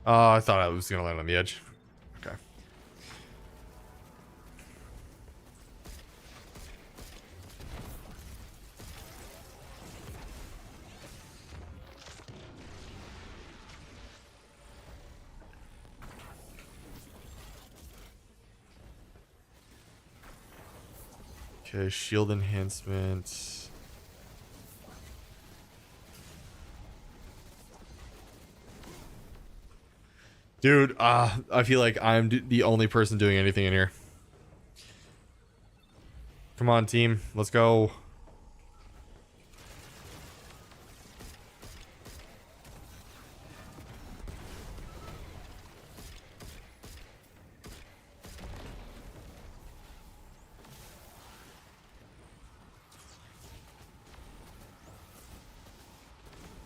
Speaker 1: I thought I was going to land on the edge. Okay. Okay, shield enhancement. Dude, I feel like I'm the only person doing anything in here. Come on, team. Let's go.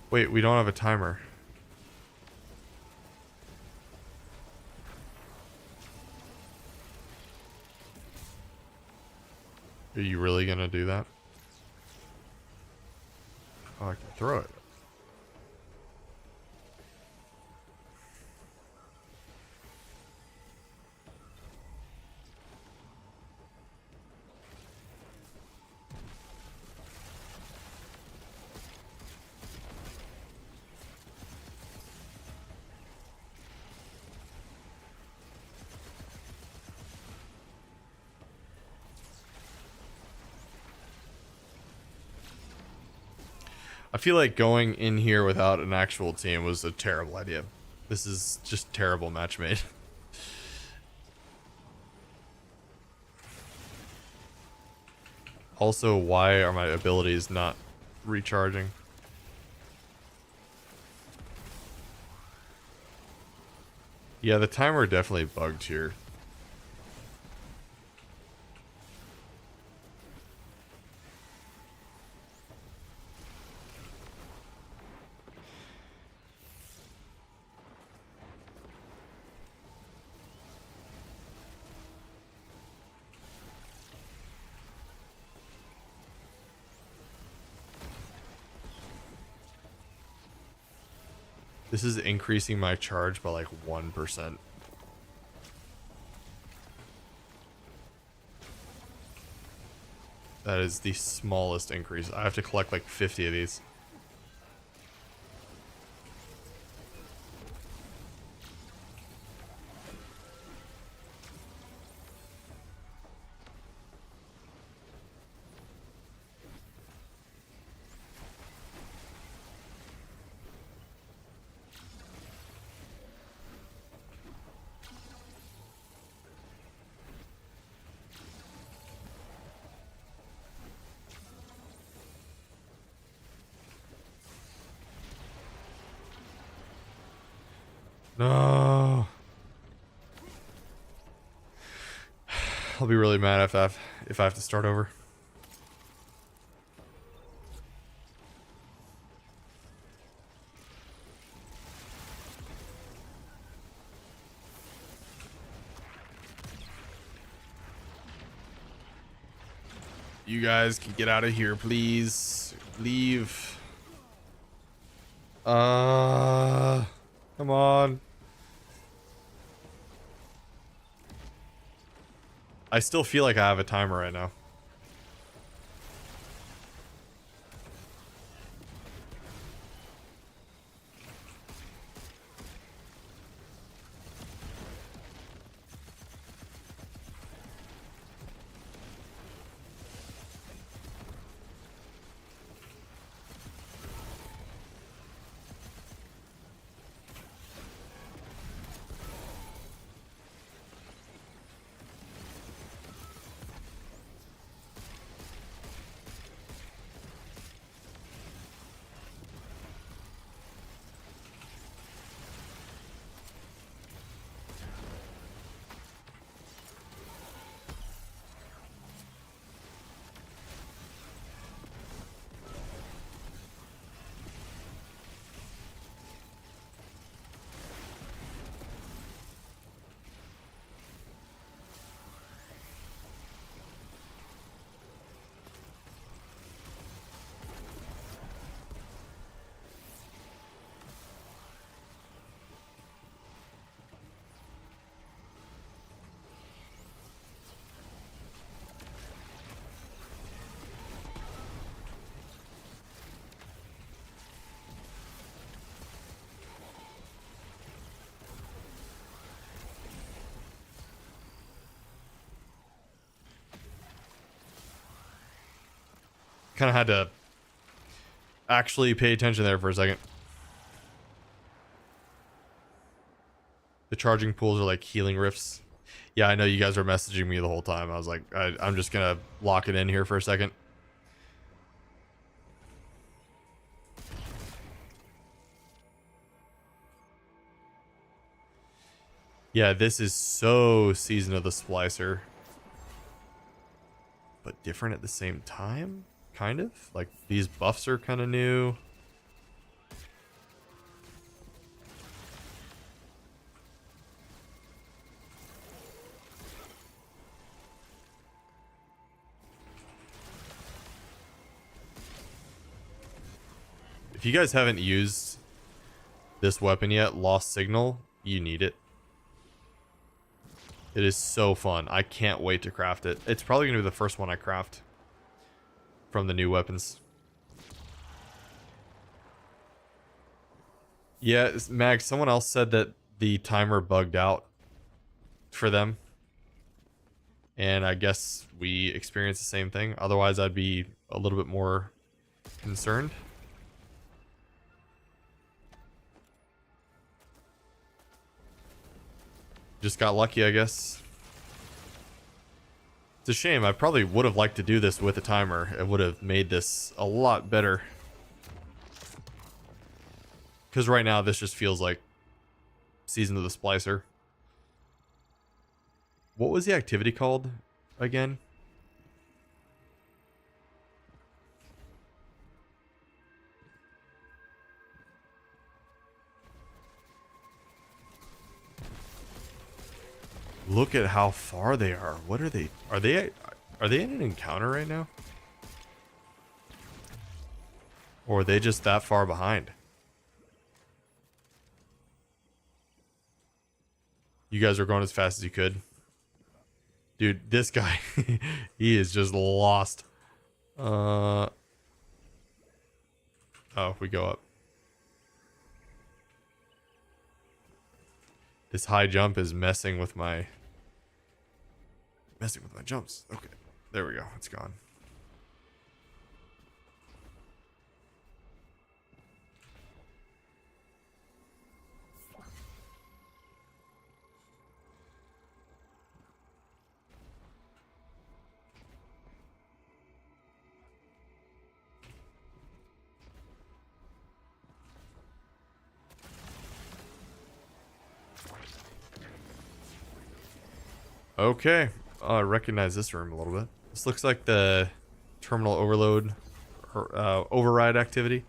Speaker 1: Wait, we don't have a timer. Are you really gonna do that? Oh, I can throw it. I feel like going in here without an actual team was a terrible idea. This is just terrible match made. Also, why are my abilities not recharging? Yeah, the timer definitely bugged here. This is increasing my charge by like 1%. That is the smallest increase. I have to collect like 50 of these. No. I'll be really mad if I have to start over. You guys can get out of here, please. Leave. Come on. I still feel like I have a timer right now. Kind of had to actually pay attention there for a second. The charging pools are like healing rifts. Yeah, I know you guys were messaging me the whole time. I was like, I'm just gonna lock it in here for a second. Yeah, this is so Season of the Splicer. But different at the same time? Kind of? Like, these buffs are kind of new. If you guys haven't used this weapon yet, Lost Signal, you need it. It is so fun. I can't wait to craft it. It's probably going to be the first one I craft from the new weapons. Yeah, Mag, someone else said that the timer bugged out for them. And I guess we experienced the same thing. Otherwise, I'd be a little bit more concerned. Just got lucky, I guess. It's a shame. I probably would have liked to do this with a timer. It would have made this a lot better. Because right now, this just feels like Season of the Splicer. What was the activity called again? Look at how far they are. What are they? Are they in an encounter right now? Or are they just that far behind? You guys were going as fast as you could. Dude, this guy, he is just lost. Oh, we go up. This high jump is messing with my jumps. Okay, there we go. It's gone. Okay, I recognize this room a little bit. This looks like the terminal overload or override activity.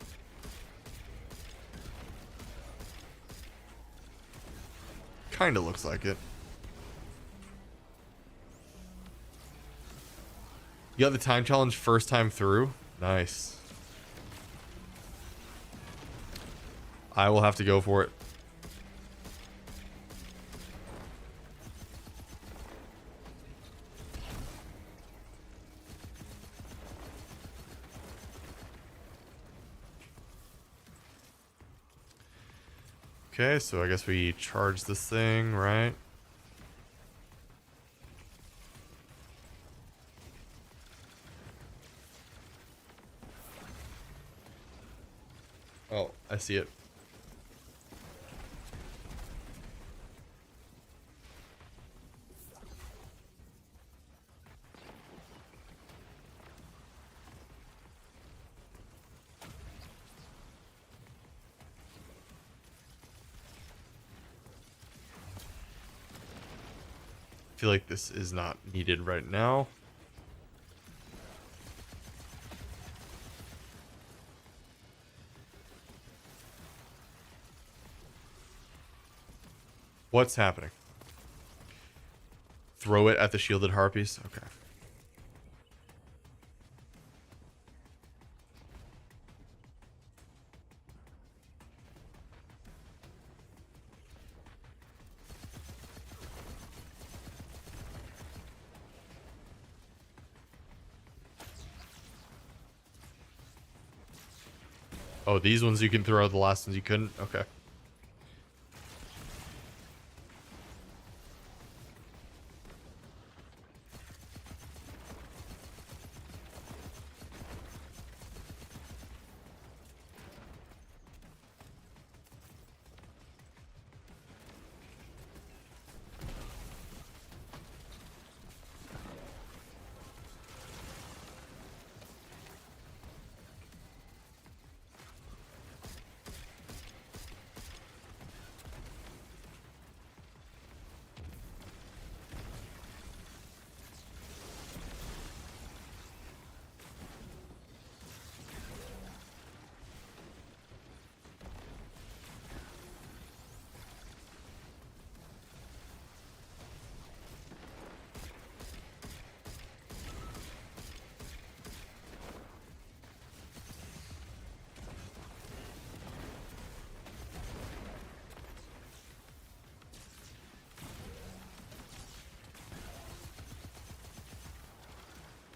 Speaker 1: Kind of looks like it. You got the time challenge first time through? Nice. I will have to go for it. Okay, so I guess we charge this thing, right? Oh, I see it. I feel like this is not needed right now. What's happening? Throw it at the shielded harpies? Okay. Oh, these ones you can throw, the last ones you couldn't? Okay.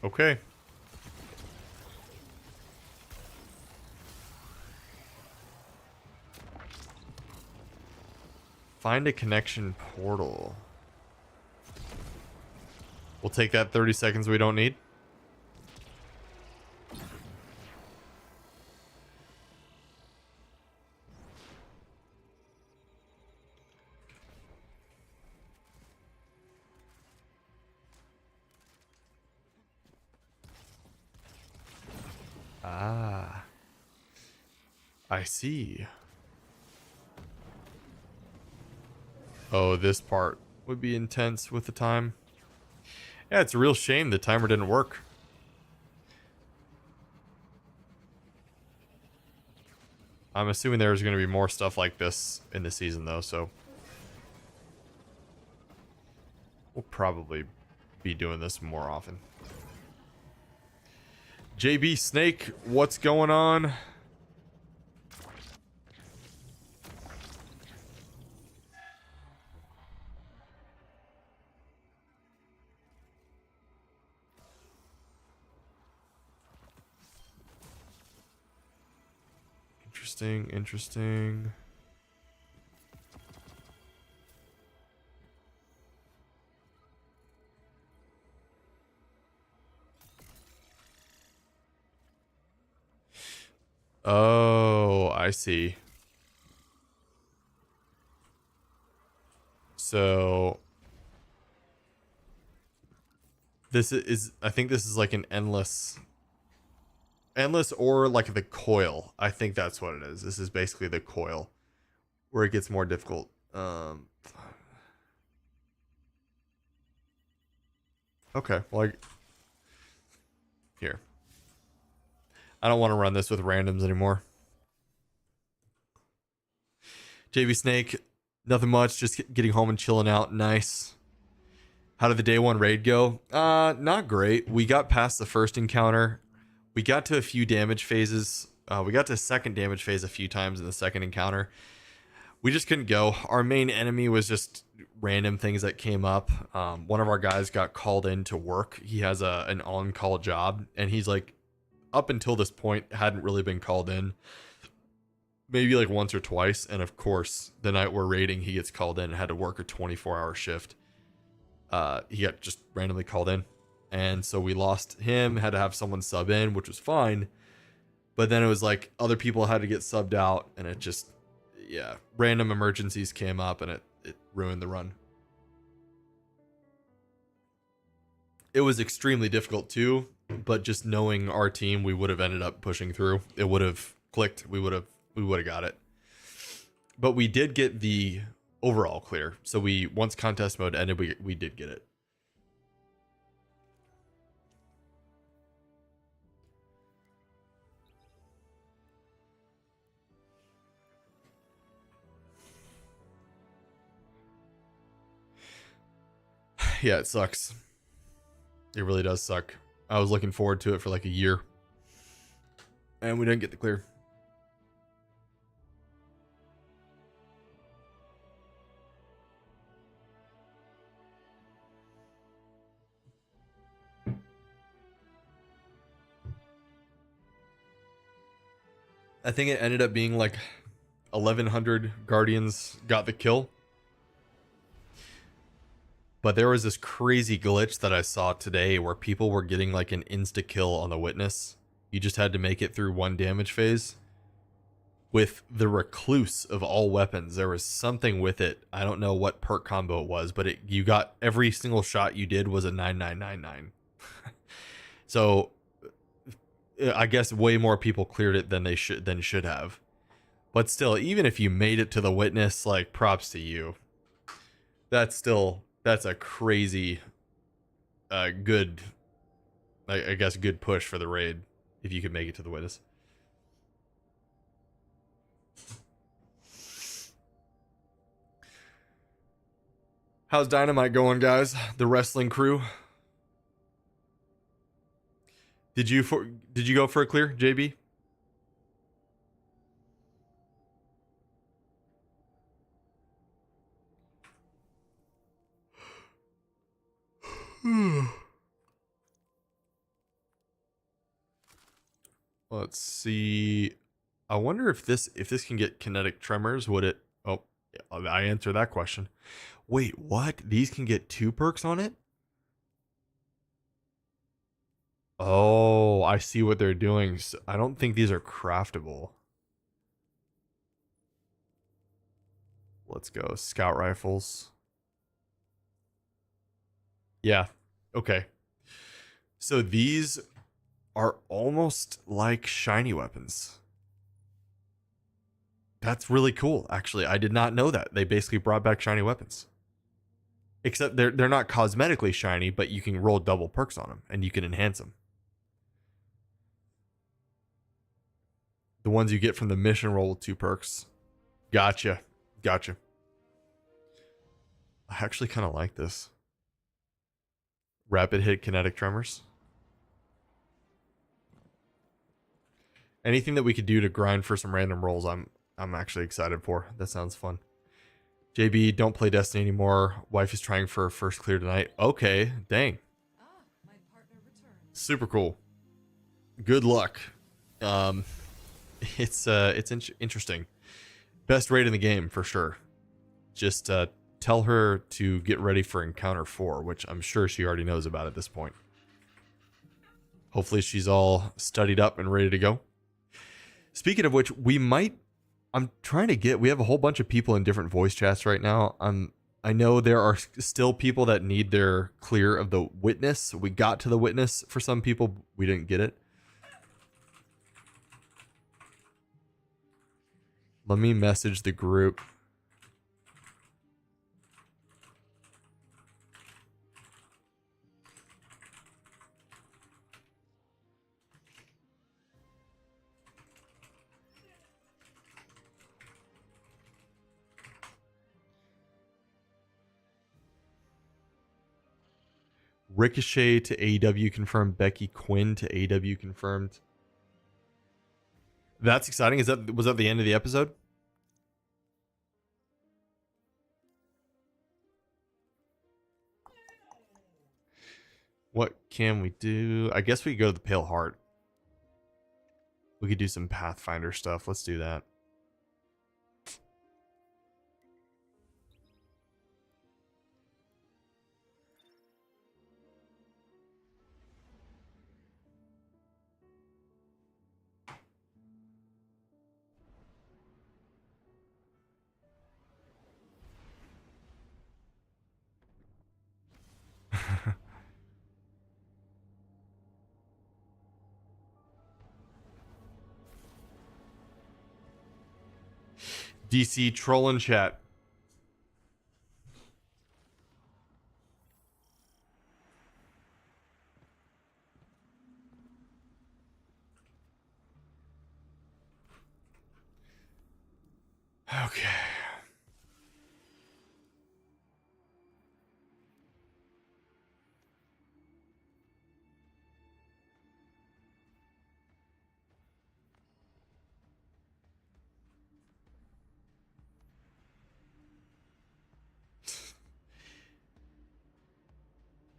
Speaker 1: Okay. Find a connection portal. We'll take that 30 seconds we don't need. Ah. I see. Oh, this part would be intense with the time. Yeah, it's a real shame the timer didn't work. I'm assuming there's going to be more stuff like this in the season, though, so we'll probably be doing this more often. JB Snake, what's going on? Interesting, interesting. Oh, I see. So this is, I think this is like an endless or like the coil. I think that's what it is. This is basically the coil where it gets more difficult. Okay, well, here. I don't want to run this with randoms anymore. JV Snake, nothing much. Just getting home and chilling out. Nice. How did the day one raid go? Not great. We got past the first encounter. We got to a few damage phases. We got to second damage phase a few times in the second encounter. We just couldn't go. Our main enemy was just random things that came up. One of our guys got called in to work. He has an on-call job, and he's like, up until this point, hadn't really been called in. Maybe like once or twice. And of course, the night we're raiding, he gets called in and had to work a 24-hour shift. He got just randomly called in. And so we lost him, had to have someone sub in, which was fine. But then it was like other people had to get subbed out, and it just, yeah, random emergencies came up, and it ruined the run. It was extremely difficult too, but just knowing our team, we would have ended up pushing through. It would have clicked. We would have got it. But we did get the overall clear. So once contest mode ended, we did get it. Yeah, it sucks. It really does suck. I was looking forward to it for like a year, and we didn't get the clear. I think it ended up being like 1,100 Guardians got the kill. But there was this crazy glitch that I saw today where people were getting like an insta kill on the witness. You just had to make it through one damage phase. With the recluse of all weapons, there was something with it. I don't know what perk combo it was, but you got every single shot you did was a 9999. So I guess way more people cleared it than they should have. But still, even if you made it to the witness, like, props to you. That's a crazy good, I guess, good push for the raid if you could make it to the witness. How's Dynamite going, guys? The wrestling crew. Did you go for a clear, JB? Let's see. I wonder if this can get kinetic tremors. Would it? Oh, I answered that question. Wait, what? These can get 2 perks on it? Oh, I see what they're doing. So I don't think these are craftable. Let's go. Scout rifles. Yeah. Okay. So these are almost like shiny weapons. That's really cool, actually. I did not know that. They basically brought back shiny weapons. Except they're not cosmetically shiny, but you can roll double perks on them and you can enhance them. The ones you get from the mission roll with 2 perks. Gotcha. I actually kind of like this. Rapid hit kinetic tremors. Anything that we could do to grind for some random rolls, I'm actually excited for. That sounds fun. JB, don't play Destiny anymore. Wife is trying for her first clear tonight. Okay, dang.
Speaker 2: My partner returned.
Speaker 1: Super cool. Good luck. It's interesting. Best raid in the game for sure. Just tell her to get ready for Encounter 4, which I'm sure she already knows about at this point. Hopefully she's all studied up and ready to go. Speaking of which, we have a whole bunch of people in different voice chats right now. I know there are still people that need their clear of the witness. We got to the witness for some people. We didn't get it. Let me message the group. Ricochet to AEW confirmed. Becky Quinn to AEW confirmed. That's exciting. Was that the end of the episode? What can we do? I guess we could go to the Pale Heart. We could do some Pathfinder stuff. Let's do that. DC trolling chat. Okay.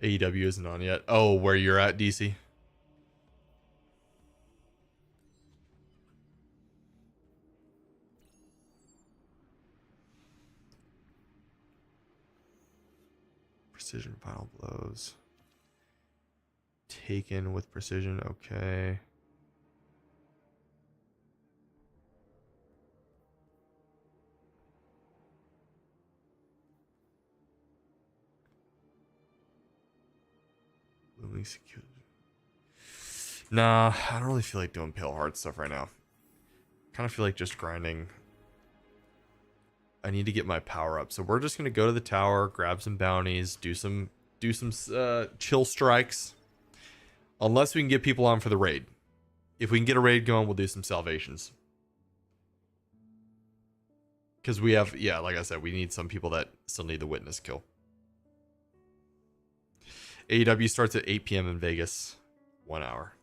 Speaker 1: AEW isn't on yet. Oh, where you're at, DC? Precision final blows. Taken with precision. Okay. Looming security. Nah, I don't really feel like doing Pale Heart stuff right now. Kind of feel like just grinding. I need to get my power up, so we're just gonna go to the tower, grab some bounties, do some chill strikes. Unless we can get people on for the raid. If we can get a raid going, we'll do some salvations. Because we have, yeah, like I said, we need some people that still need the witness kill. AEW starts at 8 p.m. in Vegas. 1 hour.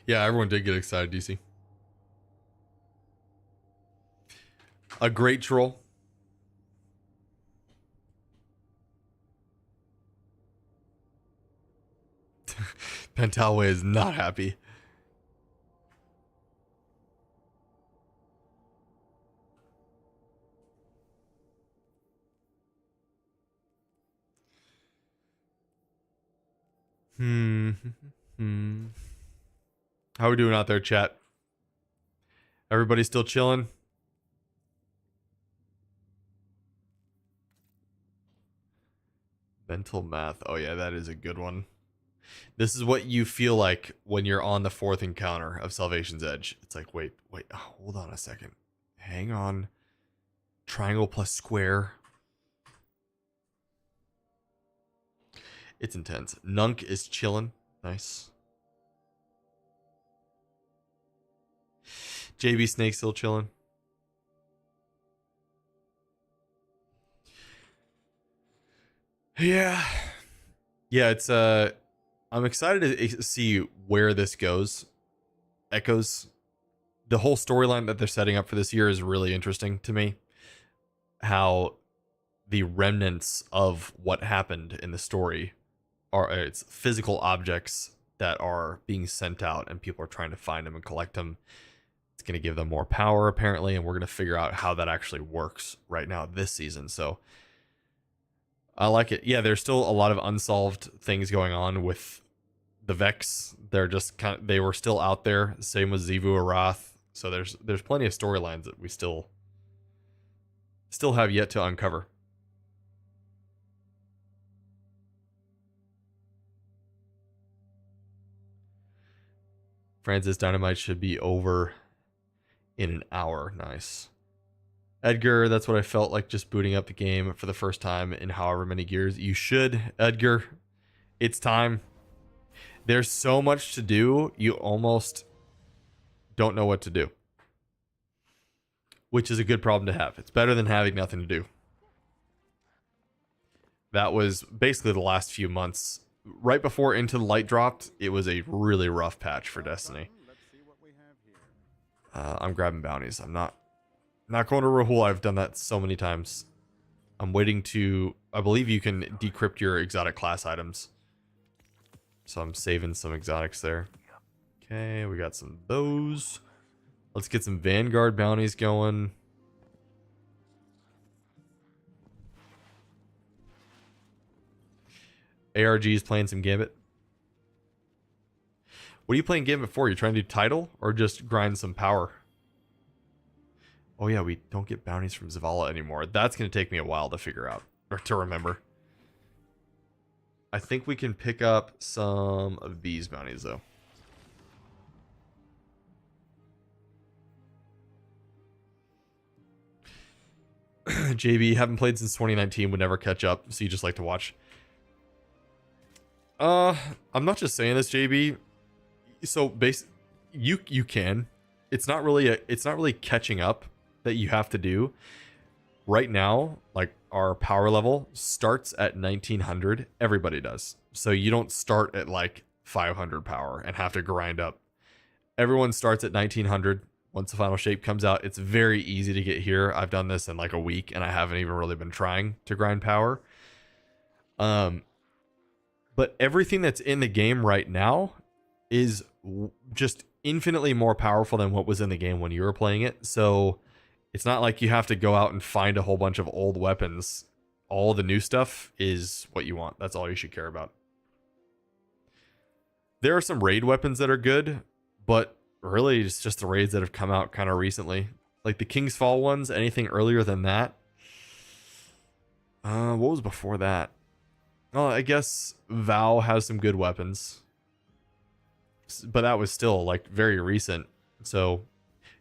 Speaker 1: Yeah, everyone did get excited, DC. A great troll. Pentalway is not happy. How we doing out there, chat? Everybody still chilling? Mental math. Oh yeah, that is a good one. This is what you feel like when you're on the 4th encounter of Salvation's Edge. It's like, wait, hold on a second. Hang on. Triangle plus square. It's intense. Nunk is chilling. Nice. JB Snake still chilling. Yeah. Yeah, it's I'm excited to see where this goes. Echoes, the whole storyline that they're setting up for this year is really interesting to me. How the remnants of what happened in the story are it's physical objects that are being sent out and people are trying to find them and collect them. It's going to give them more power apparently, and we're going to figure out how that actually works right now this season. So I like it. Yeah, there's still a lot of unsolved things going on with the Vex. They're just they were still out there. Same with Xivu Arath. So there's plenty of storylines that we still have yet to uncover. Francis Dynamite should be over in an hour. Nice. Edgar, that's what I felt like just booting up the game for the first time in however many years. You should, Edgar. It's time. There's so much to do, you almost don't know what to do. Which is a good problem to have. It's better than having nothing to do. That was basically the last few months. Right before Into the Light dropped, it was a really rough patch for Destiny. I'm grabbing bounties. I'm not going to Rahul. I've done that so many times. I'm waiting to... I believe you can decrypt your exotic class items. So I'm saving some exotics there. Okay, we got some of those. Let's get some Vanguard bounties going. ARG's playing some Gambit. What are you playing Gambit for? You trying to do title or just grind some power? Oh yeah, we don't get bounties from Zavala anymore. That's going to take me a while to figure out or to remember. I think we can pick up some of these bounties though. JB, haven't played since 2019, would never catch up, so you just like to watch. I'm not just saying this, JB. So you can. It's not really catching up that you have to do. Right now, like our power level starts at 1900. Everybody does. So you don't start at like 500 power and have to grind up. Everyone starts at 1900. Once the final shape comes out, it's very easy to get here. I've done this in like a week and I haven't even really been trying to grind power. But everything that's in the game right now is just infinitely more powerful than what was in the game when you were playing it. So it's not like you have to go out and find a whole bunch of old weapons. All the new stuff is what you want. That's all you should care about. There are some raid weapons that are good, but really it's just the raids that have come out kind of recently. Like the King's Fall ones, anything earlier than that. What was before that? Oh, I guess Vow has some good weapons. But that was still like very recent. So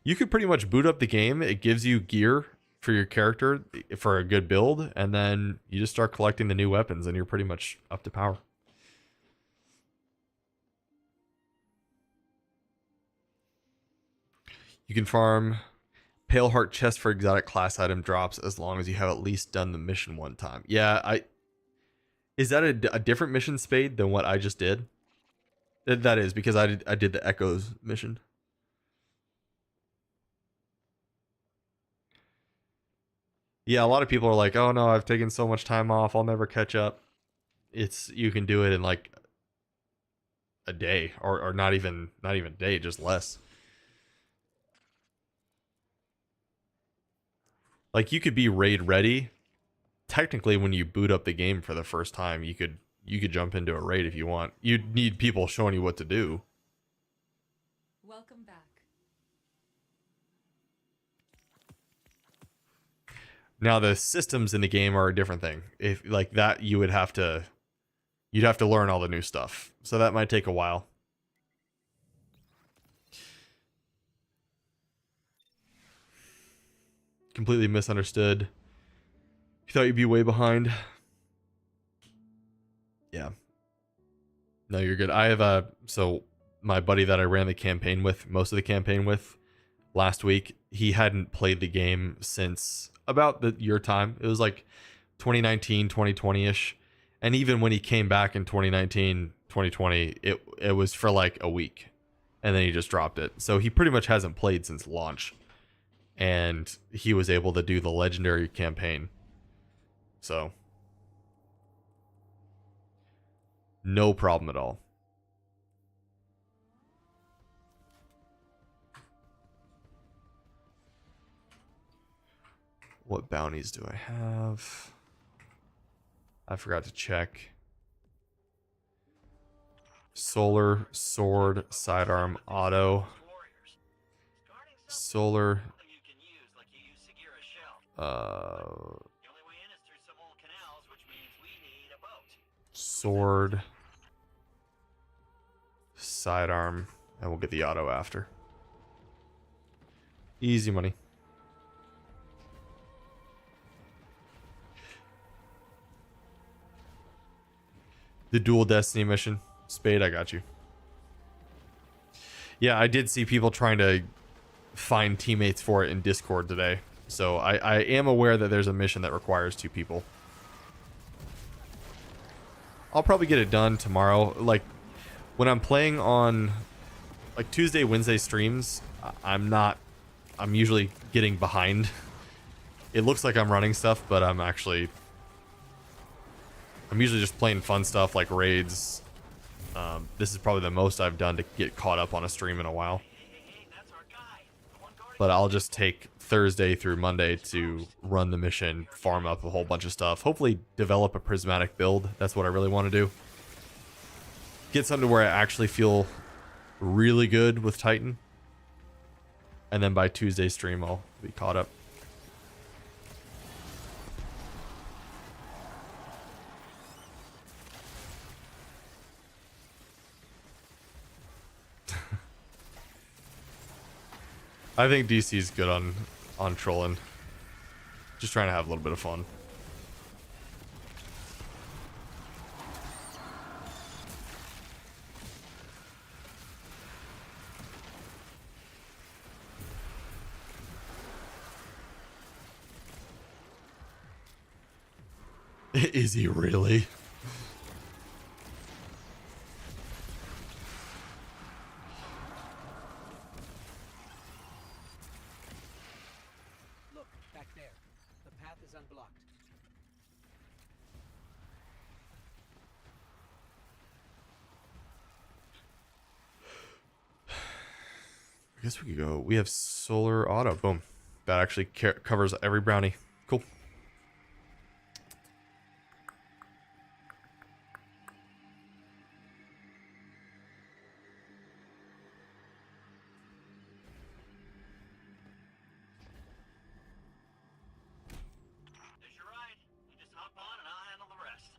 Speaker 1: you could pretty much boot up the game. It gives you gear for your character for a good build. And then you just start collecting the new weapons and you're pretty much up to power. You can farm Pale Heart chest for exotic class item drops as long as you have at least done the mission one time. Yeah, is that a different mission, Spade, than what I just did? That is, because I did the Echoes mission. Yeah, a lot of people are like, oh no, I've taken so much time off, I'll never catch up. You can do it in like a day, or not even a day, just less. Like you could be raid ready. Technically, when you boot up the game for the first time, you could jump into a raid if you want. You'd need people showing you what to do.
Speaker 2: Welcome back.
Speaker 1: Now the systems in the game are a different thing. If like that, you'd have to learn all the new stuff. So that might take a while. Completely misunderstood. You thought you'd be way behind. Yeah. No, you're good. I have so my buddy that I ran the campaign with, most of the campaign with last week, he hadn't played the game since about your time. It was like 2019, 2020-ish. And even when he came back in 2019, 2020, it was for like a week, and then he just dropped it. So he pretty much hasn't played since launch, and he was able to do the legendary campaign. So no problem at all. What bounties do I have? I forgot to check. Solar, sword, sidearm, auto. Solar. Sword. Sidearm. And we'll get the auto after. Easy money. The dual destiny mission. Spade, I got you. Yeah, I did see people trying to find teammates for it in Discord today. So I am aware that there's a mission that requires 2 people. I'll probably get it done tomorrow. Like, when I'm playing on, like, Tuesday, Wednesday streams, I'm usually getting behind. It looks like I'm running stuff, but I'm usually just playing fun stuff like raids. This is probably the most I've done to get caught up on a stream in a while. But I'll just take Thursday through Monday to run the mission, farm up a whole bunch of stuff. Hopefully develop a prismatic build. That's what I really want to do. Get something where I actually feel really good with Titan. And then by Tuesday stream, I'll be caught up. I think DC's good on trolling. Just trying to have a little bit of fun. Is he really?
Speaker 7: Look, back there. The path is unblocked.
Speaker 1: I guess we could go. We have solar auto. Boom. That actually covers every brownie. Cool.
Speaker 3: There's your ride. You just hop on and I'll handle the rest.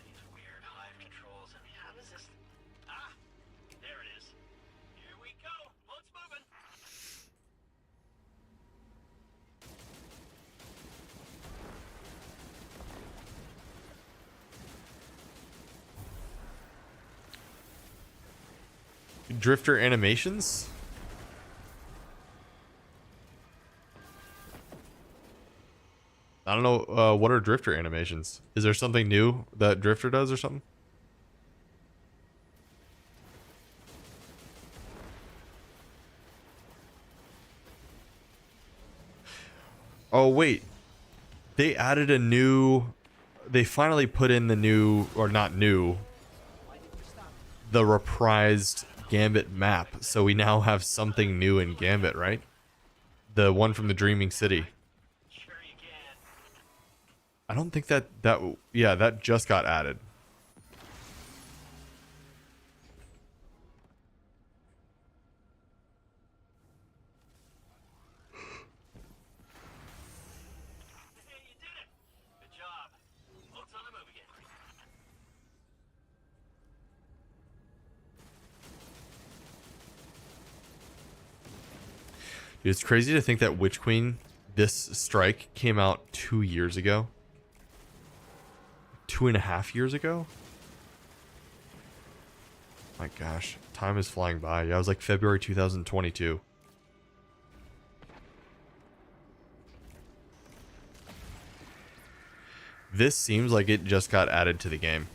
Speaker 3: These weird hive controls and how does this... Ah! There it is. Here we go. Boat's moving.
Speaker 1: Drifter animations? I don't know. What are drifter animations? Is there something new that drifter does or something? Oh, wait. They added a new... They finally put in the new... Or not new. The reprised Gambit map. So we now have something new in Gambit, right? The one from the Dreaming City.
Speaker 3: Sure you can.
Speaker 1: I don't think that... Yeah, that just got added.
Speaker 3: Hey, you did it. Good job. Boat's on the move again.
Speaker 1: Dude, it's crazy to think that Witch Queen, this strike, came out 2 years ago. 2.5 years ago. My gosh, time is flying by. Yeah, it was like February 2022. This seems like it just got added to the game.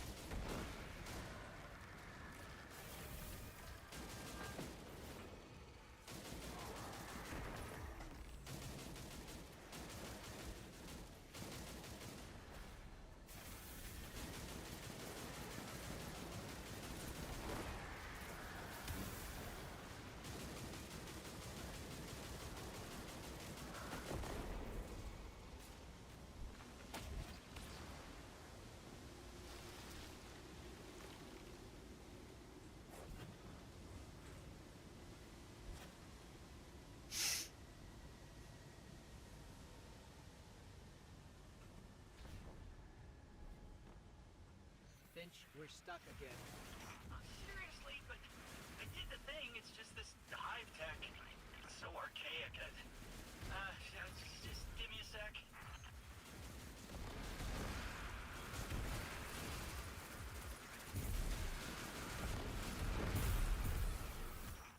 Speaker 7: Finch, we're stuck again.
Speaker 3: Seriously, but I did the thing. It's just this hive tech. It's so archaic. Just give me a sec.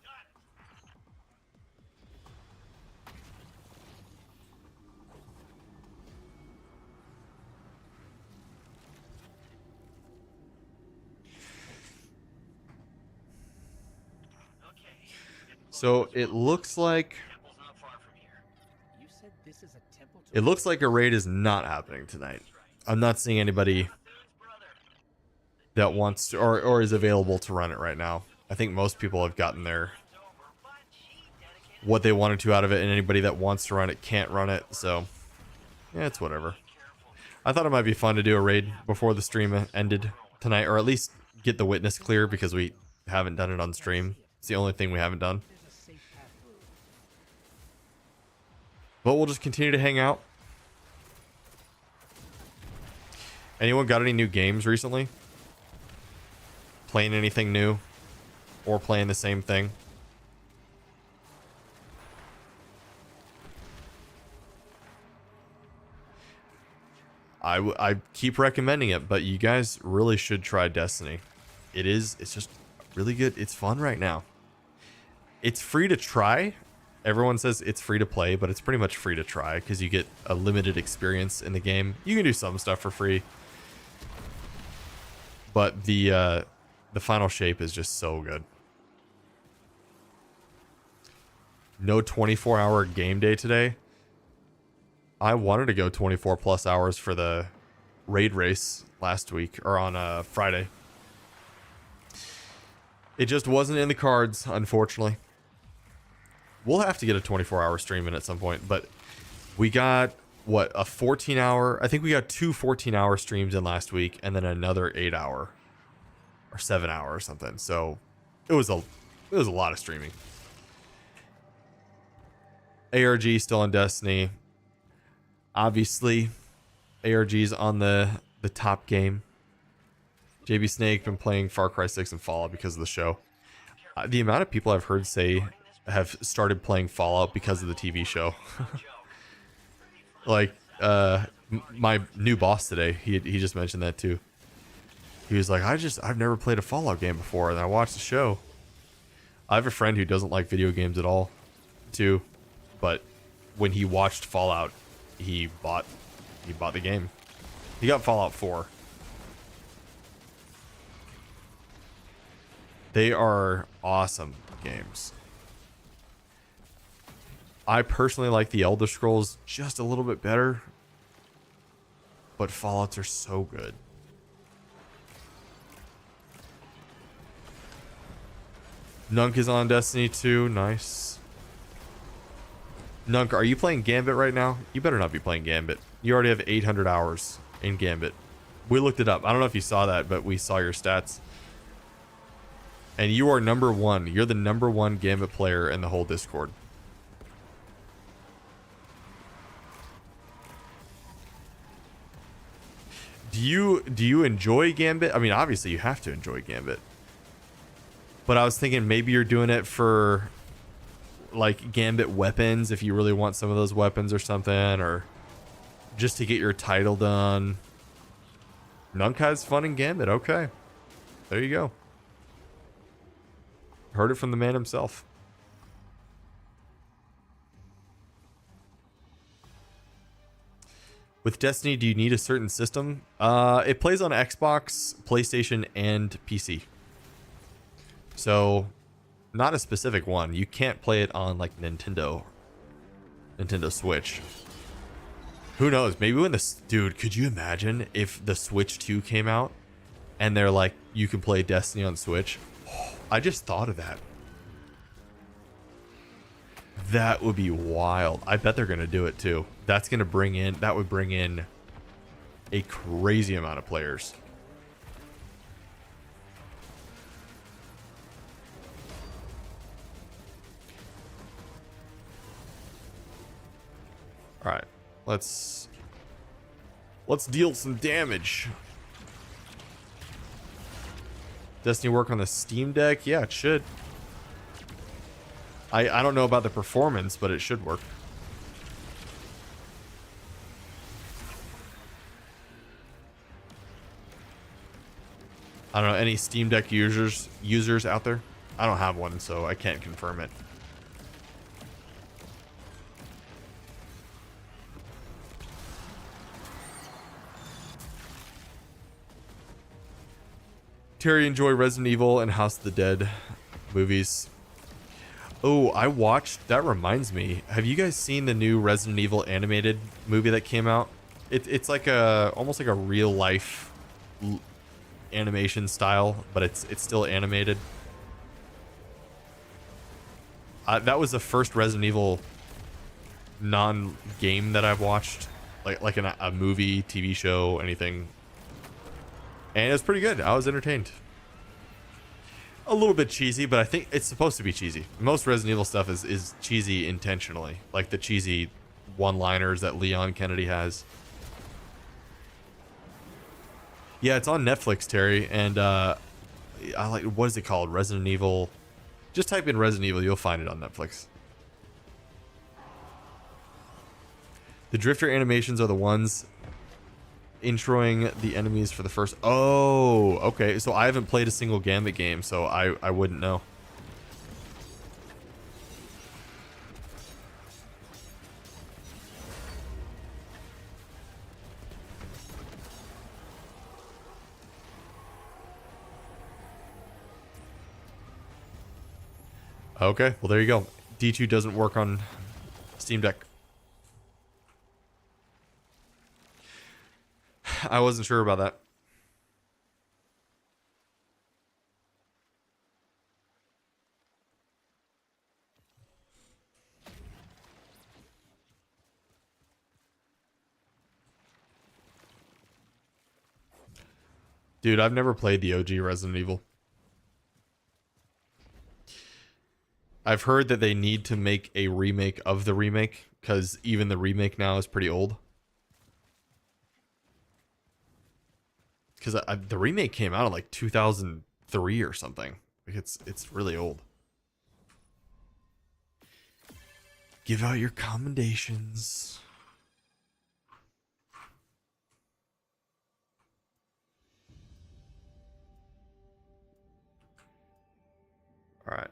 Speaker 3: Got it.
Speaker 1: So it looks like
Speaker 3: Temple's not far from here.
Speaker 7: You said this is a temple to
Speaker 1: it looks like a raid is not happening tonight. I'm not seeing anybody
Speaker 3: Dude's brother.
Speaker 1: that wants to or is available to run it right now. I think most people have gotten their
Speaker 3: It's over, but she dedicated
Speaker 1: what they wanted to out of it, and anybody that wants to run it can't run it. So yeah, it's whatever. I thought it might be fun to do a raid before the stream ended tonight, or at least get the witness clear because we haven't done it on stream. It's the only thing we haven't done.
Speaker 7: there's a safe path through.
Speaker 1: But we'll just continue to hang out. Anyone got any new games recently? Playing anything new? Or playing the same thing? I keep recommending it, but you guys really should try Destiny. It's just really good. It's fun right now. It's free to try. Everyone says it's free to play, but it's pretty much free to try because you get a limited experience in the game. You can do some stuff for free, but the final shape is just so good. No 24-hour game day today. I wanted to go 24 plus hours for the raid race last week or on Friday. It just wasn't in the cards, unfortunately. We'll have to get a 24-hour stream in at some point, but we got what, a 14-hour? I think we got two 14-hour streams in last week, and then another 8-hour or 7-hour or something. So it was a lot of streaming. ARG still on Destiny. Obviously, ARG's on the top game. JB Snake been playing Far Cry 6 and Fallout because of the show. The amount of people I've heard say have started playing Fallout because of the TV show. Like my new boss today, he just mentioned that too. He was like, I've never played a Fallout game before, and I watched the show. I have a friend who doesn't like video games at all, too, but when he watched Fallout, he bought the game. He got Fallout 4. They are awesome games. I personally like the Elder Scrolls just a little bit better, but Fallouts are so good. Nunk is on Destiny 2. Nice. Nunk, are you playing Gambit right now? You better not be playing Gambit. You already have 800 hours in Gambit. We looked it up. I don't know if you saw that, but we saw your stats. And you are number one. You're the number one Gambit player in the whole Discord. Do you enjoy Gambit? I mean, obviously you have to enjoy Gambit. But I was thinking maybe you're doing it for like Gambit weapons if you really want some of those weapons or something, or just to get your title done. Nunkai's fun in Gambit. Okay. There you go. Heard it from the man himself. With Destiny, do you need a certain system? It plays on Xbox, PlayStation, and PC. So, not a specific one. You can't play it on like Nintendo Switch. Who knows? Maybe when this dude, could you imagine if the Switch 2 came out and they're like, you can play Destiny on Switch? Oh, I just thought of that. That would be wild. I bet they're gonna do it too. That would bring in a crazy amount of players. All right, let's deal some damage. Destiny work on the Steam Deck? Yeah, it should. I don't know about the performance, but it should work. I don't know, any Steam Deck users out there? I don't have one, so I can't confirm it. Terry, enjoy Resident Evil and House of the Dead movies. Oh, I watched, that reminds me. Have you guys seen the new Resident Evil animated movie that came out? It's like almost like a real life animation style, but it's still animated. That was the first Resident Evil non-game that I've watched, like a movie, TV show, anything. And it was pretty good. I was entertained. A little bit cheesy, but I think it's supposed to be cheesy. Most Resident Evil stuff is cheesy intentionally, like the cheesy one-liners that Leon Kennedy has. Yeah, it's on Netflix, Terry, and I like, what is it called? Resident Evil. Just type in Resident Evil, you'll find it on Netflix. The Drifter animations are the ones introing the enemies for the first... Oh, okay. So I haven't played a single Gambit game, so I wouldn't know. Okay, well there you go. D2 doesn't work on Steam Deck. I wasn't sure about that. Dude, I've never played the OG Resident Evil. I've heard that they need to make a remake of the remake, because even the remake now is pretty old. Because the remake came out in like 2003 or something. Like it's really old. Give out your commendations. All right.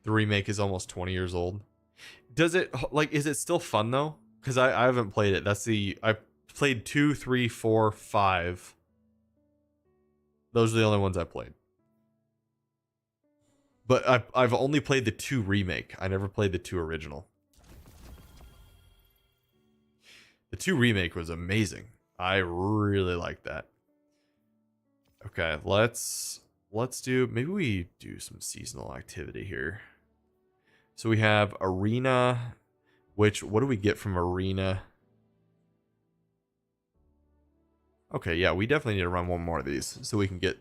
Speaker 1: The remake is almost 20 years old. Does it, like, is it still fun though? Because I haven't played it. I played 2, 3, 4, 5. Those are the only ones I played. But I've only played the 2 remake. I never played the 2 original. The 2 remake was amazing. I really liked that. Okay, let's do, maybe we do some seasonal activity here. So we have Arena, which, what do we get from Arena? Okay, yeah, we definitely need to run one more of these so we can get...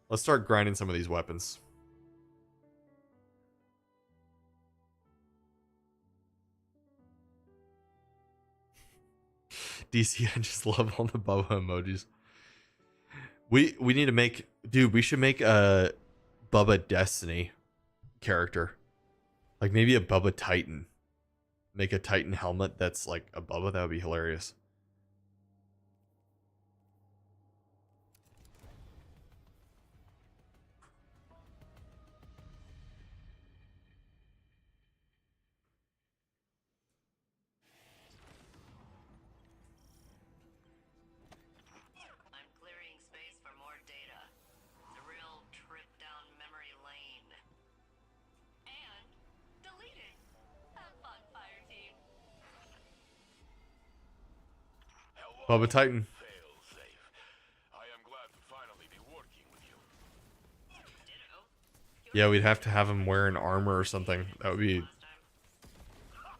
Speaker 1: Let's start grinding some of these weapons. DC, I just love all the Bubba emojis. We need to make... Dude, we should make a Bubba Destiny character. Like maybe a Bubba Titan. Make a Titan helmet that's like a Bubba. That would be hilarious.
Speaker 5: I'm clearing space for more data. It's a real trip down memory lane. And deleting. Have fun, fire team.
Speaker 4: Hello,
Speaker 1: Bubba Titan.
Speaker 4: failsafe. I am glad to finally be working with you.
Speaker 5: Ditto.
Speaker 1: Yeah, we'd have to have him wearing armor or something. That would be,
Speaker 5: Last time.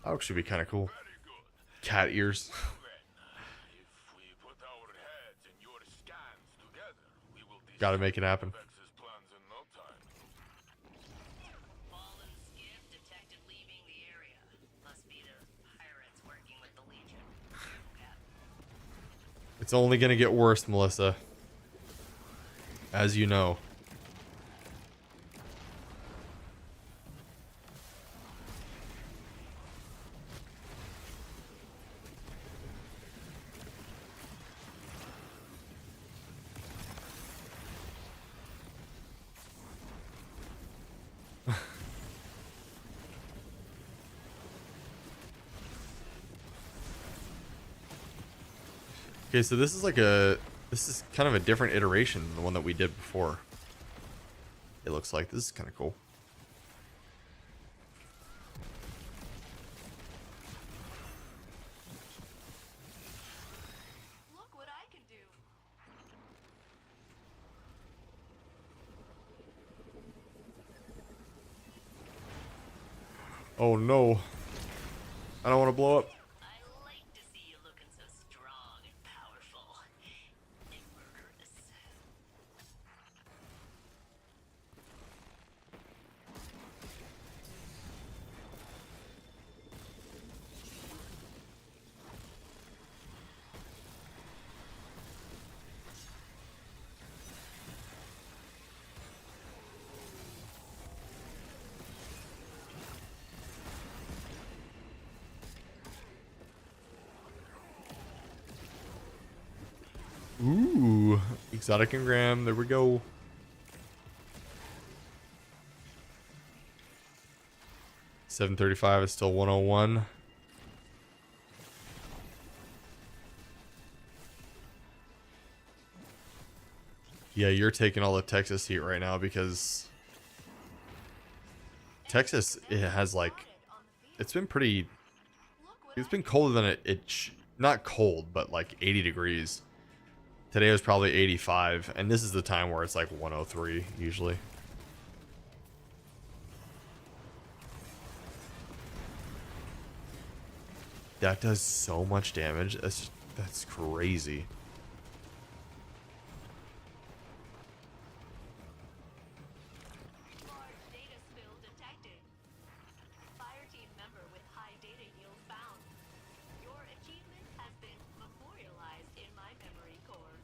Speaker 1: that would actually be kind of cool.
Speaker 4: Very good.
Speaker 1: Cat ears.
Speaker 4: Then, if we put our heads and your scans together, we will
Speaker 1: Gotta make it happen.
Speaker 4: Vex's plans in no time.
Speaker 5: Fallen skiff detected leaving the area. Must be the pirates working with the Legion. Cap.
Speaker 1: It's only gonna get worse, Melissa. As you know. Okay, so this is like this is kind of a different iteration than the one that we did before. It looks like this is kind of cool.
Speaker 2: Look what I can do.
Speaker 1: Oh no. I don't want to blow up.
Speaker 5: I like to see you looking so strong and powerful. And murderous.
Speaker 1: Ooh, exotic engram. There we go. $735 is still 101. Yeah, you're taking all the Texas heat right now because Texas, it has like, it's been pretty, it's been colder than not cold, but like 80 degrees. Today was probably 85, and this is the time where it's like 103 usually. That does so much damage. That's crazy.
Speaker 2: Large data spill detected. Fire team member with high data yield found. Your achievement has been memorialized in my memory core.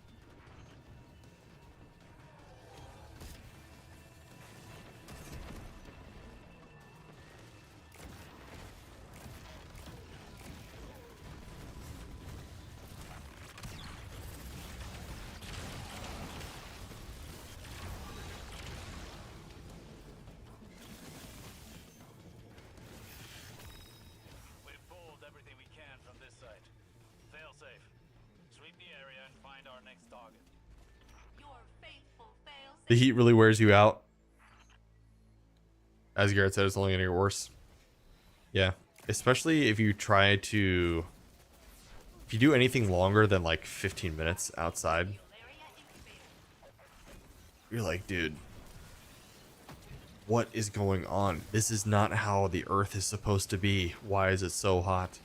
Speaker 3: We've pulled everything we can from this site. Failsafe. Sweep the area and find our next target.
Speaker 2: Your faithful failsafe.
Speaker 1: The heat really wears you out. As Garrett said, it's only gonna get worse. Yeah, especially if you try to, if you do anything longer than like 15 minutes outside,
Speaker 2: Area incubator.
Speaker 1: you're like, dude, what is going on? This is not how the Earth is supposed to be. Why is it so hot?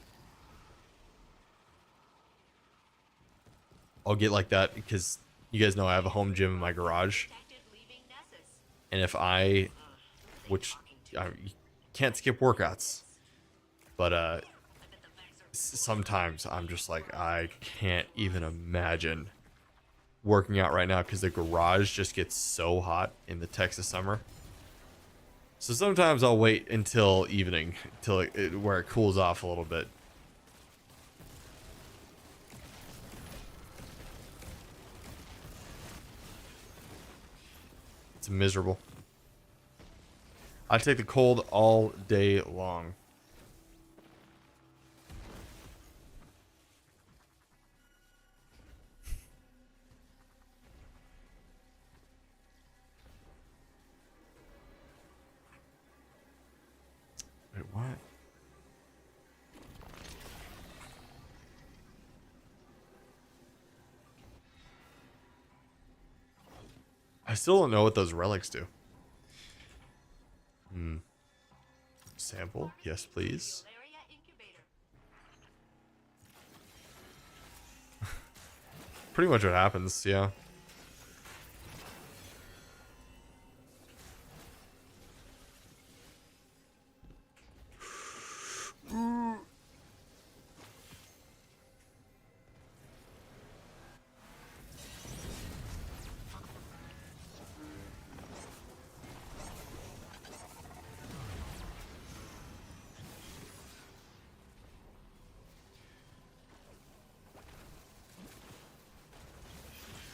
Speaker 1: I'll get like that because you guys know I have a home gym in my garage,
Speaker 2: Detected leaving Nessus.
Speaker 1: and if I, which you can't skip workouts, but sometimes I'm just like, I can't even imagine working out right now because the garage just gets so hot in the Texas summer. So sometimes I'll wait until evening, till where it cools off a little bit. It's miserable. I take the cold all day long. Wait, what? I still don't know what those relics do. Sample? Yes, please. Pretty much what happens, yeah.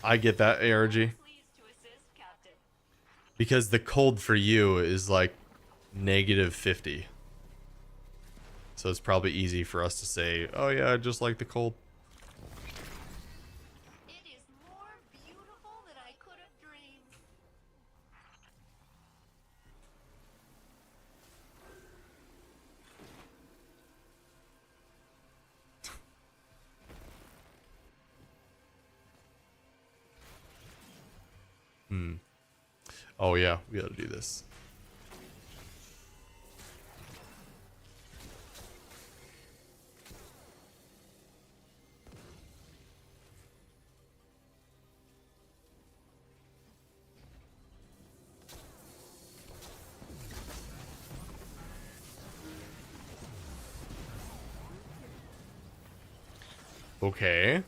Speaker 1: I get that, ARG. Because the cold for you is like -50. So it's probably easy for us to say, oh yeah, I just like the cold.
Speaker 2: It is more beautiful than I could have dreamed.
Speaker 1: Oh yeah, we gotta do this. Okay.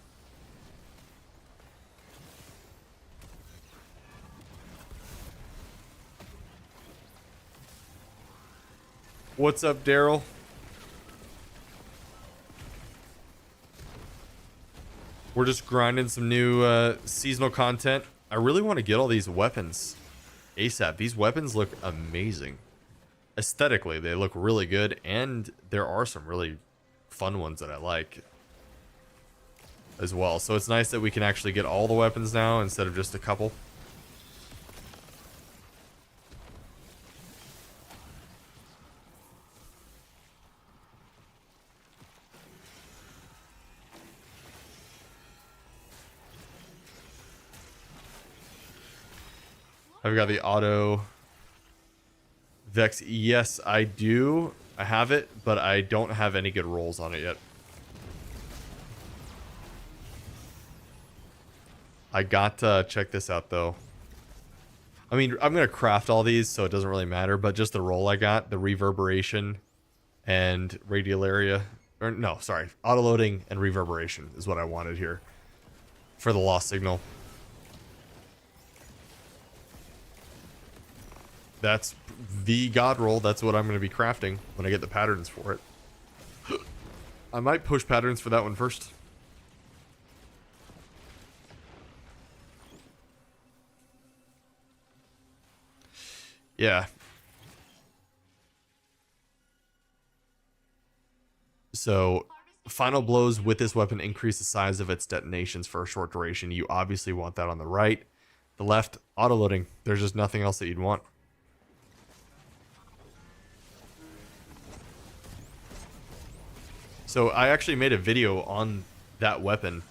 Speaker 1: What's up, Daryl? We're just grinding some new seasonal content. I really want to get all these weapons ASAP. These weapons look amazing. Aesthetically, they look really good, and there are some really fun ones that I like as well. So it's nice that we can actually get all the weapons now instead of just a couple. I've got the auto Vex. Yes, I do. I have it, but I don't have any good rolls on it yet. I got check this out though. I mean, I'm gonna craft all these, so it doesn't really matter. But just the roll I got, the reverberation and radial area, or no, sorry, auto loading and reverberation is what I wanted here for the lost signal. That's the god roll. That's what I'm going to be crafting when I get the patterns for it. I might push patterns for that one first. Yeah. So, final blows with this weapon increase the size of its detonations for a short duration. You obviously want that on the right. The left, auto loading. There's just nothing else that you'd want. So I actually made a video on that weapon,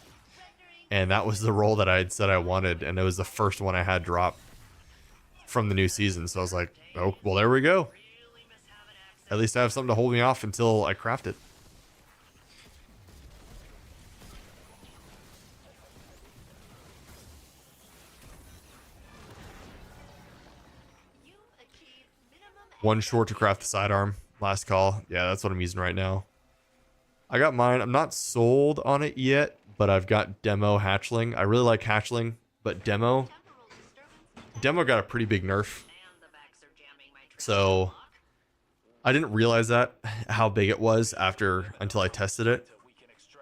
Speaker 1: and that was the roll that I had said I wanted, and it was the first one I had drop from the new season. So I was like, oh, well, there we go. At least I have something to hold me off until I craft it. One short to craft the sidearm. Last call. Yeah, that's what I'm using right now. I got mine. I'm not sold on it yet, but I've got demo hatchling. I really like hatchling, but demo got a pretty big nerf. So I didn't realize that how big it was until I tested it.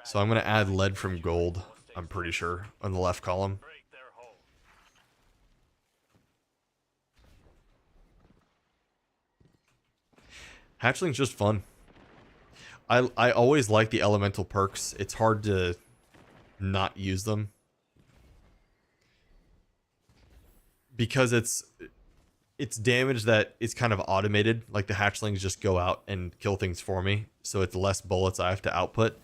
Speaker 1: So I'm gonna add lead from gold. I'm pretty sure on the left column.
Speaker 3: Break their hold.
Speaker 1: Hatchling's just fun. I always like the elemental perks. It's hard to not use them because it's damage that is kind of automated. Like the hatchlings just go out and kill things for me, so it's less bullets I have to output.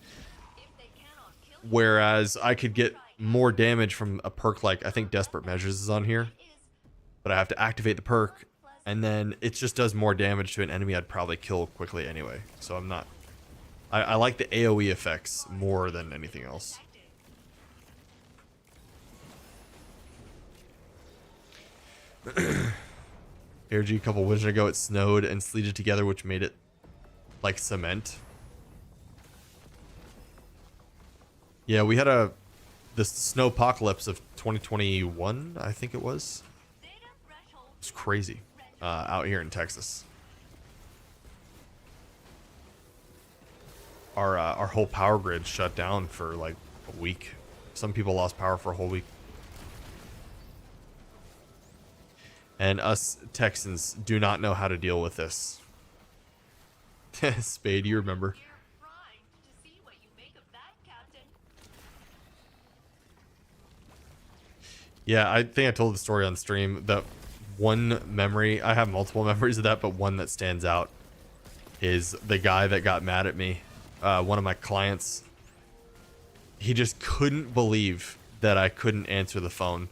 Speaker 1: Whereas I could get more damage from a perk like, I think Desperate Measures is on here, but I have to activate the perk, and then it just does more damage to an enemy I'd probably kill quickly anyway. So I'm not... I like the AoE effects more than anything else. ARG a couple winters ago, it snowed and sleeted together, which made it like cement. Yeah, we had the snowpocalypse of 2021, I think it was. It's crazy out here in Texas. Our whole power grid shut down for like a week. Some people lost power for a whole week. And us Texans do not know how to deal with this. Spade, you remember? Yeah, I think I told the story on stream. That one memory, I have multiple memories of that, but one that stands out is the guy that got mad at me. One of my clients, he just couldn't believe that I couldn't answer the phone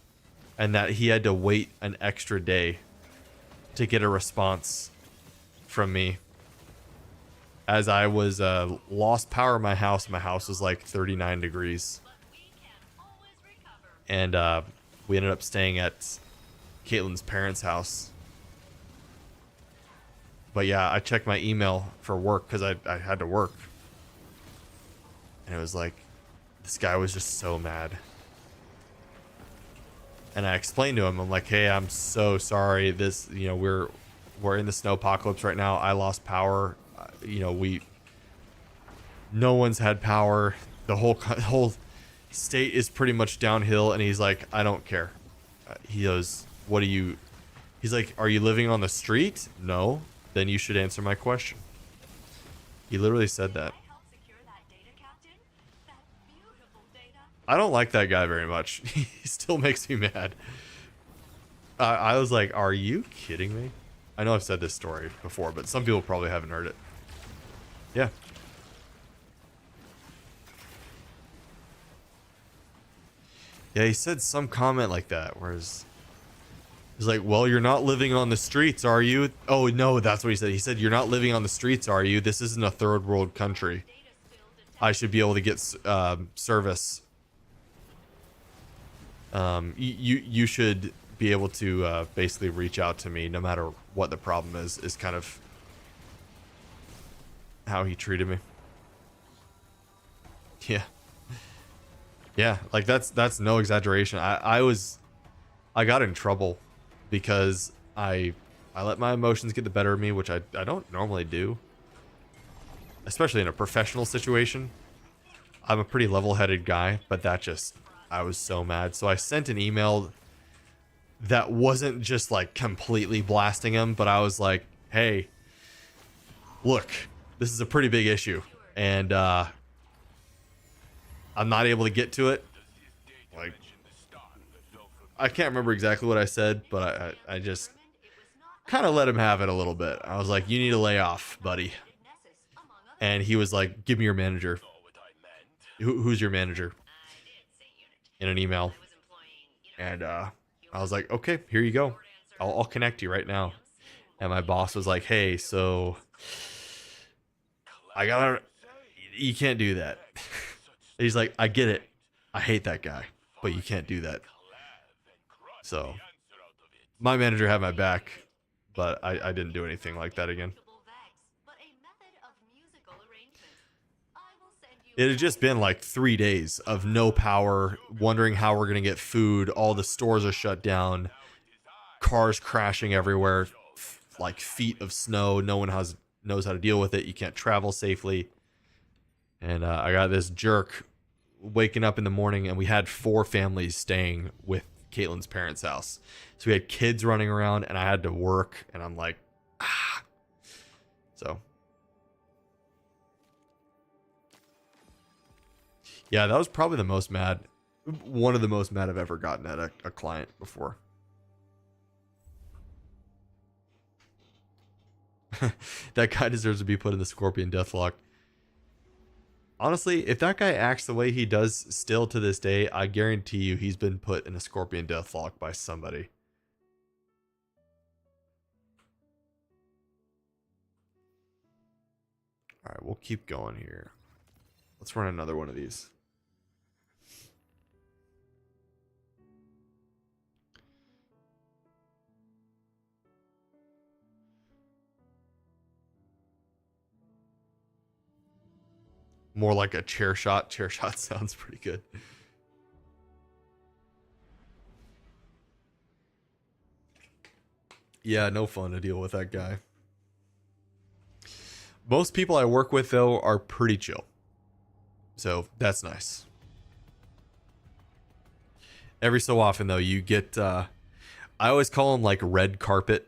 Speaker 1: and that he had to wait an extra day to get a response from me. As I was lost power in my house. My house was like 39 degrees. And we ended up staying at Caitlin's parents' house. But yeah, I checked my email for work because I had to work. And it was like, this guy was just so mad. And I explained to him, I'm like, hey, I'm so sorry. This, you know, we're in the snowpocalypse right now. I lost power. You know, no one's had power. The whole state is pretty much downhill. And he's like, I don't care. He goes, he's like, are you living on the street? No. Then you should answer my question. He literally said that. I don't like that guy very much. He still makes me mad. I was like, are you kidding me? I know I've said this story before, but some people probably haven't heard it. Yeah. Yeah, he said some comment like that, whereas he's like, well, you're not living on the streets, are you? Oh, no, that's what he said. He said, you're not living on the streets, are you? This isn't a third world country. I should be able to get service. You should be able to basically reach out to me no matter what the problem is kind of how he treated me. Yeah, like that's no exaggeration. I got in trouble because I let my emotions get the better of me, which I don't normally do, especially in a professional situation. I'm a pretty level-headed guy, but I was so mad. So I sent an email that wasn't just like completely blasting him, but I was like, hey, look, this is a pretty big issue, and I'm not able to get to it. Like, I can't remember exactly what I said, but I just kind of let him have it a little bit. I was like, you need to lay off, buddy. And he was like, give me your manager. Who's your manager? In an email. And I was like, okay, here you go. I'll connect you right now. And my boss was like, hey, so you can't do that. He's like, I get it. I hate that guy, but you can't do that. So my manager had my back, but I didn't do anything like that again. It had just been like 3 days of no power, wondering how we're going to get food. All the stores are shut down. Cars crashing everywhere. like feet of snow. No one knows how to deal with it. You can't travel safely. And I got this jerk waking up in the morning, and we had 4 families staying with Caitlin's parents' house. So we had kids running around, and I had to work, and I'm like, ah. So, yeah, that was probably one of the most mad I've ever gotten at a client before. That guy deserves to be put in the Scorpion Deathlock. Honestly, if that guy acts the way he does still to this day, I guarantee you he's been put in a Scorpion Deathlock by somebody. Alright, we'll keep going here. Let's run another one of these. More like a chair shot. Chair shot sounds pretty good. Yeah, no fun to deal with that guy. Most people I work with, though, are pretty chill. So that's nice. Every so often, though, you get... I always call them like red carpet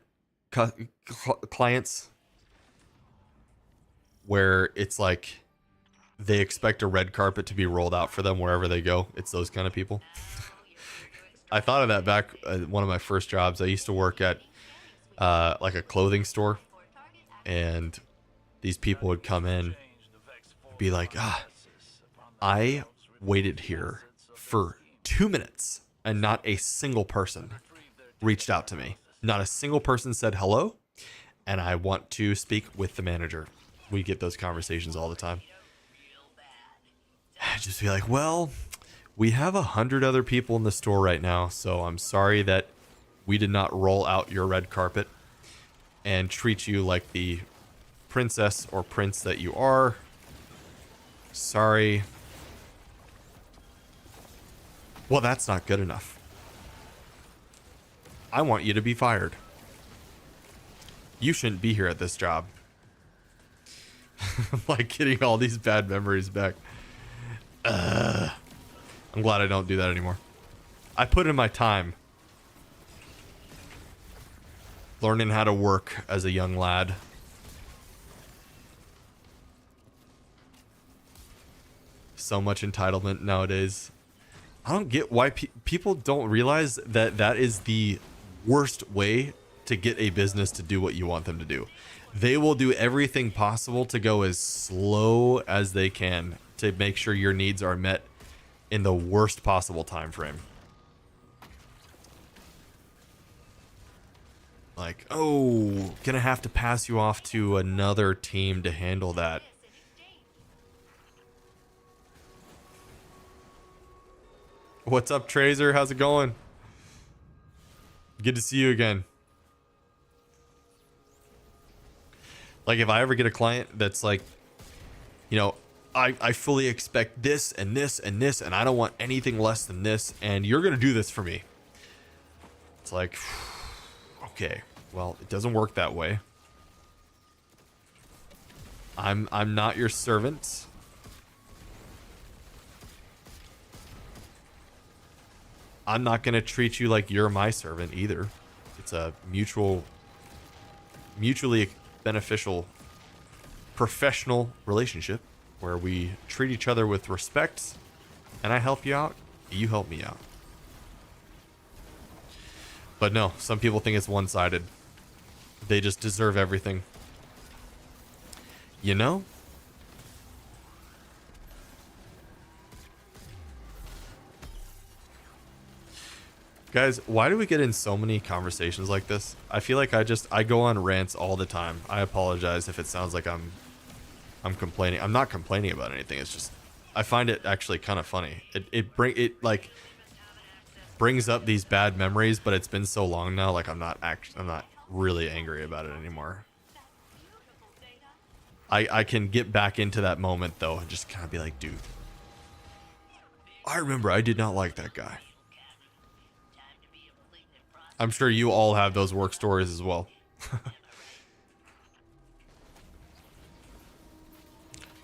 Speaker 1: clients. Where it's like... they expect a red carpet to be rolled out for them wherever they go. It's those kind of people. I thought of that back at one of my first jobs. I used to work at like a clothing store, and these people would come in and be like, I waited here for 2 minutes and not a single person reached out to me. Not a single person said hello, and I want to speak with the manager. We get those conversations all the time. Just be like, well, we have 100 other people in the store right now, so I'm sorry that we did not roll out your red carpet and treat you like the princess or prince that you are. Sorry. Well, that's not good enough. I want you to be fired. You shouldn't be here at this job. Like getting all these bad memories back. I'm glad I don't do that anymore. I put in my time learning how to work as a young lad. So much entitlement nowadays. I don't get why people don't realize that that is the worst way to get a business to do what you want them to do. They will do everything possible to go as slow as they can to make sure your needs are met in the worst possible time frame. Like, oh, gonna have to pass you off to another team to handle that. What's up, Trazer? How's it going? Good to see you again. Like, if I ever get a client that's like, you know, I fully expect this and this and this, and I don't want anything less than this, and you're gonna do this for me. It's like, okay, well, it doesn't work that way. I'm not your servant. I'm not gonna treat you like you're my servant either. It's a mutually beneficial professional relationship where we treat each other with respect, and I help you out, you help me out. But no, some people think it's one-sided. They just deserve everything. You know? Guys, why do we get in so many conversations like this? I feel like I go on rants all the time. I apologize if it sounds like I'm complaining. I'm not complaining about anything. It's just I find it actually kind of funny. It brings up these bad memories, but it's been so long now. Like I'm not really angry about it anymore. I can get back into that moment though and just kind of be like, dude, I remember I did not like that guy. I'm sure you all have those work stories as well.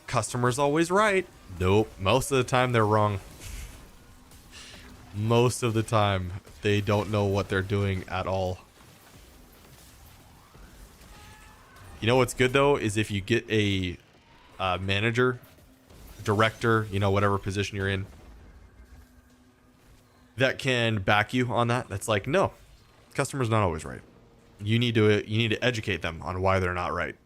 Speaker 1: Customer's always right. Nope. Most of the time they're wrong. Most of the time they don't know what they're doing at all. You know what's good though is if you get a manager, director, you know, whatever position you're in, that can back you on that. That's like, no, customer's not always right. You need to educate them on why they're not right.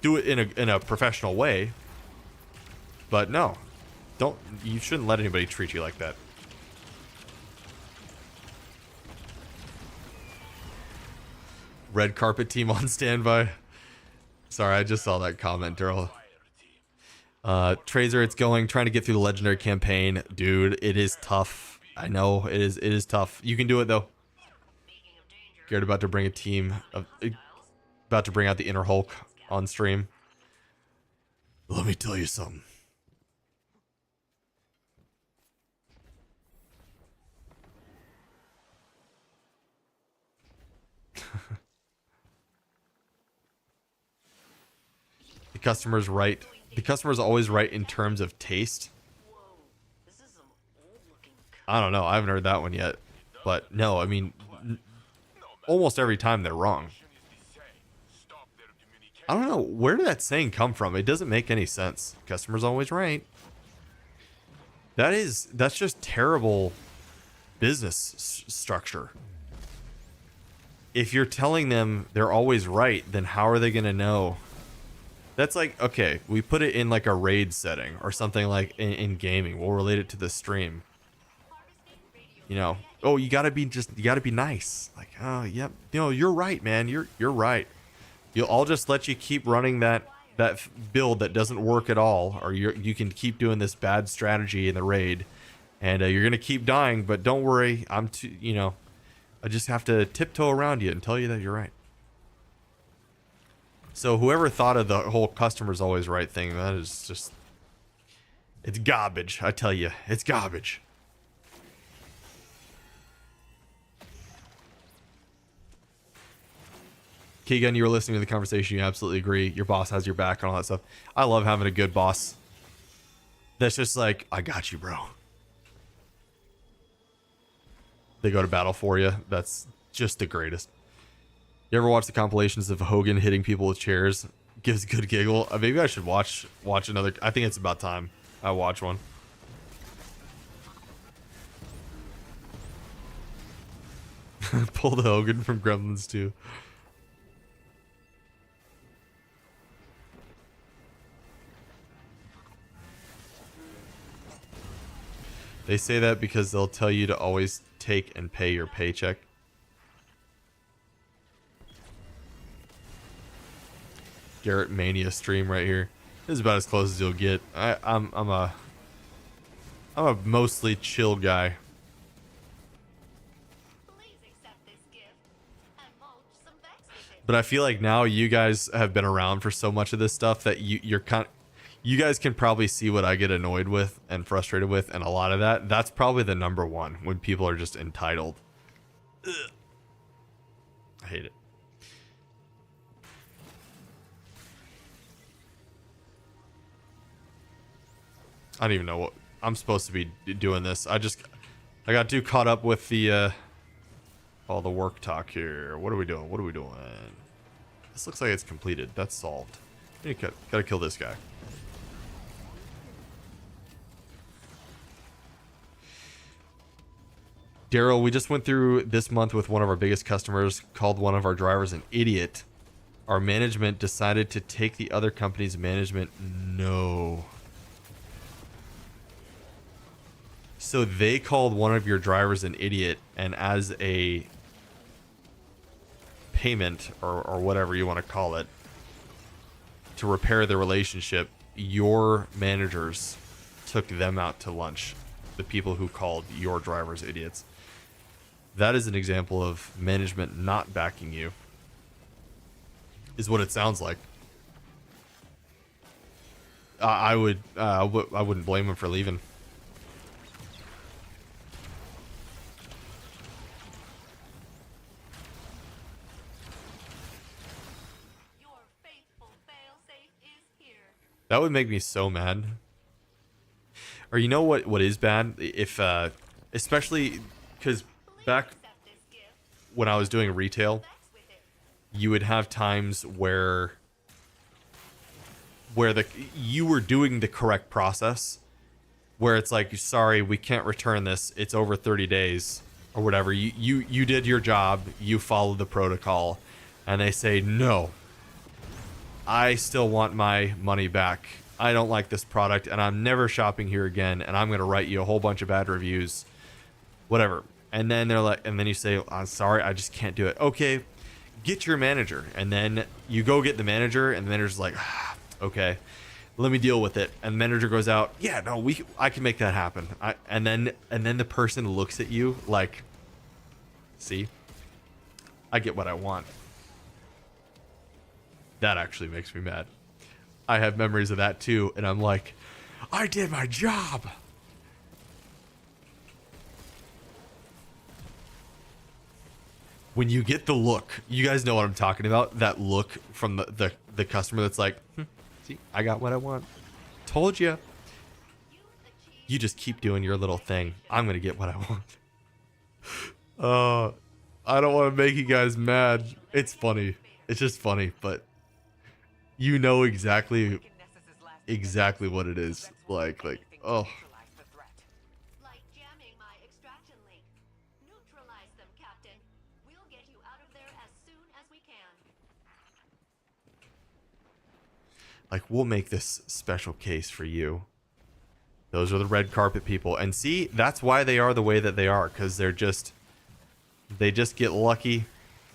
Speaker 1: Do it in a professional way, but no, you shouldn't let anybody treat you like that. Red carpet team on standby. Sorry, I just saw that comment, Daryl. Trazer, it's going, trying to get through the legendary campaign. Dude, it is tough. I know, it is tough. You can do it, though. Garrett about to bring a team of... About to bring out the inner Hulk on stream. Let me tell you something. The customer's right. The customer's always right in terms of taste. I don't know. I haven't heard that one yet. But no, I mean, almost every time they're wrong. I don't know. Where did that saying come from? It doesn't make any sense. Customer's always right. That's just terrible business structure. If you're telling them they're always right, then how are they going to know? That's like, okay, we put it in like a raid setting or something like in gaming. We'll relate it to the stream. You know, oh, you gotta be nice. Like, oh, yep, you know, you're right, man. You're right. I'll just let you keep running that build that doesn't work at all, or you can keep doing this bad strategy in the raid, and you're gonna keep dying. But don't worry, I just have to tiptoe around you and tell you that you're right. So whoever thought of the whole customer's always right thing, that is just... It's garbage, I tell you. It's garbage. Keegan, you were listening to the conversation. You absolutely agree. Your boss has your back and all that stuff. I love having a good boss. That's just like, I got you, bro. They go to battle for you. That's just the greatest. You ever watch the compilations of Hogan hitting people with chairs? Gives a good giggle. Maybe I should watch another. I think it's about time I watch one. Pull the Hogan from Gremlins 2. They say that because they'll tell you to always take and pay your paycheck. Garrett Mania stream right here. This is about as close as you'll get. I'm a mostly chill guy. But I feel like now you guys have been around for so much of this stuff that you guys can probably see what I get annoyed with and frustrated with, and a lot of that's probably the number one, when people are just entitled. Ugh. I hate it. I don't even know what I'm supposed to be doing this. I got too caught up with the all the work talk here. What are we doing? This looks like it's completed. That's solved. Gotta kill this guy. Daryl, we just went through this month with one of our biggest customers, called one of our drivers an idiot. Our management decided to take the other company's management. No. So they called one of your drivers an idiot, and as a payment, or whatever you want to call it, to repair the relationship, your managers took them out to lunch. The people who called your drivers idiots. That is an example of management not backing you. Is what it sounds like. I wouldn't blame him for leaving.
Speaker 2: Your faithful failsafe is here.
Speaker 1: That would make me so mad. Or you know what is bad? If especially because back when I was doing retail, you would have times where you were doing the correct process, where it's like, sorry, we can't return this. It's over 30 days or whatever. You did your job. You followed the protocol, and they say, no, I still want my money back. I don't like this product, and I'm never shopping here again, and I'm going to write you a whole bunch of bad reviews, whatever. And then they're like, and then you say, I'm sorry, I just can't do it. Okay, get your manager. And then you go get the manager, and the manager's like, okay, let me deal with it. And the manager goes out, yeah, no, I can make that happen. And then the person looks at you like, see, I get what I want. That actually makes me mad. I have memories of that too, and I'm like, I did my job. When you get the look, you guys know what I'm talking about. That look from the customer that's like, see, I got what I want. Told you. You just keep doing your little thing. I'm gonna get what I want. I don't want to make you guys mad. It's funny. It's just funny, but you know exactly what it is. Like, oh.
Speaker 2: Like jamming my extraction link. Neutralize them, Captain. We'll get you out of there as soon as we can.
Speaker 1: Like, we'll make this special case for you. Those are the red carpet people. And see, that's why they are the way that they are, because they just get lucky.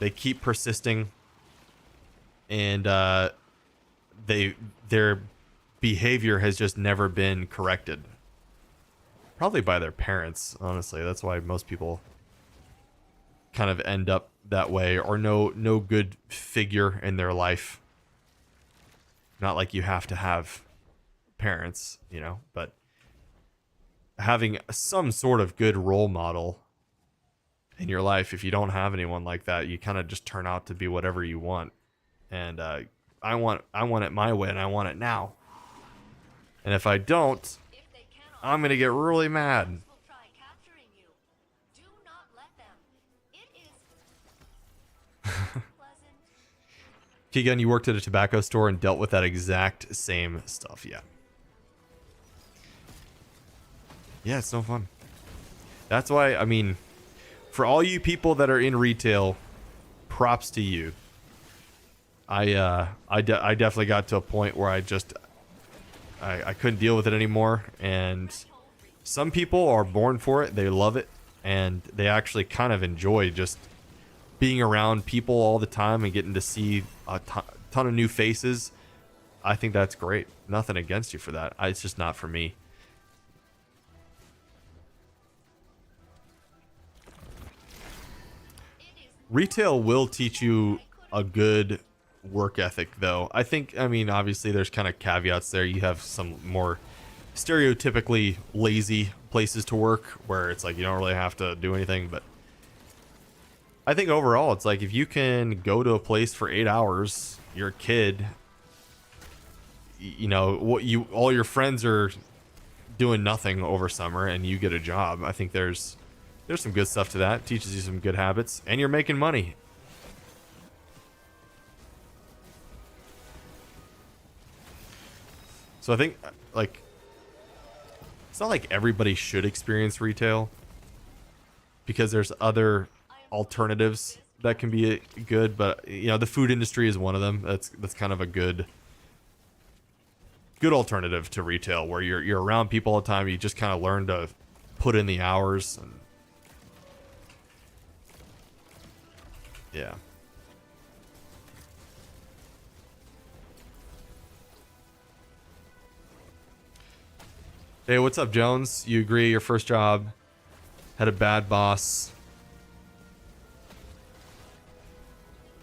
Speaker 1: They keep persisting. And their behavior has just never been corrected. Probably by their parents, honestly. That's why most people kind of end up that way, or no good figure in their life. Not like you have to have parents, you know, but having some sort of good role model in your life. If you don't have anyone like that, you kind of just turn out to be whatever you want. And I want it my way, and I want it now. And if I don't,
Speaker 2: If they cannot,
Speaker 1: I'm gonna get really mad.
Speaker 2: will try capturing you. Do not let them. It is pleasant.
Speaker 1: Keegan, you worked at a tobacco store and dealt with that exact same stuff, yeah. Yeah, it's no fun. That's why, I mean, for all you people that are in retail, props to you. I definitely got to a point where I couldn't deal with it anymore, and some people are born for it. They love it, and they actually kind of enjoy just being around people all the time and getting to see a ton of new faces. I think that's great. Nothing against you for that. It's just not for me. Retail will teach you a good work ethic, though. I mean, obviously there's kind of caveats there. You have some more stereotypically lazy places to work where it's like you don't really have to do anything, but I think overall it's like if you can go to a place for 8 hours, you're a kid, you know, all your friends are doing nothing over summer and you get a job. I think there's some good stuff to that. It teaches you some good habits, and you're making money. So I think, like, it's not like everybody should experience retail, because there's other alternatives that can be good, but you know, the food industry is one of them. That's kind of a good alternative to retail, where you're around people all the time. You just kind of learn to put in the hours, and yeah. Hey, what's up, Jones? You agree your first job had a bad boss?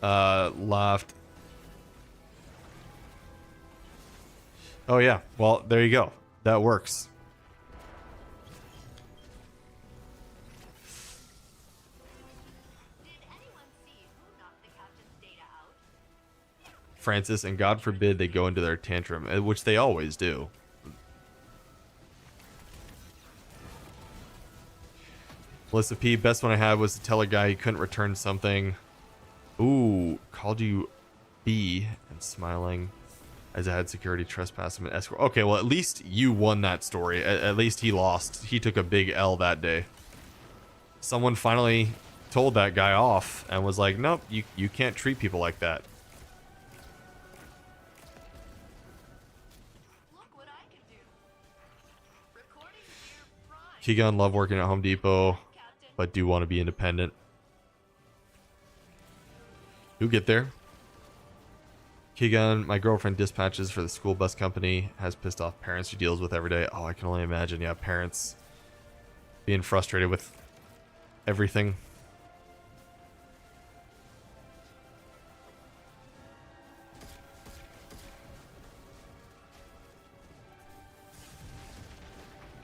Speaker 1: Left. Oh yeah. Well, there you go. That works.
Speaker 2: Did anyone see who knocked the captain's data out?
Speaker 1: Francis, and God forbid they go into their tantrum, which they always do. Melissa P, best one I had was to tell a guy he couldn't return something. Ooh, called you B and smiling as I had security trespass him and escort. Okay, well, at least you won that story. At least he lost. He took a big L that day. Someone finally told that guy off and was like, nope, you can't treat people like that.
Speaker 2: Look what I can do. Recording near Prime.
Speaker 1: Keegan, love working at Home Depot,
Speaker 2: Captain.
Speaker 1: but do want to be independent. You'll get there. Keegan, my girlfriend dispatches for the school bus company, has pissed off parents she deals with every day. Oh, I can only imagine. Yeah, parents being frustrated with everything.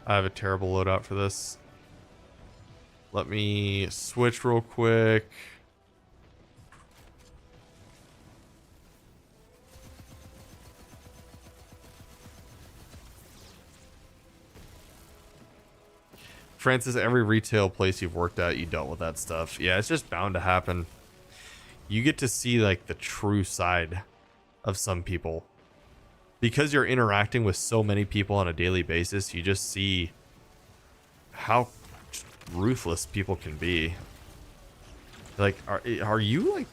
Speaker 1: I have a terrible loadout for this. Let me switch real quick. Francis, every retail place you've worked at, you dealt with that stuff. Yeah, it's just bound to happen. You get to see like the true side of some people. Because you're interacting with so many people on a daily basis, you just see how ruthless people can be. Like, are you like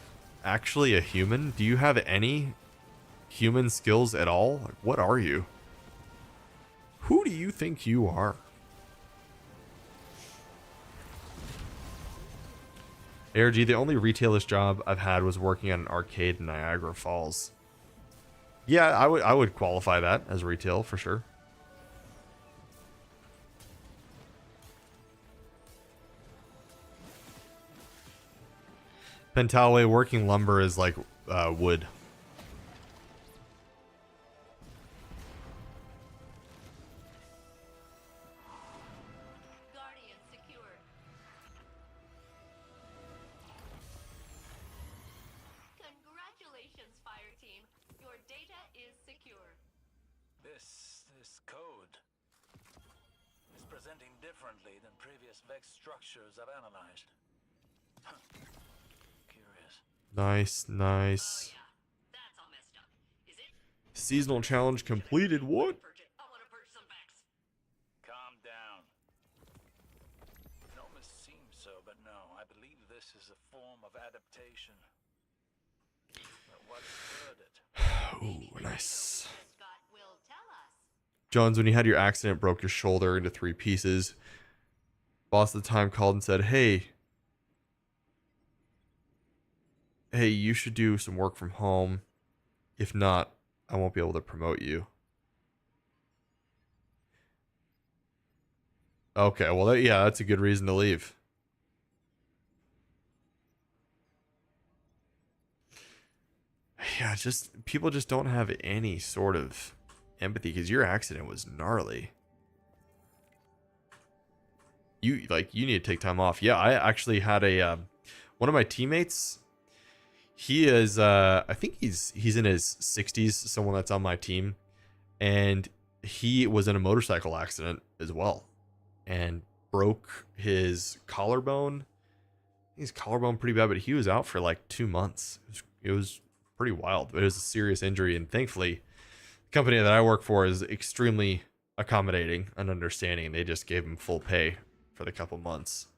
Speaker 1: actually a human? Do you have any human skills at all? Like, what are you? Who do you think you are? ARG, the only retailist job I've had was working at an arcade in Niagara Falls. Yeah, I would qualify that as retail for sure. Pentaway, working lumber is like wood.
Speaker 2: Guardian secured. Congratulations, fire team. Your data is secure.
Speaker 3: This code is presenting differently than previous Vex structures I've analyzed. Huh. Curious.
Speaker 1: Nice,
Speaker 5: Oh
Speaker 1: nice.
Speaker 5: yeah, that's all messed up. Is it?
Speaker 1: Seasonal challenge completed. What?
Speaker 5: I want to purge some Vex.
Speaker 3: Calm down. It almost seems so, but no. I believe this is a form of adaptation. But what spurred it?
Speaker 1: Ooh, nice.
Speaker 2: Scott will tell us.
Speaker 1: Jones, when you had your accident, broke your shoulder into 3 pieces. Boss at the time called and said, hey, you should do some work from home. If not, I won't be able to promote you. Okay, well, yeah, that's a good reason to leave. Yeah, just people just don't have any sort of empathy because your accident was gnarly. You need to take time off. Yeah, I actually had a one of my teammates. He is I think he's in his 60s, someone that's on my team, and he was in a motorcycle accident as well and broke his collarbone. His collarbone pretty bad, but he was out for like 2 months. It was pretty wild, but it was a serious injury, and thankfully the company that I work for is extremely accommodating and understanding. They just gave him full pay for the couple months,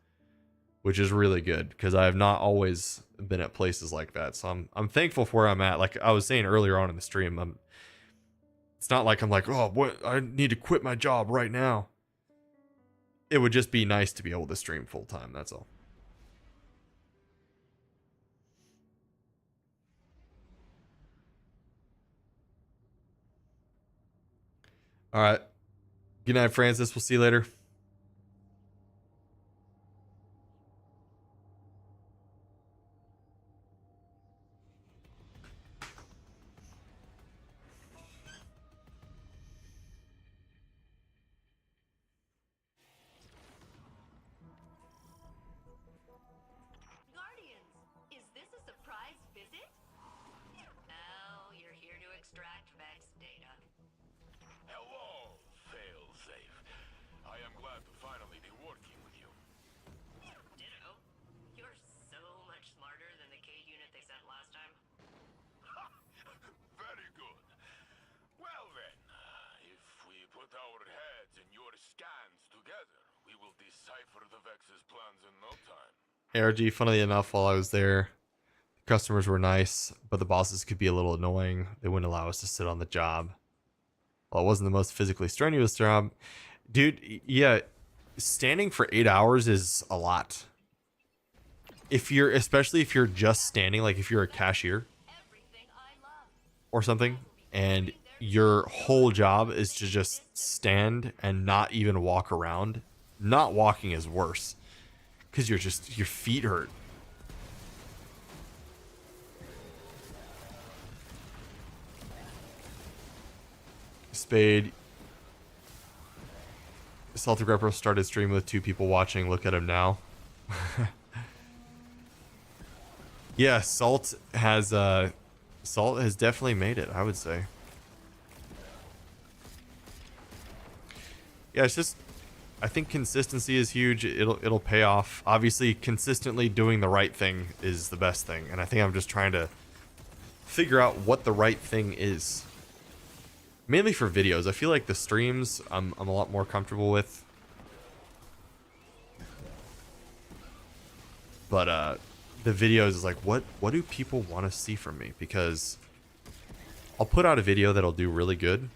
Speaker 1: which is really good because I have not always been at places like that. So I'm thankful for where I'm at. Like I was saying earlier on in the stream, it's not like I'm like, oh, what, I need to quit my job right now. It would just be nice to be able to stream full time. That's all. All right. Good night, Francis. We'll see you later.
Speaker 2: Guardians, is this a surprise visit? Oh, you're
Speaker 4: put our heads in your scans together, we will decipher the Vex's plans in no time.
Speaker 1: ARG, funnily enough, while I was there, customers were nice, but the bosses could be a little annoying. They wouldn't allow us to sit on the job. Well, it wasn't the most physically strenuous job. Dude, yeah, standing for 8 hours is a lot. Especially if you're just standing, like if you're a cashier or something, and your whole job is to just stand and not even walk around. Not walking is worse, because your feet hurt. Spade. Salty Grepper started streaming with 2 people watching. Look at him now. Yeah, Salt has definitely made it, I would say. Yeah, it's just, I think consistency is huge. It'll pay off. Obviously, consistently doing the right thing is the best thing, and I think I'm just trying to figure out what the right thing is. Mainly for videos. I feel like the streams I'm a lot more comfortable with. But the videos is like, what do people want to see from me? Because I'll put out a video that'll do really good.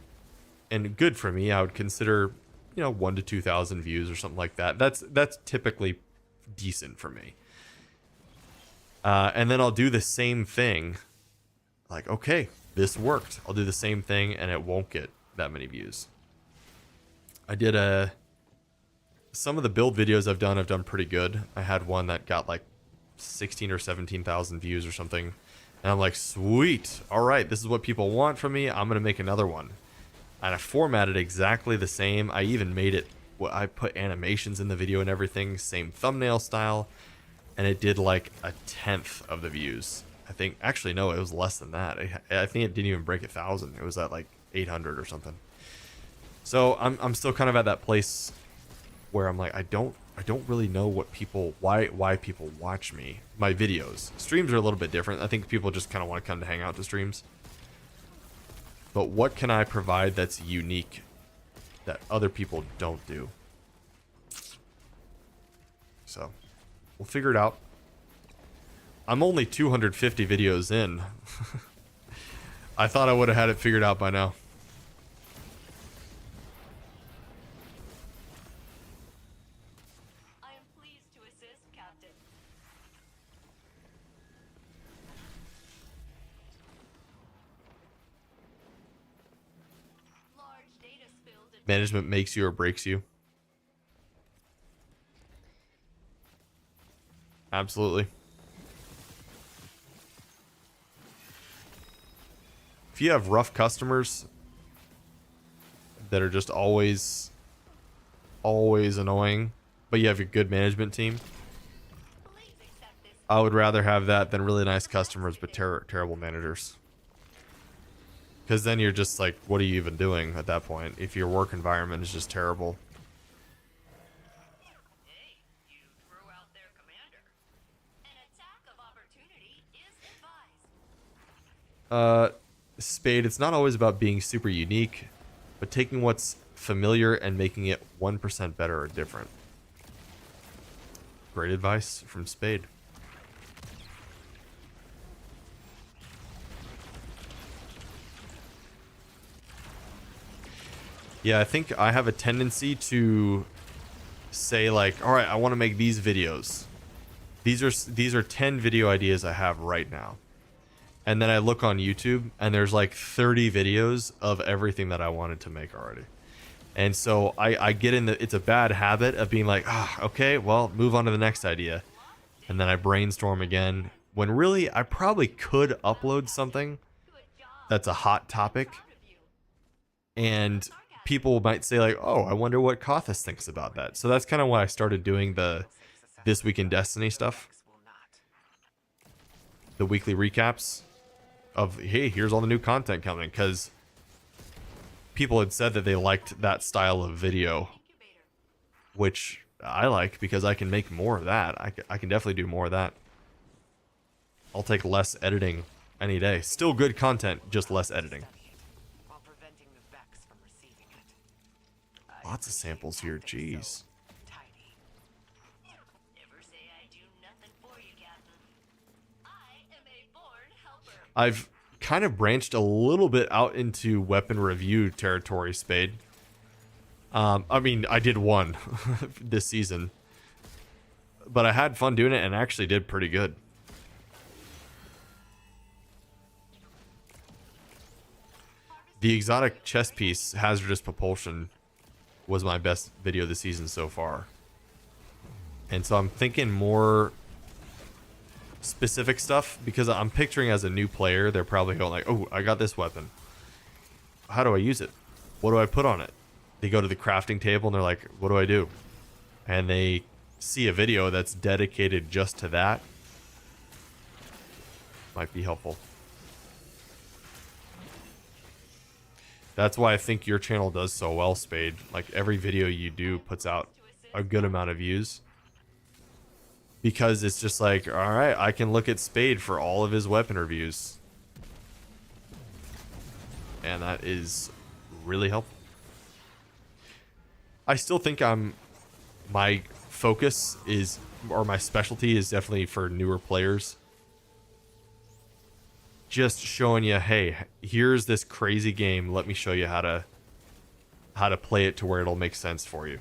Speaker 1: And good for me, I would consider, 1,000 to 2,000 views or something like that. That's typically decent for me. And then I'll do the same thing. Like, okay, this worked. I'll do the same thing and it won't get that many views. I did some of the build videos I've done pretty good. I had one that got like 16 or 17,000 views or something. And I'm like, sweet. All right, this is what people want from me. I'm going to make another one. And I formatted exactly the same. I even made it, I put animations in the video and everything, same thumbnail style. And it did like 1/10 of the views. I think, actually, no, it was less than that. I think it didn't even break 1,000. It was at like 800 or something. So I'm still kind of at that place where I'm like, I don't really know what people, why people watch me, my videos. Streams are a little bit different. I think people just kind of want to come to hang out to streams. But what can I provide that's unique that other people don't do? So we'll figure it out. I'm only 250 videos in. I thought I would have had it figured out by now.
Speaker 2: I am pleased to assist, Captain. Large data spills at
Speaker 1: Management makes you or breaks you. Absolutely. If you have rough customers that are just always annoying, but you have a good management team,
Speaker 2: Please accept this.
Speaker 1: I would rather have that than really nice customers but terrible managers. Because then you're just like, what are you even doing at that point if your work environment is just terrible?
Speaker 2: Hey, you threw out their commander. An attack of opportunity is advised.
Speaker 1: Spade, it's not always about being super unique, but taking what's familiar and making it 1% better or different. Great advice from Spade. Yeah, I think I have a tendency to say like, all right, I want to make these videos. These are 10 video ideas I have right now. And then I look on YouTube and there's like 30 videos of everything that I wanted to make already. And so I get in it's a bad habit of being like, okay, well, move on to the next idea. And then I brainstorm again when really I probably could upload something that's a hot topic. And people might say like, oh, I wonder what Kothis thinks about that. So that's kind of why I started doing the This Week in Destiny stuff. The weekly recaps of, hey, here's all the new content coming, because people had said that they liked that style of video, which I like because I can make more of that. I can definitely do more of that. I'll take less editing any day. Still good content, just less editing.
Speaker 6: While preventing the Vex from receiving it.
Speaker 1: lots of samples here. Jeez.
Speaker 6: Tidy.
Speaker 5: Never say I do nothing for you, Captain. I am a born helper.
Speaker 1: I've kind of branched a little bit out into weapon review territory, Spade. I mean, I did one this season, but I had fun doing it and actually did pretty good. The exotic chess piece, hazardous propulsion, was my best video this season so far. And so I'm thinking more specific stuff, because I'm picturing as a new player, they're probably going like, oh, I got this weapon. How do I use it? What do I put on it? They go to the crafting table and they're like, what do I do? And they see a video that's dedicated just to that. Might be helpful. That's why I think your channel does so well, Spade. Like, every video you do puts out a good amount of views. Because it's just like, alright, I can look at Spade for all of his weapon reviews. And that is really helpful. I still think my focus is, or my specialty is definitely for newer players. Just showing you, hey, here's this crazy game. Let me show you how to play it to where it'll make sense for you.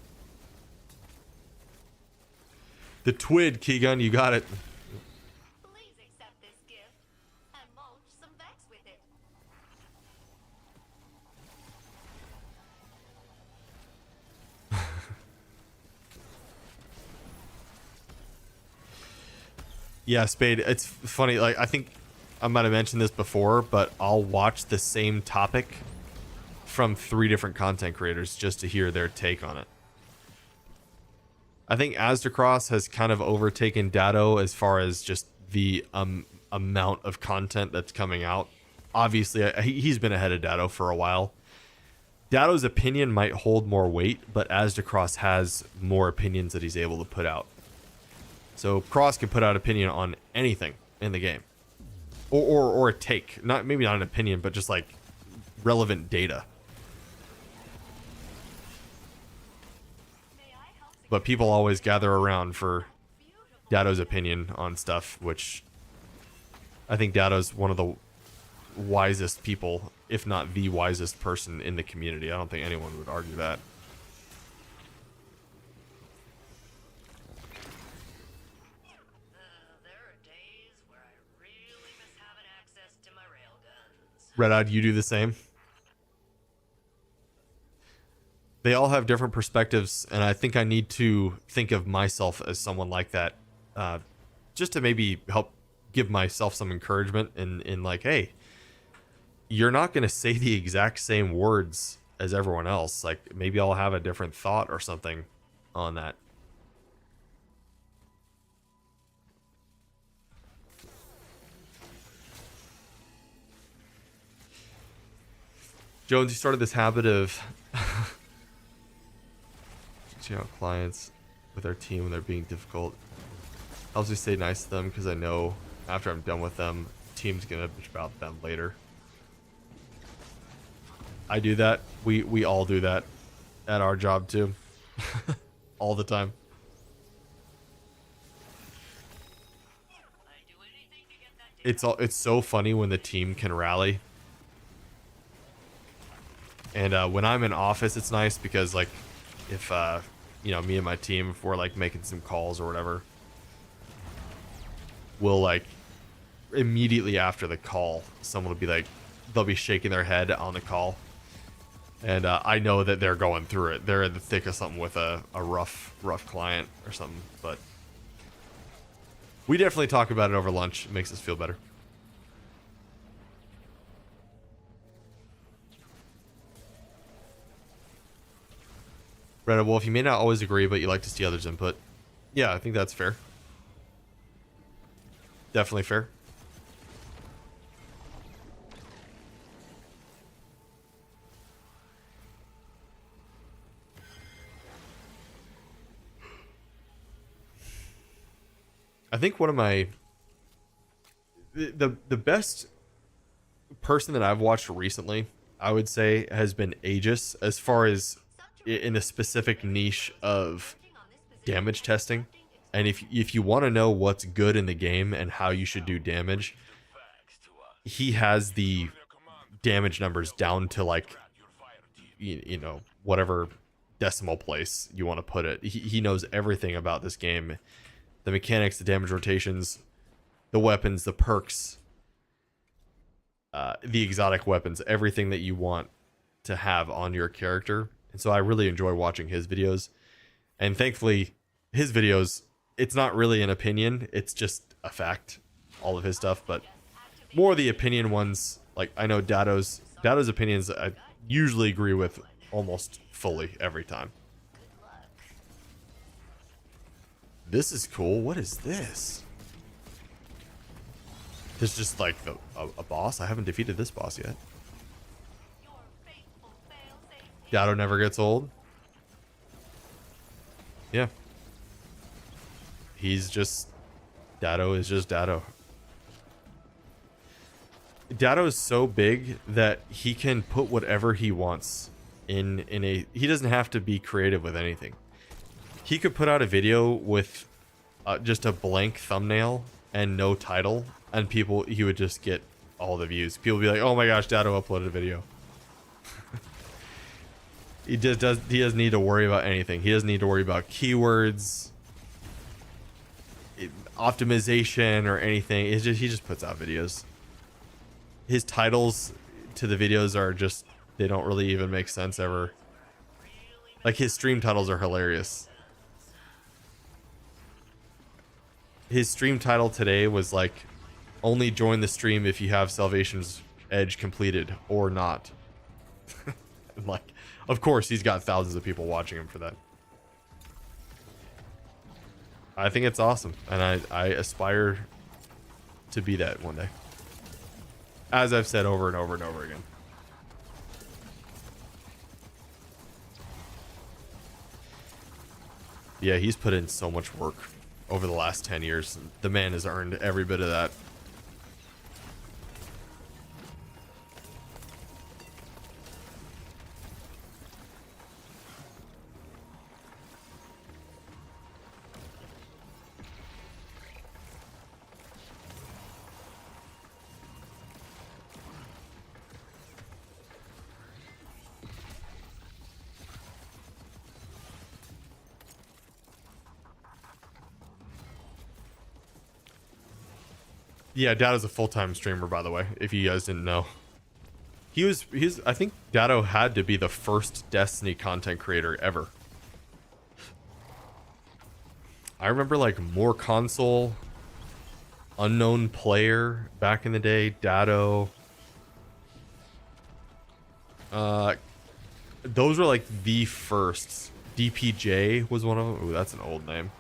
Speaker 1: The Twid, Keygun, you got it.
Speaker 2: Please accept this gift and mulch some Vex with it.
Speaker 1: Yeah, Spade, it's funny. Like, I think I might have mentioned this before, but I'll watch the same topic from 3 different content creators just to hear their take on it. I think Asdacross has kind of overtaken Datto as far as just the amount of content that's coming out. Obviously, he's been ahead of Datto for a while. Datto's opinion might hold more weight, but Asdacross has more opinions that he's able to put out. So Cross can put out opinion on anything in the game, or a take, maybe not an opinion, but just like relevant data. But people always gather around for Datto's opinion on stuff, which I think Datto's one of the wisest people, if not the wisest person in the community. I don't think anyone would argue that.
Speaker 5: There are days where I really miss having access to my railguns.
Speaker 1: Red Eyed, you do the same? They all have different perspectives, and I think I need to think of myself as someone like that, just to maybe help give myself some encouragement in like, hey, you're not going to say the exact same words as everyone else. Like, maybe I'll have a different thought or something on that. Jones, you started this habit of reaching out clients with our team when they're being difficult. Helps me stay nice to them because I know after I'm done with them, the team's gonna bitch about them later. I do that. We all do that at our job too. All the time.
Speaker 5: I'd do anything to get that data.
Speaker 1: It's so funny when the team can rally. And when I'm in office, it's nice because, like, if you know, me and my team, if we're like making some calls or whatever, we'll like immediately after the call, someone will be like, they'll be shaking their head on the call, and I know that they're going through it. They're in the thick of something with a rough client or something. But we definitely talk about it over lunch. It makes us feel better. Reddit Wolf, you may not always agree, but you like to see others' input. Yeah, I think that's fair. Definitely fair. I think one of my the best person that I've watched recently, I would say, has been Aegis, as far as in a specific niche of damage testing. And if you want to know what's good in the game and how you should do damage, he has the damage numbers down to like you know, whatever decimal place you want to put it. He knows everything about this game, the mechanics, the damage rotations, the weapons, the perks, the exotic weapons, everything that you want to have on your character. And so I really enjoy watching his videos. And thankfully, his videos, it's not really an opinion, it's just a fact, all of his stuff. But more the opinion ones, like I know Dado's opinions I usually agree with almost fully every time. This is cool. What is this? This is just like a boss. I haven't defeated this boss yet. Dado never gets old. Yeah. He's just... Dado is just Dado. Dado is so big that he can put whatever he wants in a... He doesn't have to be creative with anything. He could put out a video with just a blank thumbnail and no title, and he would just get all the views. People would be like, oh my gosh, Dado uploaded a video. He doesn't need to worry about anything. He doesn't need to worry about keywords, optimization, or anything. He just puts out videos. His titles to the videos are just, they don't really even make sense ever. Like his stream titles are hilarious. His stream title today was like, only join the stream if you have Salvation's Edge completed or not. Like, of course he's got thousands of people watching him for that. I think it's awesome, and I aspire to be that one day. As I've said over and over and over again. Yeah, he's put in so much work over the last 10 years. The man has earned every bit of that. Yeah, Dado's a full-time streamer, by the way, if you guys didn't know. I think Dado had to be the first Destiny content creator ever. I remember like More Console, Unknown Player back in the day, Dado. Those were like the first. DPJ was one of them. Ooh, that's an old name.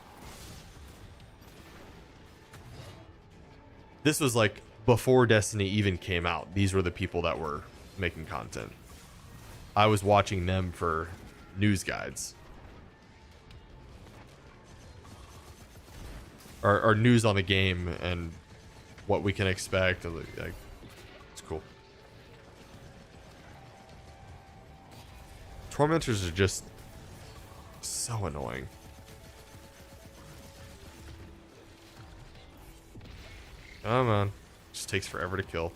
Speaker 1: This was like before Destiny even came out. These were the people that were making content. I was watching them for news guides. Or news on the game and what we can expect. Like, it's cool. Tormentors are just so annoying. Come on. Just takes forever to kill.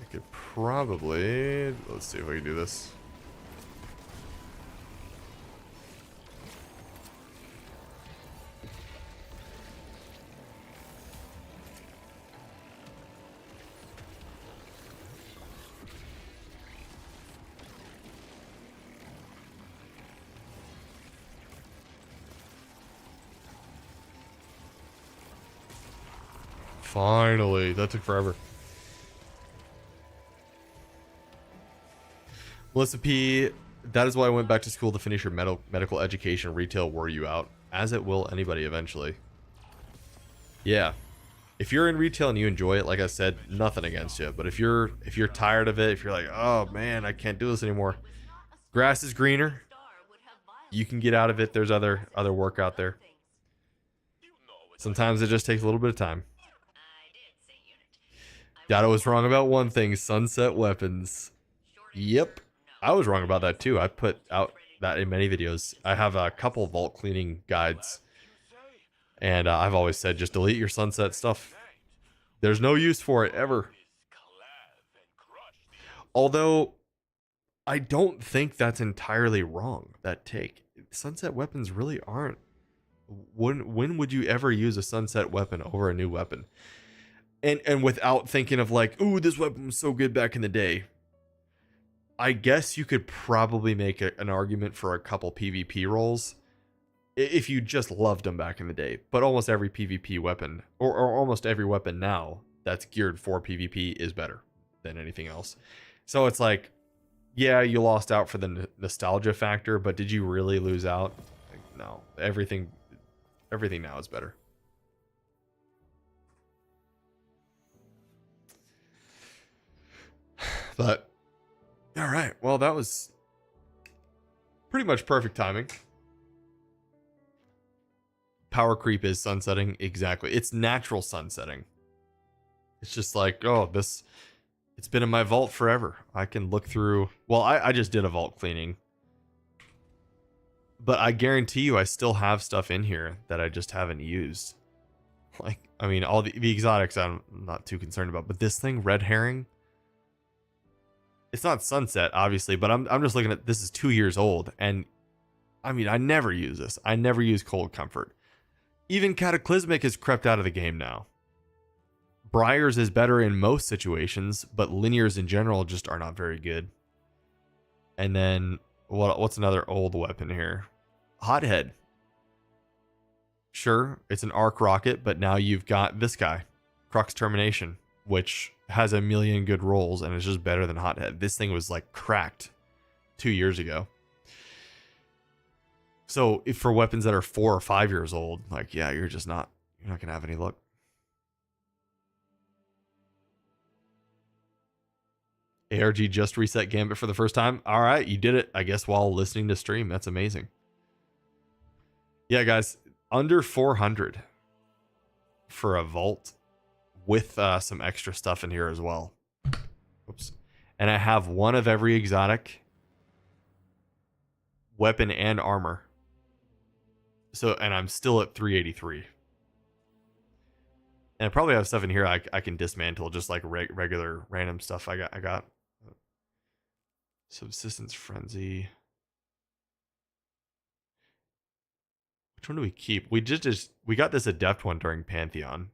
Speaker 1: I could probably... Let's see if I can do this. Finally, that took forever. Melissa P, that is why I went back to school to finish your medical education. Retail wore you out, as it will anybody eventually. Yeah, if you're in retail and you enjoy it, like I said, nothing against you. But if you're tired of it, if you're like, oh man, I can't do this anymore, grass is greener. You can get out of it. There's other work out there. Sometimes it just takes a little bit of time. Dada was wrong about one thing: sunset weapons. Yep, I was wrong about that too. I put out that in many videos. I have a couple vault cleaning guides, and I've always said just delete your sunset stuff. There's no use for it ever. Although I don't think that's entirely wrong, that take. Sunset weapons really aren't. When would you ever use a sunset weapon over a new weapon? And without thinking of like, ooh, this weapon was so good back in the day. I guess you could probably make an argument for a couple PvP roles if you just loved them back in the day. But almost every PvP weapon, or almost every weapon now that's geared for PvP is better than anything else. So it's like, yeah, you lost out for the nostalgia factor, but did you really lose out? Like, no, everything now is better. But all right, well, that was pretty much perfect timing. Power creep is sunsetting, exactly. It's natural sunsetting. It's just like, oh, it's been in my vault forever. I can look through. Well, I just did a vault cleaning, but I guarantee you I still have stuff in here that I just haven't used. Like, I mean, all the exotics I'm not too concerned about, but this thing, red herring, it's not sunset, obviously, but I'm just looking at this is 2 years old, and I mean, I never use this. I never use cold comfort. Even cataclysmic has crept out of the game now. Briars is better in most situations, but linears in general just are not very good. And then what's another old weapon here? Hothead. Sure, it's an arc rocket, but now you've got this guy, Crux Termination, which has a million good rolls and is just better than Hothead. This thing was like cracked 2 years ago. So if for weapons that are 4 or 5 years old, like, yeah, you're not gonna have any luck. ARG just reset Gambit for the first time. All right, you did it, I guess, while listening to stream. That's amazing. Yeah, guys, under 400 for a vault with some extra stuff in here as well. Oops. And I have one of every exotic weapon and armor. So, and I'm still at 383. And I probably have stuff in here I can dismantle, just like regular random stuff I got. Subsistence Frenzy. Which one do we keep? We got this adept one during Pantheon.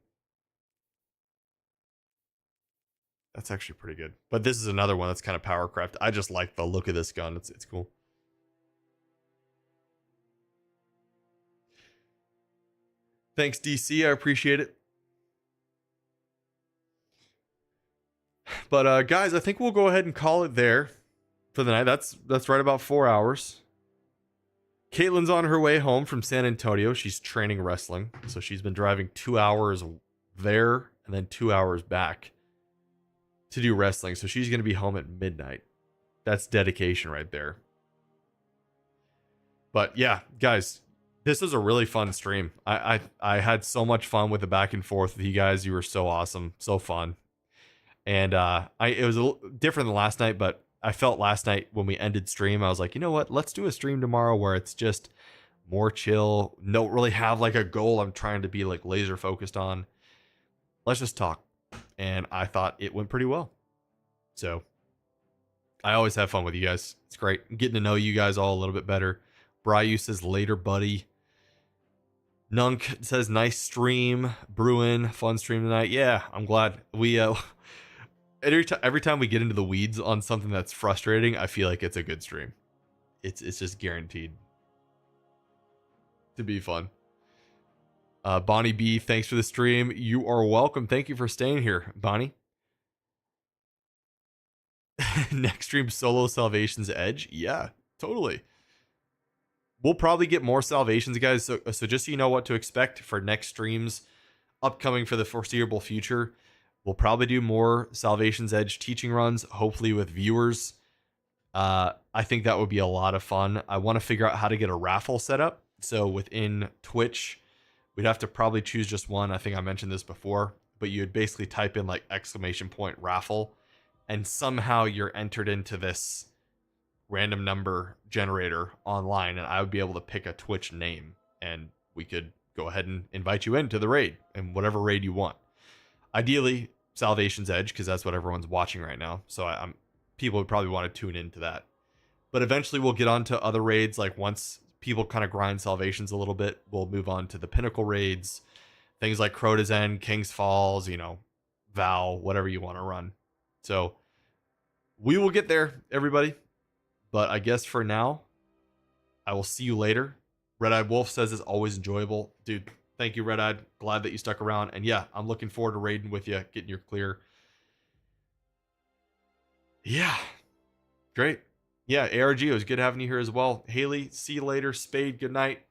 Speaker 1: That's actually pretty good. But this is another one that's kind of power crept. I just like the look of this gun. It's cool. Thanks, DC. I appreciate it. But guys, I think we'll go ahead and call it there for the night. That's right about 4 hours. Caitlin's on her way home from San Antonio. She's training wrestling. So she's been driving 2 hours there and then 2 hours back to do wrestling. So she's going to be home at midnight. That's dedication right there. But yeah, guys, this is a really fun stream. I had so much fun with the back and forth with you guys. You were so awesome, so fun. And it was a little different than last night, but I felt last night when we ended stream, I was like, you know what? Let's do a stream tomorrow where it's just more chill. Don't really have like a goal I'm trying to be like laser focused on. Let's just talk. And I thought it went pretty well. So I always have fun with you guys. It's great getting to know you guys all a little bit better. Bryu says later, buddy. Nunk says nice stream. Bruin, fun stream tonight. Yeah, I'm glad. We every time we get into the weeds on something that's frustrating, I feel like it's a good stream. It's just guaranteed to be fun. Bonnie B, thanks for the stream. You are welcome. Thank you for staying here, Bonnie. Next stream, solo Salvation's Edge. Yeah, totally. We'll probably get more Salvations, guys. So just so you know what to expect for next streams upcoming for the foreseeable future, we'll probably do more Salvation's Edge teaching runs, hopefully with viewers. I think that would be a lot of fun. I want to figure out how to get a raffle set up. So within Twitch, we'd have to probably choose just one. I think I mentioned this before, but you'd basically type in like !raffle, and somehow you're entered into this random number generator online, and I would be able to pick a Twitch name, and we could go ahead and invite you into the raid, and whatever raid you want. Ideally, Salvation's Edge, because that's what everyone's watching right now. So I'm people would probably want to tune into that. But eventually we'll get on to other raids. Like once people kind of grind Salvations a little bit, we'll move on to the Pinnacle raids, things like Crota's End, King's Falls, Val, whatever you want to run. So we will get there, everybody. But I guess for now, I will see you later. Red-Eyed Wolf says it's always enjoyable. Dude, thank you, Red-Eyed. Glad that you stuck around. And yeah, I'm looking forward to raiding with you, getting your clear. Yeah. Great. Yeah, ARG, it was good having you here as well. Haley, see you later. Spade, good night.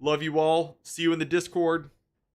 Speaker 1: Love you all. See you in the Discord.